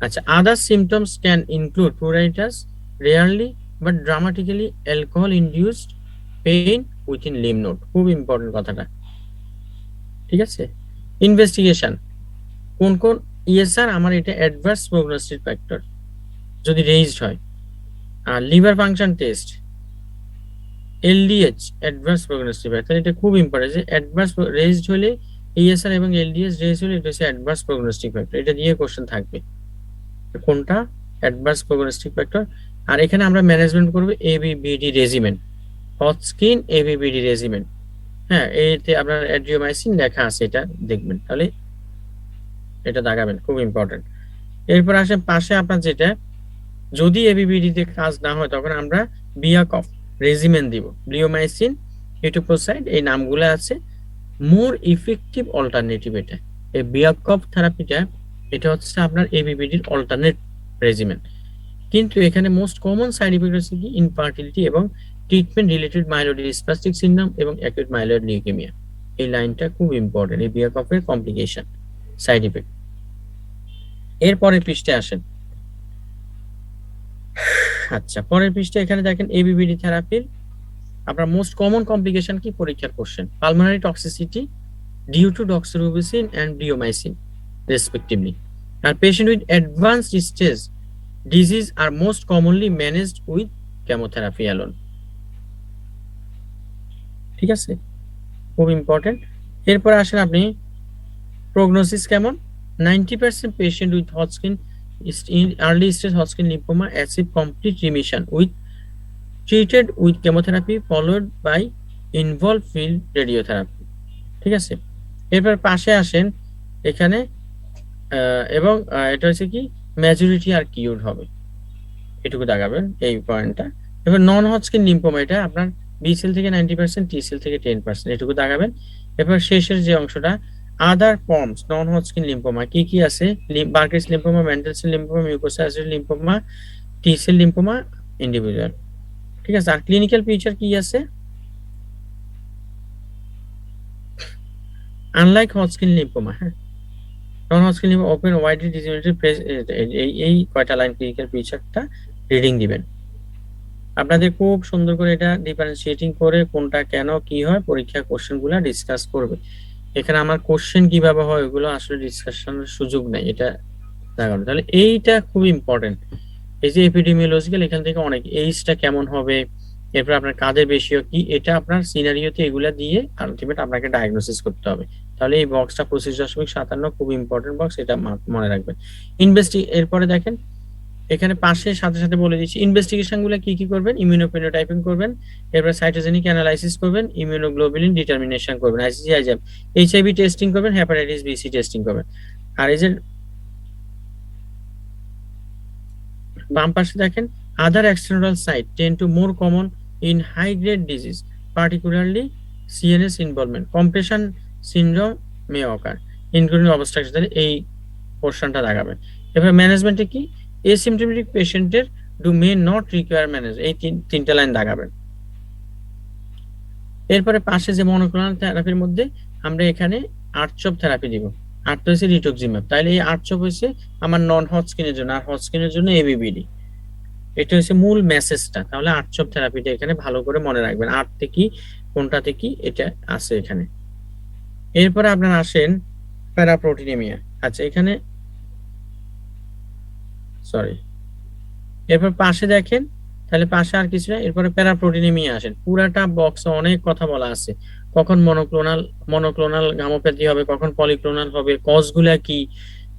আচ্ছা, other symptoms can include pruritus, rarely but dramatically alcohol induced pain within lymph node, খুব ইম্পর্টেন্ট কথাটা, ঠিক আছে। ইনভেস্টিগেশন, কোন কোন স্যার আমার এটা অ্যাডভার্স প্রগনোস্টিক ফ্যাক্টর যদি রেইজড হয়। আর liver function test, LDH adverse prognostic factor, এটা খুব ইম্পর্টেন্ট যে অ্যাডভার্স রেইজড হলে ইএসআর এবং এলডিএইচ রেইজড হলে এটা হচ্ছে অ্যাডভার্স প্রগনোস্টিক ফ্যাক্টর, এটা দিয়ে কোশ্চেন থাকবে কোনটা অ্যাডভার্স প্রগনোস্টিক ফ্যাক্টর। আর এখানে আমরা ম্যানেজমেন্ট করব এবিবিডি রেজিমেন, হজকিন এবিবিডি রেজিমেন। হ্যাঁ, এইতে আপনার অ্যাড্রিওমাইসিন লেখা আছে, এটা দেখবেন, তাহলে এটা দাগাবেন, খুব ইম্পর্টেন্ট। এরপর আসেন পাশে আপনার যেটা, যদি এবিবিডি তে কাজ না হয় তখন আমরা বিয়াকফ রেজিমেন দিব, ব্লিওমাইসিন, ইটোপোসাইড, এই নামগুলো আছে। মোর ইফেক্টিভ অল্টারনেটিভ এটা, এই বিয়াকফ থেরাপিটা, এটা হচ্ছে আপনার এবিবিডির অল্টারনেট রেজিমেন। কিন্তু এখানে মোস্ট কমন সাইড ইফেক্ট হচ্ছে কি ইনফার্টিলিটি এবং ট্রিটমেন্ট রিলেটেড মাইলোডিসপ্লাস্টিক সিনড্রোম এবং অ্যাকিউট মাইলয়েড লিউকেমিয়া। এই লাইনটা খুব ইম্পর্টেন্ট, এই বিয়াকফের কমপ্লিকেশন সাইড ইফেক্ট। এরপরে পৃষ্ঠে আসেন। আচ্ছা, পরের পৃষ্ঠে এখানে দেখেন এবিবিডি থেরাপির আপনার মোস্ট কমন কমপ্লিকেশন কি পরীক্ষার question, pulmonary toxicity due to doxorubicin and bleomycin respectively. Are patient with advanced stage disease are most commonly managed with chemotherapy alone, ঠিক আছে, খুব ইম্পর্টেন্ট। এরপর আসেন আপনি প্রগনোসিস কেমন। 90% patient with Hodgkin early stage Hodgkin lymphoma achieve complete remission with treated with chemotherapy followed by involved field radiotherapy, ঠিক আছে। এরপর পাশে আসেন এখানে এবং এটা হচ্ছে কি মেজরিটি আর কিউর হবে, এটুকু দাগাবেন এই পয়েন্টটা। এবার নন হজকিন লিম্ফোমা, এটা আপনার বি সেল থেকে 90%, টি সেল থেকে 10%, এটুকু দাগাবেন। এরপর শেষের যে অংশটা, other forms non Hodgkin lymphoma কি কি আছে, Burkitt's lymphoma, mantle cell lymphoma, মিউকোসাইটোসিস lymphoma, T cell lymphoma, individual, ঠিক আছে। আর ক্লিনিক্যাল পিকচার কি আছে, আনলাইক হজকিন লিম্ফোমা, হ্যাঁ, non Hodgkin lymphoma open widely disseminated এই কয়টা লাইন ক্লিনিক্যাল পিকচারটা রিডিং দিবেন। আপনাদের খুব সুন্দর করে এটা ডিফারেন্সিয়েটিং করে কোনটা কেন কি হয় পরীক্ষা কোশ্চেনগুলো ডিসকাস করবে। এখানে আমার কোশ্চেন কিভাবে হয় ওগুলো আসলে ডিসকাশনের সুযোগ নাই, এটা দেখানো। তাহলে এইটা খুব ইম্পর্টেন্ট, এই যে এপিডেমিওলজিক্যাল, এখান থেকে অনেক এইজটা কেমন হবে, এরপর আপনার কাজের রেশিও কি, এটা আপনার সিনারিওতে এগুলা দিয়ে আলটিমেট আপনাকে ডায়াগনোসিস করতে হবে। তাহলে এই বক্সটা 25.57 খুব ইম্পর্টেন্ট বক্স, এটা মনে রাখবেন। এরপরে দেখেন এখানে পাশে সাথে সাথে বলে দিচ্ছি ইনভেস্টিগেশন গুলো কি কি করবেন, ইমিউনোফেনোটাইপিং করবেন, এরপর সাইটোজেনিক অ্যানালাইসিস করবেন, ইমিউনোগ্লোবুলিন ডিটারমিনেশন করবেন, আইসিজি আইজিএম, এইচআইভি টেস্টিং করবেন, হেপাটাইটিস বিসি টেস্টিং করবেন। আর এই যে বাম পাশে দেখেন other external site tend to more common in high grade disease particularly CNS involvement compression syndrome may occur including obstruction, এই পোরশনটা দেখাবেন। এবার ম্যানেজমেন্টে কি এসিমপ্টমেটিক পেশেন্টের do may not require manage, এই তিনটা লাইন দাগাবেন। এরপরে পাশে যে মনোক্লোনাল থেরাপির মধ্যে আমরা এখানে আর্চপ থেরাপি দিব, আর্ট হচ্ছে রিটুক্সিম্যাব, তাহলে এই আর্চপ হচ্ছে আমার নন হজকিনের জন্য, আর হজকিনের জন্য এবিবিডি, এটা হচ্ছে মূল মেসেজটা। তাহলে আর্চপ থেরাপিটা এখানে ভালো করে মনে রাখবেন, আর্টতে কি কোনটাতে কি এটা আছে এখানে। এরপরে আপনারা আসেন প্যারাপ্রোটিনেমিয়া। আচ্ছা এখানে সরি, এরপর পাশে দেখেন, তাহলে পাশে আর কিছু না, এরপরে প্যারাপ্রোটিনেমিয়া আসেন। পুরাটা বক্সে অনেক কথা বলা আছে, কখন মনোক্লোনাল মনোক্লোনাল গামোপ্যাথি হবে, কখন পলিক্লোনাল হবে, কজগুলা কি,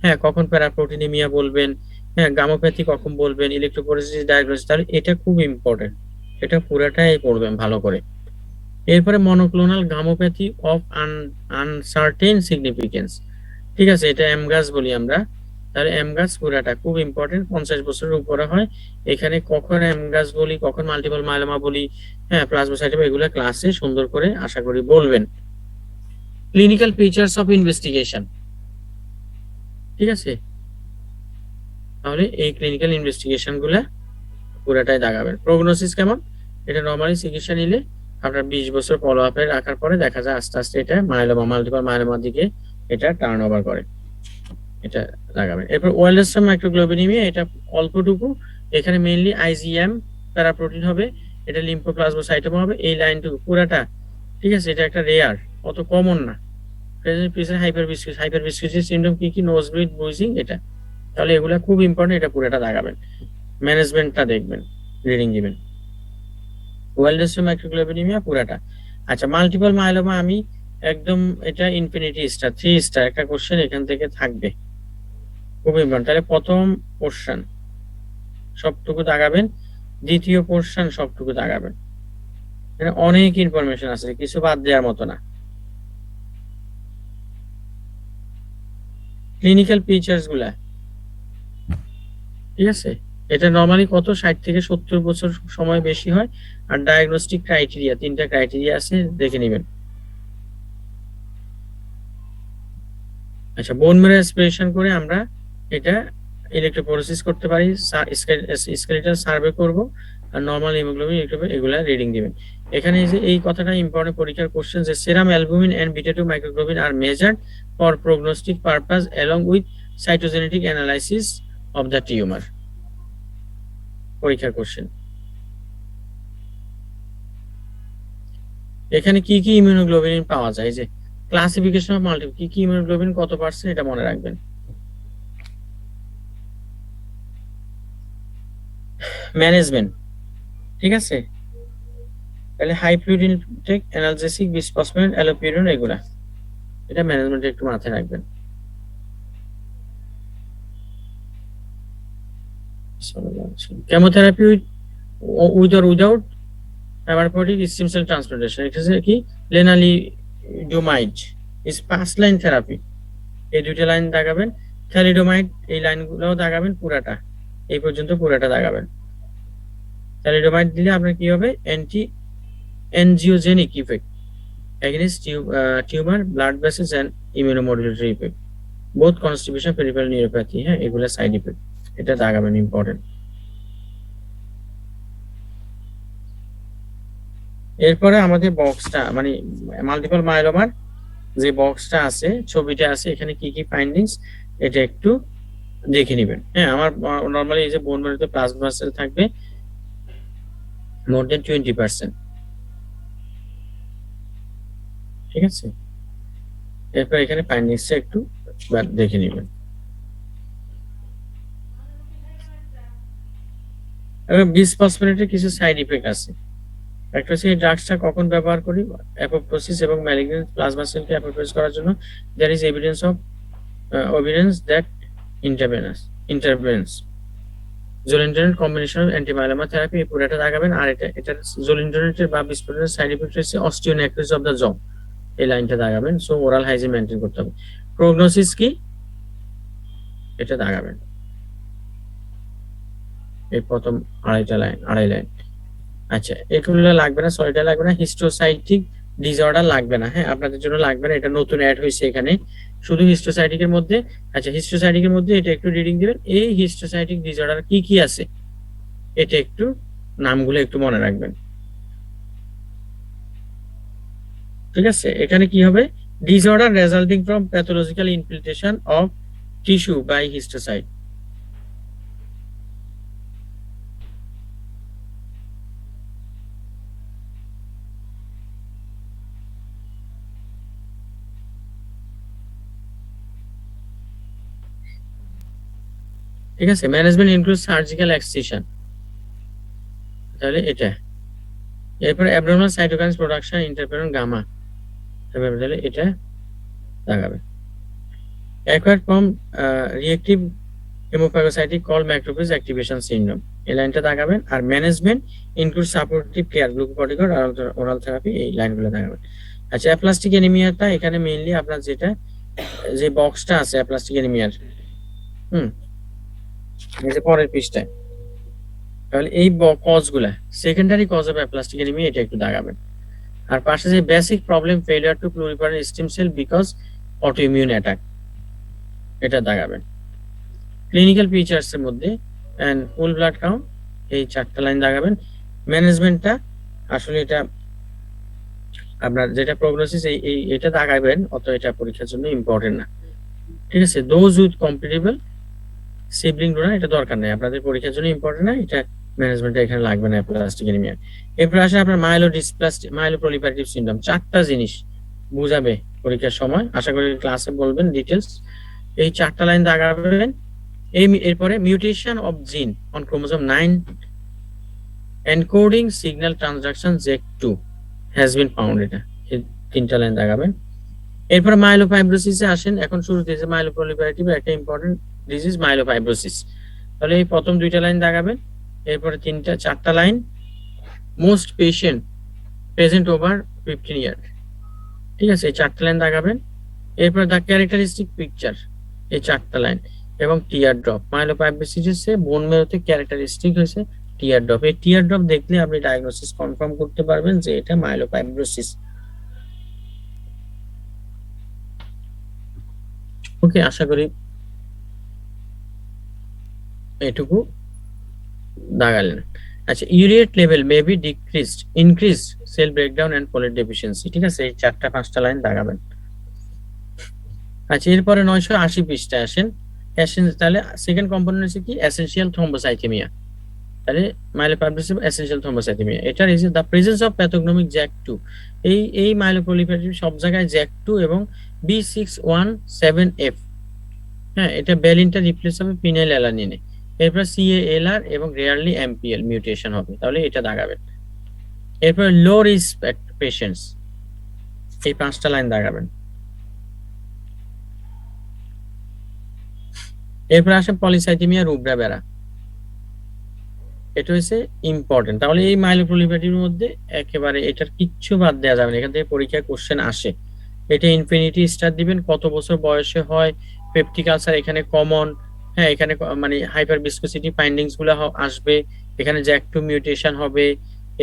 হ্যাঁ কখন প্যারাপ্রোটিনেমিয়া বলবেন, হ্যাঁ গামোপ্যাথি কখন বলবেন, ইলেকট্রোফোরেসিস ডায়াগনোসিস, তাহলে এটা খুব ইম্পর্টেন্ট, এটা পুরাটাই পড়বেন ভালো করে। এরপরে monoclonal gammopathy of uncertain significance, ঠিক আছে, এটা এমগাস বলি আমরা। তাহলে এমগাস পুরাটা খুব ইম্পর্টেন্ট, 50 বছরের উপরে হয়। এখানে কখন এমগাস বলি, কখন মাল্টিপল মাইলোমা বলি, হ্যাঁ প্লাজমোসাইটোমা, এগুলো ক্লাসে সুন্দর করে আশা করি বলবেন। ক্লিনিক্যাল ফিচার্স অফ ইনভেস্টিগেশন, ঠিক আছে, তাহলে এই ক্লিনিক্যাল ইনভেস্টিগেশন গুলা পুরাটাই দাগাবেন। প্রগনোসিস কেমন, এটা নরমালি চিকিৎসা নিলে আপনার 20 বছর ফলো আপে রাখার পরে দেখা যায় আস্তে আস্তে এটা মাইলোমা, মাল্টিপল মাইলোমার দিকে এটা টার্ন ওভার করে, এটা লাগাবেন। এরপর ওয়েলডেস্টন মাইক্রোগ্লোবিনিমিয়া, এটা অল্পটুকু, এখানে মেইনলি আইজিএম প্যারাপ্রোটিন হবে, এটা লিম্ফোপ্লাজমোসাইটোমা হবে, এই লাইনটুকু পুরাটা, ঠিক আছে, এটা একটা রেয়ার, অত কমন না। প্রেজেন্ট হাইপারভিসকুইসিস সিনড্রোম কি কি, নোজ ব্লিড, বুইজিং, এটা, তাহলে এগুলা খুব ইম্পর্টেন্ট, এটা পুরাটা লাগাবেন। ম্যানেজমেন্টটা দেখবেন, রিডিং দিবেন। ওয়েলডেস্টন মাইক্রোগ্লোবিনিমিয়া পুরাটা। আচ্ছা মাল্টিপল মাইলোমা আমি একদম এটা ইনফিনিটি স্টার, 3 স্টার একটা কোশ্চেন এখান থেকে থাকবে, খুব ইম্পর্টেন্ট। তাহলে প্রথম পোর্শন সবটুকু দাগাবেন, দ্বিতীয় পোর্শন সবটুকু দাগাবেন, এখানে অনেক ইনফরমেশন আছে, কিছু বাদ দেওয়ার মতো না। ক্লিনিক্যাল ফিচার্স গুলা, ঠিক আছে, এটা নরমালি কত 60 থেকে 70 বছর সময় বেশি হয়। আর ডায়াগনস্টিক ক্রাইটেরিয়া, 3টা ক্রাইটেরিয়া আছে, দেখে নেবেন। আচ্ছা বোন ম্যারো অ্যাসপিরেশন করে আমরা এটা ইলেকট্রোফোরেসিস করতে পারি, স্কেলেটাল সার্ভে করব, আর নরমাল হিমোগ্লোবিন এগুলা রিডিং দিবেন। এখানে যে এই কথাটা ইম্পর্টেন্ট পরীক্ষার কোশ্চেন, যে serum albumin and beta 2 microglobulin are measured for prognostic purpose along with cytogenetic analysis of the tumour, পরীক্ষার কোশ্চেন। এখানে কি কি ইমিউনোগ্লোবিন পাওয়া যায়, যে ক্লাসিফিকেশন অফ মাল্টিপল, কি কি ইমিউনোগ্লোবিন কত পার্সেন্ট, এটা মনে রাখবেন। ম্যানেজমেন্ট, ঠিক আছে, তাহলে high fluid intake, analgesic, bisphosphate, allopurinol, এগুলা, এটা ম্যানেজমেন্ট একটু মাথায় রাখবেন। Chemotherapy with or without haematopoietic stem cell transplantation, এটা হচ্ছে কি lenalidomide is first line therapy, এই দুইটা লাইন দাগাবেন। থ্যালিডোমাইড, এই লাইনগুলোও দাগাবেন পুরাটা, এই পর্যন্ত পুরাটা দাগাবেন। থ্যালিডোমাইড দিলে আপনার কি হবে, anti angiogenic effect against tumor, blood vessels and immunomodulatory effect, both constipation, peripheral neuropathy, হ্যাঁ এগুলা সাইড ইফেক্ট, এটা দাগাবেন, ইম্পর্টেন্ট। এরপরে আমাদের বক্সটা মানে মাল্টিপল মাইলোমার যে বক্সটা আছে, ছবিটা আছে, এখানে কি কি ফাইন্ডিংস এটা একটু দেখে নেবেন। হ্যাঁ আমার নরমালি এই যে বোন ম্যারোতে প্লাজমা সেল থাকবে মোর দেন 20%, ঠিক আছে। এরপর এখানে ফাইন্ডিংসটা একটু দেখে নেবেন। এবং বিসফসফোনেটের কিছু সাইড ইফেক্ট আছে, একটা হচ্ছে এই ড্রাগসটা কখন ব্যবহার করি, অ্যাপোপ্টোসিস এবং ম্যালিগন্যান্ট প্লাজমা সেলকে অ্যাপোপ্টোসিস করার জন্য, there is evidence that intravenous zoledronate combination of antimyeloma therapy, এই পুরোটা লাগাবেন। আর এটা জোলিন্ডোনেটের বা বিসফসফোনেটের সাইড ইফেক্ট হচ্ছে অস্টিওনেক্রোসিস অফ দ্য জ, এই লাইনটা দাগাবেন। সো ওরাল হাইজিন মেনটেন করতে হবে। প্রগনোসিস কি, এটা দাগাবেন, এই প্রথম আড়াই লাইন। আচ্ছা এগুলো লাগবে না, সলিটা লাগবে না, হিস্টোসাইটিক ডিসঅর্ডার লাগবে না, হ্যাঁ আপনাদের জন্য লাগবে না, এটা নতুন অ্যাড হয়েছে এখানে, শুধু হিস্টোসাইটিকের মধ্যে। আচ্ছা হিস্টোসাইটিকের মধ্যে এটা একটু রিডিং দিবেন, এই হিস্টোসাইটিক ডিসঅর্ডার কি কি আছে, এটা একটু নামগুলো একটু মনে রাখবেন, ঠিক আছে। এখানে কি হবে, disorder resulting from pathological infiltration of tissue by histiocyte, ঠিক আছে, ম্যানেজমেন্ট ইনক্লুড সার্জিক্যাল এক্সিশন, তাহলে এটা। এরপরে abnormal cytokines production interferon gamma, তাহলে এটা লাগাবে। Acquired from reactive haemophagocytic called macrophage activation syndrome, এই লাইনটা দাগাবেন। আর management include supportive care, glucocorticoid আর ওরাল থেরাপি, এই লাইনগুলো দাগাবেন। আচ্ছা, অ্যাপ্লাস্টিক অ্যানিমিয়াটা এখানে মেইনলি আপনার যেটা যে বক্সটা আছে অ্যাপ্লাস্টিক অ্যানিমিয়ার, এই যে পরের পৃষ্ঠায়, তাহলে এই কজগুলা secondary cause of aplastic anaemia, এটা একটু দাগাবেন। আর পাশে যে basic problem failure to pluripotent stem cell because autoimmune attack, এটা দাগাবেন। ক্লিনিক্যাল ফিচার্স এর মধ্যে এন্ড ফুল ব্লাড কাউন্ট, এই চারটা লাইন দাগাবেন। ম্যানেজমেন্টটা আসলে এটা আপনার যেটা প্রগনোসিস এটা দাগাবেন, অত এটা পরীক্ষার জন্য ইম্পর্টেন্ট না, ঠিক আছে। Those with compatible sibling donor, এটা দরকার নেই, আপনাদের পরীক্ষার জন্য ইম্পর্টেন্ট না, এটা ম্যানেজমেন্টে এখানে লাগবে না প্লাস্টিক অ্যানিমিয়া। এরপর আসে আপনার মাইলোপ্রলিফারেটিভ সিনড্রোম, চারটা জিনিস বুঝাবে পরীক্ষার সময়, আশা করি ক্লাসে বলবেন ডিটেলস। এই চারটা লাইন দাগাবেন। এরপরে মিউটেশন অফ জিন on chromosome 9 encoding signal transduction ZEC2 has been found, এটা এই তিনটা লাইন দাগাবেন। এরপরে মাইলোফাইব্রোসিসে আসেন, এখন শুরুতে যে মাইলোপ্রলিফারেটিভ একটা ইম্পর্টেন্ট ডিজিজ মাইলোফাইব্রোসিস, তাহলে এই প্রথম দুইটা লাইন দাগাবেন। এরপরে চারটা line most patient present over 15 ইয়ার, ঠিক আছে, এই চারটা লাইন দাগাবেন। এরপরে দ্য ক্যারেক্টারিস্টিক পিকচার, এই চারটা লাইন, এবং টিয়ার ড্রপ। মাইলোফাইব্রোসিসে বোন মেরোতে ক্যারেক্টারিস্টিক হয়েছে টিয়ার ড্রপ, এই টিয়ার ড্রপ দেখলে আপনি ডায়াগনোসিস কনফার্ম করতে পারবেন যে এটা মাইলোফাইব্রোসিস। ওকে, আশা করি এটুকু দাগালেন। আচ্ছা, urate level may be decreased, increased cell breakdown and folate deficiency, ঠিক আছে, এই চারটা পাঁচটা লাইন দাগাবেন। আচ্ছা, এরপরে 980 পৃষ্ঠায় আসেন। তাহলে সেকেন্ড কম্পোনেন্ট হচ্ছে কি, এসেনশিয়াল থ্রম্বোসাইথেমিয়া, তাহলে মাইলোফাইব্রোসিস এসেনশিয়াল থ্রম্বোসাইথেমিয়া, এটার is the presence of pathognomonic JAK2, এই মাইলোপ্রলিফারেটিভ সব জায়গায় JAK2 এবং B617F, হ্যাঁ, এটা বেলিনটা রিপ্লেস হবে ফিনাইল অ্যালানিনে। এরপর CALR এবং রেয়ারলি MPL মিউটেশন হবে, তাহলে এটা দাগাবেন। এরপর লো রিস্ক পেশেন্টস, এই পাঁচটা লাইন দাগাবেন। এরপর আসে পলিসাইথেমিয়া রুব্রা বেরা, এটা হচ্ছে ইম্পর্টেন্ট, তাহলে এই মাইলোপ্রলিফারেটিভের মধ্যে একেবারে এটার কিচ্ছু বাদ দেওয়া যাবে না, এখান থেকে পরীক্ষায় কোশ্চেন আসে। এটা ইনফিনিটি স্টার দিবেন, কত বছর বয়সে হয়, পেপটিক আলসার এখানে কমন, হ্যাঁ, এখানে মানে হাইপার ভিসকোসিটি ফাইন্ডিংস গুলো আসবে, এখানে JAK2 মিউটেশন হবে।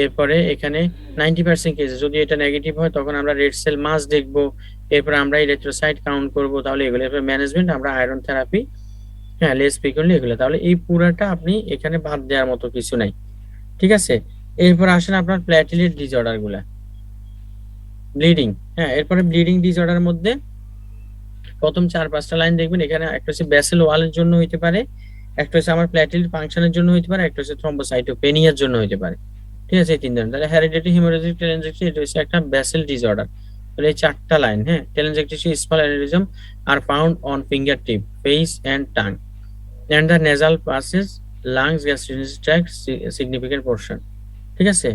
এরপরে এখানে 90% কেসে যদি এটা নেগেটিভ হয় তখন আমরা রেড সেল মাস দেখবো, এরপর আমরা ইলেকট্রোসাইট কাউন্ট করব, তাহলে এগুলো। এরপর ম্যানেজমেন্ট আমরা আয়রন থেরাপি, হ্যাঁ, লেস ফ্রিকুয়েন্টলি, এগুলো। তাহলে এই পুরাটা আপনি এখানে বাদ দেওয়ার মতো কিছু নাই, ঠিক আছে। এরপর আসেন আপনার প্ল্যাটিলেট ডিসঅর্ডার গুলা, ব্লিডিং, হ্যাঁ, এরপরে ব্লিডিং ডিসঅর্ডার মধ্যে প্রথম 4-5টা লাইন দেখবেন, এখানে একটা হচ্ছে ব্যাসেল ওয়ালের জন্য হইতে পারে, একটা হচ্ছে আমার প্ল্যাটিলেট ফাংশনের জন্য হইতে পারে, একটা হচ্ছে থ্রম্বোসাইটোপেনিয়ার জন্য হইতে পারে, ঠিক আছে, এই তিন ধরনের। তাহলে হেরিডিটারি হেমোরেজিক টেলেনজেক্টিসি, এটা হচ্ছে একটা ব্যাসেল ডিসঅর্ডার, তাহলে এই চারটা লাইন, হ্যাঁ, telangiectases small aneurysm are found on finger tip, face and tongue and the nasal passes lungs gastrointestinal tract significant portion, ঠিক আছে,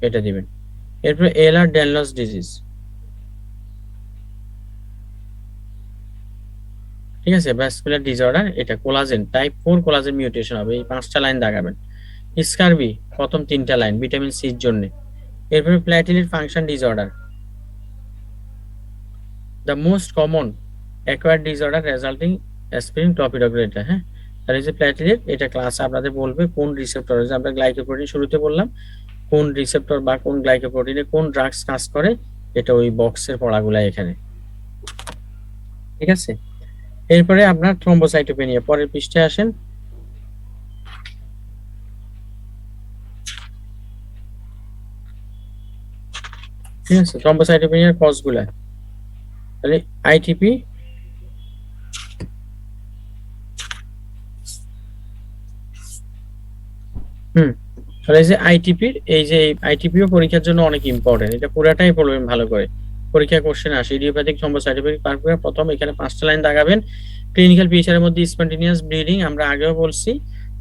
এটা দিবেন। এরপর এলার ড্যানলস ডিজিজ, ঠিক আছে, ভাস্কুলার ডিসঅর্ডার, এটা কোলাজেন টাইপ 4 কোলাজেন মিউটেশন হবে, এই পাঁচটা লাইন দাগাবেন। স্কারবি প্রথম 3টা লাইন ভিটামিন সি এর জন্য। এরপর platelet function disorder, the most common acquired disorder resulting aspirin ক্লোপিডোগ্রেটা, হ্যাঁ, তাহলে যে প্ল্যাটিলেট, এটা ক্লাসে আপনাদের বলবে কোন রিসেপ্টর, যে আমরা গ্লাইকোপ্রোটিন শুরুতে বললাম, কোন রিসেপ্টর বা কোন গ্লাইকোপ্রোটিনে কোন ড্রাগস কাজ করে, এটা ওই বক্সের পড়াগুলা এখানে, ঠিক আছে। এরপরে আপনার থ্রম্বোসাইটোপেনিয়া, পরের পৃষ্ঠায় আসেন। ঠিক আছে, থ্রম্বোসাইটোপেনিয়ার কজগুলা, তাহলে আইটিপি, তাহলে এই যে আইটিপির, এই যে আইটিপিও পরীক্ষার জন্য অনেক ইম্পর্টেন্ট, এটা পুরাটাই পড়বেন ভালো করে, পরীক্ষা কোশ্চেন আসে। ইডিওপ্যাথিক থ্রম্বোসাইটোপেনিক পারফিউরিয়া, প্রথম এখানে 5টা লাইন দাগাবেন। ক্লিনিক্যাল পিকচারের মধ্যে স্পন্টেনিয়াস ব্লিডিং আমরা আগেও বলছি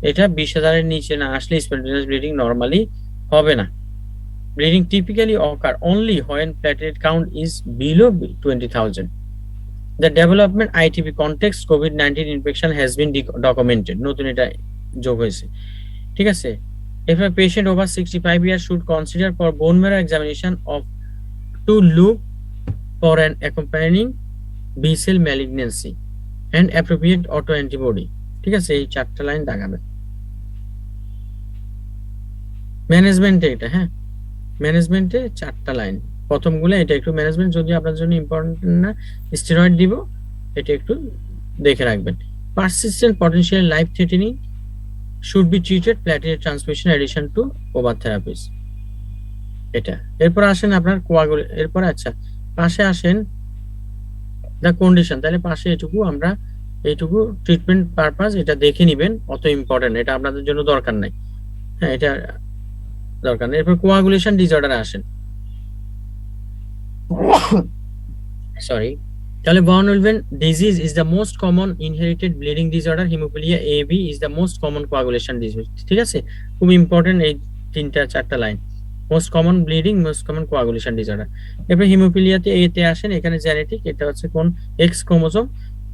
এটা 20,000 এর নিচে না আসলে স্পন্টেনিয়াস ব্লিডিং নরমালি হবে না। Bleeding typically ochre only when platelet count is below 20,000. The development ITP context COVID-19 infection has been documented. নতুন এটা যোগ হয়েছে, ঠিক আছে। If a patient over 65 years should consider for bone marrow examination of to look for an accompanying B-cell malignancy and appropriate autoantibody, ঠিক আছে। এই চারটা লাইন দাগাবে ম্যানেজমেন্টে এটা, হ্যাঁ ম্যানেজমেন্টে চারটা লাইন প্রথমগুলো এটা একটু ম্যানেজমেন্ট যদি আপনার জন্য ইম্পর্টেন্ট না, স্টেরয়েড দিব এটা একটু দেখে রাখবেন। Persistent potential life threatening should be treated platelet transfusion addition to OVA therapies এটা। এরপর আসেন আপনার এরপর আচ্ছা পাশে আসেন দা কন্ডিশন, তাহলে পাশে এটুকু আমরা এইটুকু ট্রিটমেন্ট পারপাস এটা দেখে নেবেন, অত ইম্পর্টেন্ট এটা আপনাদের জন্য দরকার নাই, হ্যাঁ এটা দরকার নেই। এরপর কোয়াগুলেশন ডিসঅর্ডারে আসেন, সরি তাহলে von Willebrand disease is the most common inherited bleeding disorder. Hemophilia AB is the most common coagulation disease, ঠিক আছে। খুব ইম্পর্টেন্ট এই তিনটা চারটা line, most common bleeding, most common coagulation disorder. এরপর হিমোফিলিয়াতে এ তে আসেন, এখানে জেনেটিক এটা হচ্ছে কোন এক্স ক্রোমোসোম।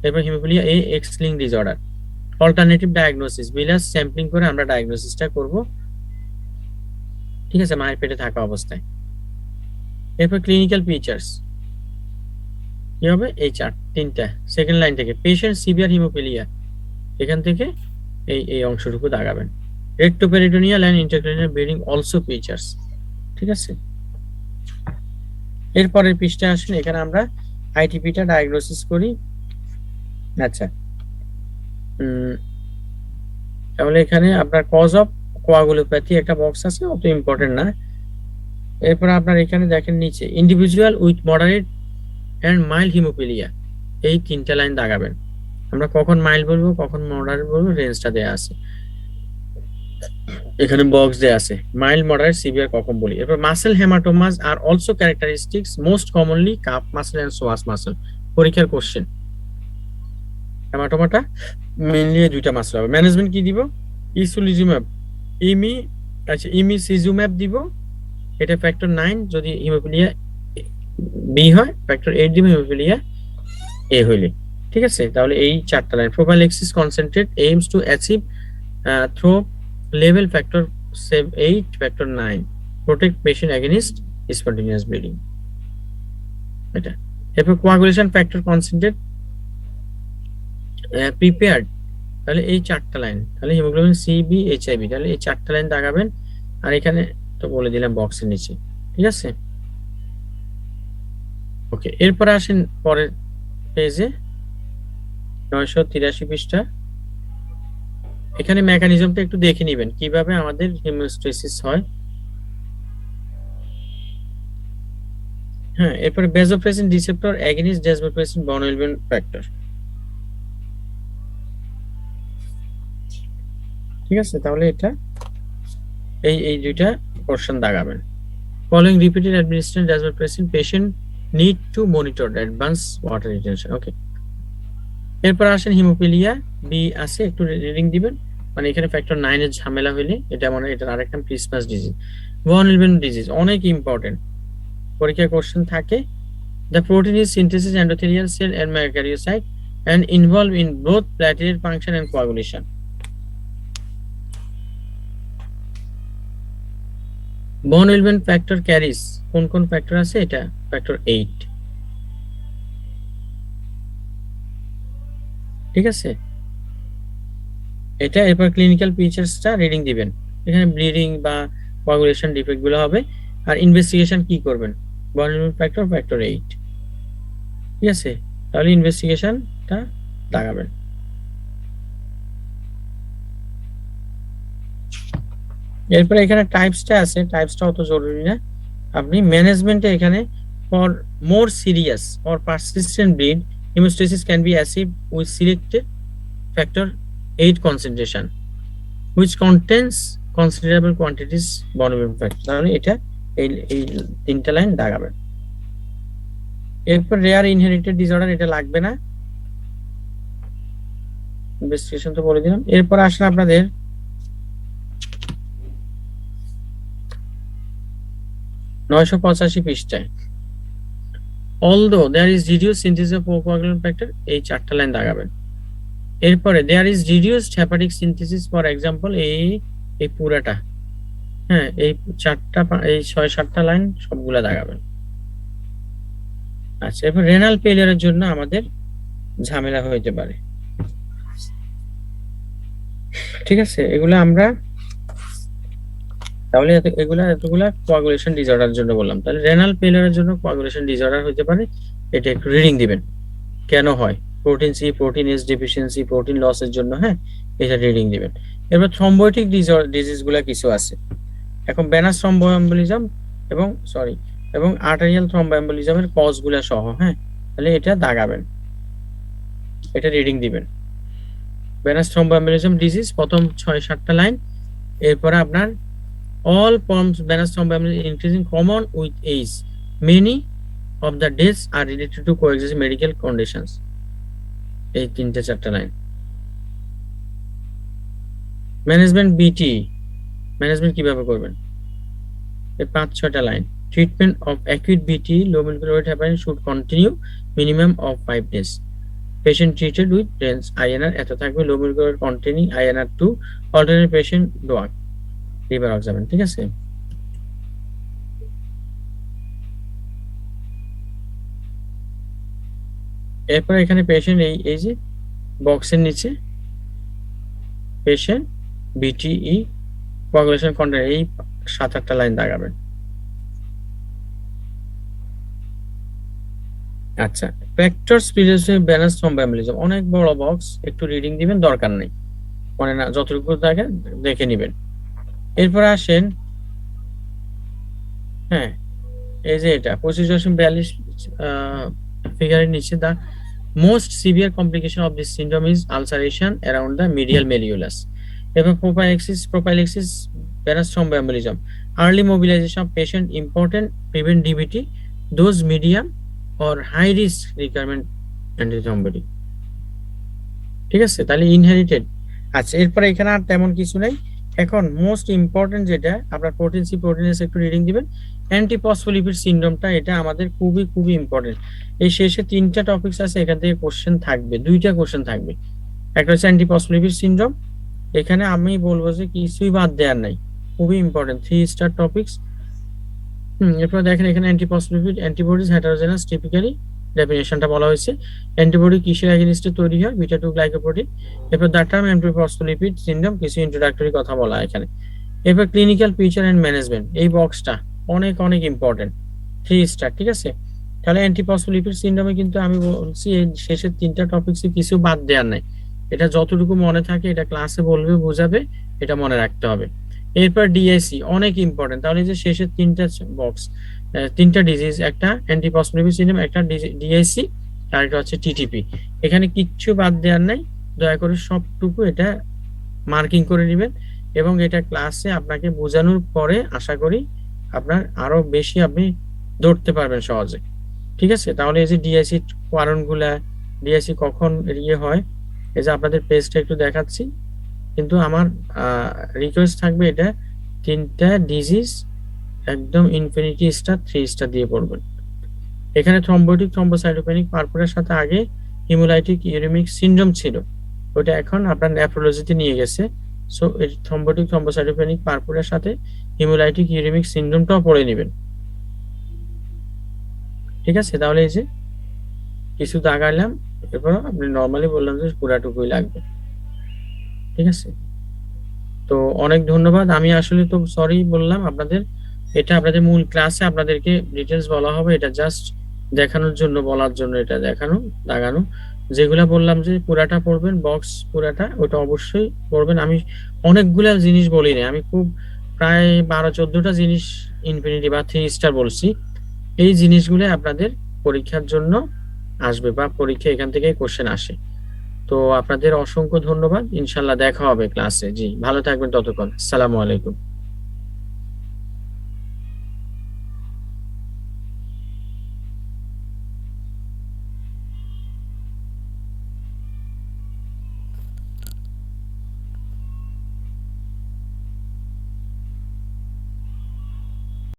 এরপর হিমোফিলিয়া এ x link disorder. Alternative diagnosis বিলাস স্যাম্পলিং করে আমরা ডায়াগনোসিসটা করব, ঠিক আছে, মায়ের পেটে থাকা অবস্থায়। এরপর ক্লিনিক্যাল ফিচার্স কি হবে এই তিনটা সেকেন্ড লাইন থেকে পেশেন্ট সিভিয়ার হিমোফিলিয়া এখান থেকে এই অংশটুকু দাগাবেন। Retroperitoneal and intracranial bleeding also features, ঠিক আছে। এরপরের পৃষ্ঠায় আসেন, এখানে আমরা আইটিপিটা ডায়াগনোসিস করি। আচ্ছা তাহলে এখানে আপনার কজ অফ কোয়াগুলোপ্যাথি একটা বক্স আছে, অত ইম্পর্টেন্ট না। এরপর আপনার এখানে দেখেন নিচে individual with moderate and mild haemophilia এই তিনটা লাইন দাগাবেন। আমরা কখন মাইল্ড বলবো কখন মডারেট বলবো রেঞ্জটা দেয়া আছে, এখানে বক্স দেয়া আছে মাইল্ড মডারেট সিভিয়ার কখন বলি। এরপর muscle haematomas are also characteristics most commonly calf muscle and psoas muscle, পরীক্ষার কোশ্চেন। হেমাটোমাটা মেইনলি দুইটা মাসেল হবে। ম্যানেজমেন্ট কি দিব, ইসুলিজুম্যাব ইমিসিজুম্যাব দিব, এটা ফ্যাক্টর 9 যদি হিমোফিলিয়া বি হয়, ফ্যাক্টর 8 দিব হিমোফিলিয়া এ হইলে, ঠিক আছে। তাহলে এই চারটা line prophylaxis concentrate aims to achieve through level factor 8 factor 9 protect patient against spontaneous bleeding এটা। এরপর কোয়াগুলেশন ফ্যাক্টর কনসেন্ট্রেট প্রিপেয়ার্ড, তাহলে এই চারটা লাইন, তাহলে haemoglobin C B H I V, তাহলে এই চারটা লাইন দাগাবেন। আর এখানে তো বলে দিলাম বক্সের নিচে, ঠিক আছে। ওকে এরপর আসেন পরের পেজে 983 পৃষ্ঠা। এখানে মেকানিজমটা একটু দেখে নেবেন কিভাবে আমাদের হিমোস্ট্যাসিস হয়। হ্যাঁ এরপর vasopressin receptor against desmopressin von Willebrand factor, ঠিক আছে। তাহলে এটা এই দুইটা পোরশন দাগাবেন। Following repeated administration desmopressin patient need to monitor advance water retention, okay. এরপর আসেন হিমোফিলিয়া বি আছে, একটু রিডিং দিবেন, মানে এখানে ফ্যাক্টর 9 এর ঝামেলা হইলে এটা মানে এটার আরেকটা Christmas disease von Willebrand disease, অনেক ইম্পর্টেন্ট পরীক্ষা কোশ্চেন থাকে। The protein is synthesis endothelial cell and megakaryocyte and involve in both platelet function and coagulation. von Willebrand factor carries কোন কোন ফ্যাক্টর আছে, এটা ফ্যাক্টর 8, ঠিক আছে এটা। এরপর ক্লিনিক্যাল ফিচার্সটা রিডিং দিবেন, এখানে ব্লিডিং বা কোয়াগুলেশন ডিফেক্ট গুলো হবে। আর ইনভেস্টিগেশন কি করবেন, von Willebrand ফ্যাক্টর ফ্যাক্টর 8, ঠিক আছে। তাহলে ইনভেস্টিগেশনটা দাগাবেন। এরপর এখানে টাইপসটা আছে, টাইপসটা অত জরুরি না। আপনি ম্যানেজমেন্টে এখানে for more serious or persistent bleed hemostasis can be achieved with selected factor 8 concentration which contains considerable quantities von Willebrand factor, তাহলে এটা এই তিনটা লাইন দাগাবেন। এরপর রেয়ার ইনহেরিটেড ডিসঅর্ডার এটা লাগবে না। ইনভেস্টিগেশন তো বলে দিলাম। এরপর আসলে আপনাদের নয়শো 85 পৃষ্ঠায় although there is reduced synthesis of coagulation factor, এই চারটা লাইন দাগাবেন। এরপরে there is reduced hepatic synthesis for example, এই পুরাটা, হ্যাঁ, এই চারটা, এই 6-7টা লাইন সবগুলা দাগাবেন। আচ্ছা, এরপর রেনাল ফেলিয়ারের জন্য আমাদের ঝামেলা হইতে পারে, ঠিক আছে, এগুলা আমরা তাহলে এতগুলা কোয়াগুলেশন ডিসঅর্ডার জন্য বললাম। তাহলে রেনাল ফেলিয়ারের জন্য কোয়াগুলেশন ডিসঅর্ডার হতে পারে, এটা একটু রিডিং দিবেন কেন হয়, protein C, protein S deficiency, protein লসের জন্য, হ্যাঁ, এটা রিডিং দিবেন। এবার থ্রম্বোটিক ডিজিজগুলা কিছু আছে। এখন ভেনাস থ্রম্বোএম্বলিজম এবং আর্টেরিয়াল থ্রম্বোএম্বলিজমের কজগুলা সহ, হ্যাঁ, তাহলে এটা দাগাবেন, এটা রিডিং দিবেন। ভেনাস থ্রম্বোএম্বলিজম ডিজিজ প্রথম 6-7টা লাইন। এরপরে আপনার all forms venous thromboembolism increasing common with age, many of the deaths are related to coexisting medical conditions, এই 3-4টা লাইন। ম্যানেজমেন্ট বিটি, ম্যানেজমেন্ট কিভাবে করবেন, এই 5-6টা লাইন। ট্রিটমেন্ট অফ অ্যাকিউট বিটি লো molecular weight heparin should continue minimum of 5 days. Patient treated with RENS INR এত থাকবে, লো molecular weight containing INR 2, alternate patient DOAC রিভারক্সাবেন, ঠিক আছে। এরপর এখানে পেশেন্ট এই যে বক্সের নিচে পেশেন্ট বিটিই কোয়াগুলেশন কন্টেন্ট, এই 7-8টা লাইন দাগাবেন। আচ্ছা, ফ্যাক্টরস প্রিজেন্টেশন ভেনাস থ্রম্বোএম্বলিজম, অনেক বড় বক্স, একটু রিডিং দিবেন, দরকার নেই, মানে না, যতটুকু থাকে দেখে নেবেন। এরপর আসেন, হ্যাঁ, এই যে এটা 2542 ফিগারের নিচে, the most severe complication of this syndrome is ulceration around the medial malleolus. এরপর prophylaxis venous thromboembolism, early mobilisation of patient important, prevent ডিবিটি, dose medium or high risk requirement antithrombotic, ঠিক আছে, তাহলে ইনহেরিটেড। আচ্ছা, এরপরে এখানে আর তেমন কিছু নাই। এখন মোস্ট ইম্পর্টেন্ট যেটা আপনার প্রোটিন সি, প্রোটিন এস একটু রিডিং দিবেন। অ্যান্টিফসফোলিপিড সিনড্রোমটা, এটা আমাদের খুবই ইম্পর্টেন্ট। এই শেষে 3টা টপিকস আছে, এখান থেকে কোশ্চেন থাকবে, 2টা কোশ্চেন থাকবে। একটা হচ্ছে অ্যান্টিফসফোলিপিড সিনড্রোম, এখানে আমি বলবো যে কিছুই বাদ দেওয়ার নাই, খুবই ইম্পর্টেন্ট, 3 স্টার টপিকস। এরপর দেখেন এখানে অ্যান্টিফসফোলিপিড অ্যান্টিবডিজ হেটারোজেনাস টিপিক্যালি ডেফিনেশনটা বলা হয়েছে। অ্যান্টিবডি কিসের এগেইনস্টে তৈরি হয়, বিটা 2 গ্লাইকোপ্রোটিন। এরপর দ্য টার্ম অ্যান্টিফসফোলিপিড সিনড্রোম, কিছু ইন্ট্রোডাক্টরি কথা বলা এখানে। এরপর ক্লিনিক্যাল পিকচার এন্ড ম্যানেজমেন্ট, এই বক্সটা অনেক ইম্পর্টেন্ট, 3 স্টার, ঠিক আছে। তাহলে অ্যান্টিফসফোলিপিড সিনড্রোমে কিন্তু আমি বলছি এই শেষের 3টা টপিকসে কিছু বাদ দেওয়ার নাই, এটা যতটুকু মনে থাকে এটা ক্লাসে বলবে, বোঝাবে, এটা মনে রাখতে হবে। এরপর ডিআইসি অনেক ইম্পর্টেন্ট, তাহলে যে শেষের 3টা বক্স, 3টা ডিজিজ, একটা অ্যান্টিফসফোলিপিড সিনড্রোম, একটা ডিআইসি, আর একটা হচ্ছে টিটিপি, এখানে কিচ্ছু বাদ দেওয়ার নাই, দয়া করে সবটুকু এটা মার্কিং করে নেবেন। এবং এটা ক্লাসে আপনাকে বোঝানোর পরে আশা করি আপনার আরো বেশি আপনি ধরতে পারবেন সহজে, ঠিক আছে। তাহলে এই যে ডিআইসি কারণগুলা, ডিআইসি কখন ইয়ে হয়, এই যে আপনাদের পেজটা একটু দেখাচ্ছি, কিন্তু আমার রিকোয়েস্ট থাকবে এটা 3টা ডিজিজ একদম ইনফিনিটি স্টার 3 স্টার দিয়ে পড়বেন। এখানে থ্রম্বোটিক থ্রম্বোসাইটোপেনিক পারপুরের সাথে আগে হিমোলাইটিক ইউরেমিক সিনড্রোম ছিল, ওটা এখন আপনার নেফ্রোলজিতে নিয়ে গেছে। সো এই থ্রম্বোটিক থ্রম্বোসাইটোপেনিক পারপুরের সাথে হিমোলাইটিক ইউরেমিক সিনড্রোমটাও পড়ে নেবেন, ঠিক আছে। তাহলে এই যে কিছু দাগাইলাম, এরপর আপনি নরমালি বললাম যে পুরাটুকুই লাগবে, ঠিক আছে। তো অনেক ধন্যবাদ, আমি আসলে তো সরি বললাম আপনাদের, এটা আপনাদের মূল ক্লাসে আপনাদেরকে ডিটেলস বলা হবে, এটা জাস্ট দেখানোর জন্য, বলার জন্য এটা দেখানো, দাগানো। যেগুলা বললাম যে পুরাটা পড়বেন, বক্স পুরাটা ওটা অবশ্যই পড়বেন। আমি অনেকগুলা জিনিস বলি না, আমি খুব প্রায় 12-14টা জিনিস ইনফিনিটি বা 3 স্টার বলছি, এই জিনিসগুলো আপনাদের পরীক্ষার জন্য আসবে বা পরীক্ষা এখান থেকে কোশ্চেন আসে। তো আপনাদের অসংখ্য ধন্যবাদ, ইনশাল্লাহ দেখা হবে ক্লাসে। জি, ভালো থাকবেন ততক্ষণ, আসসালামু আলাইকুম।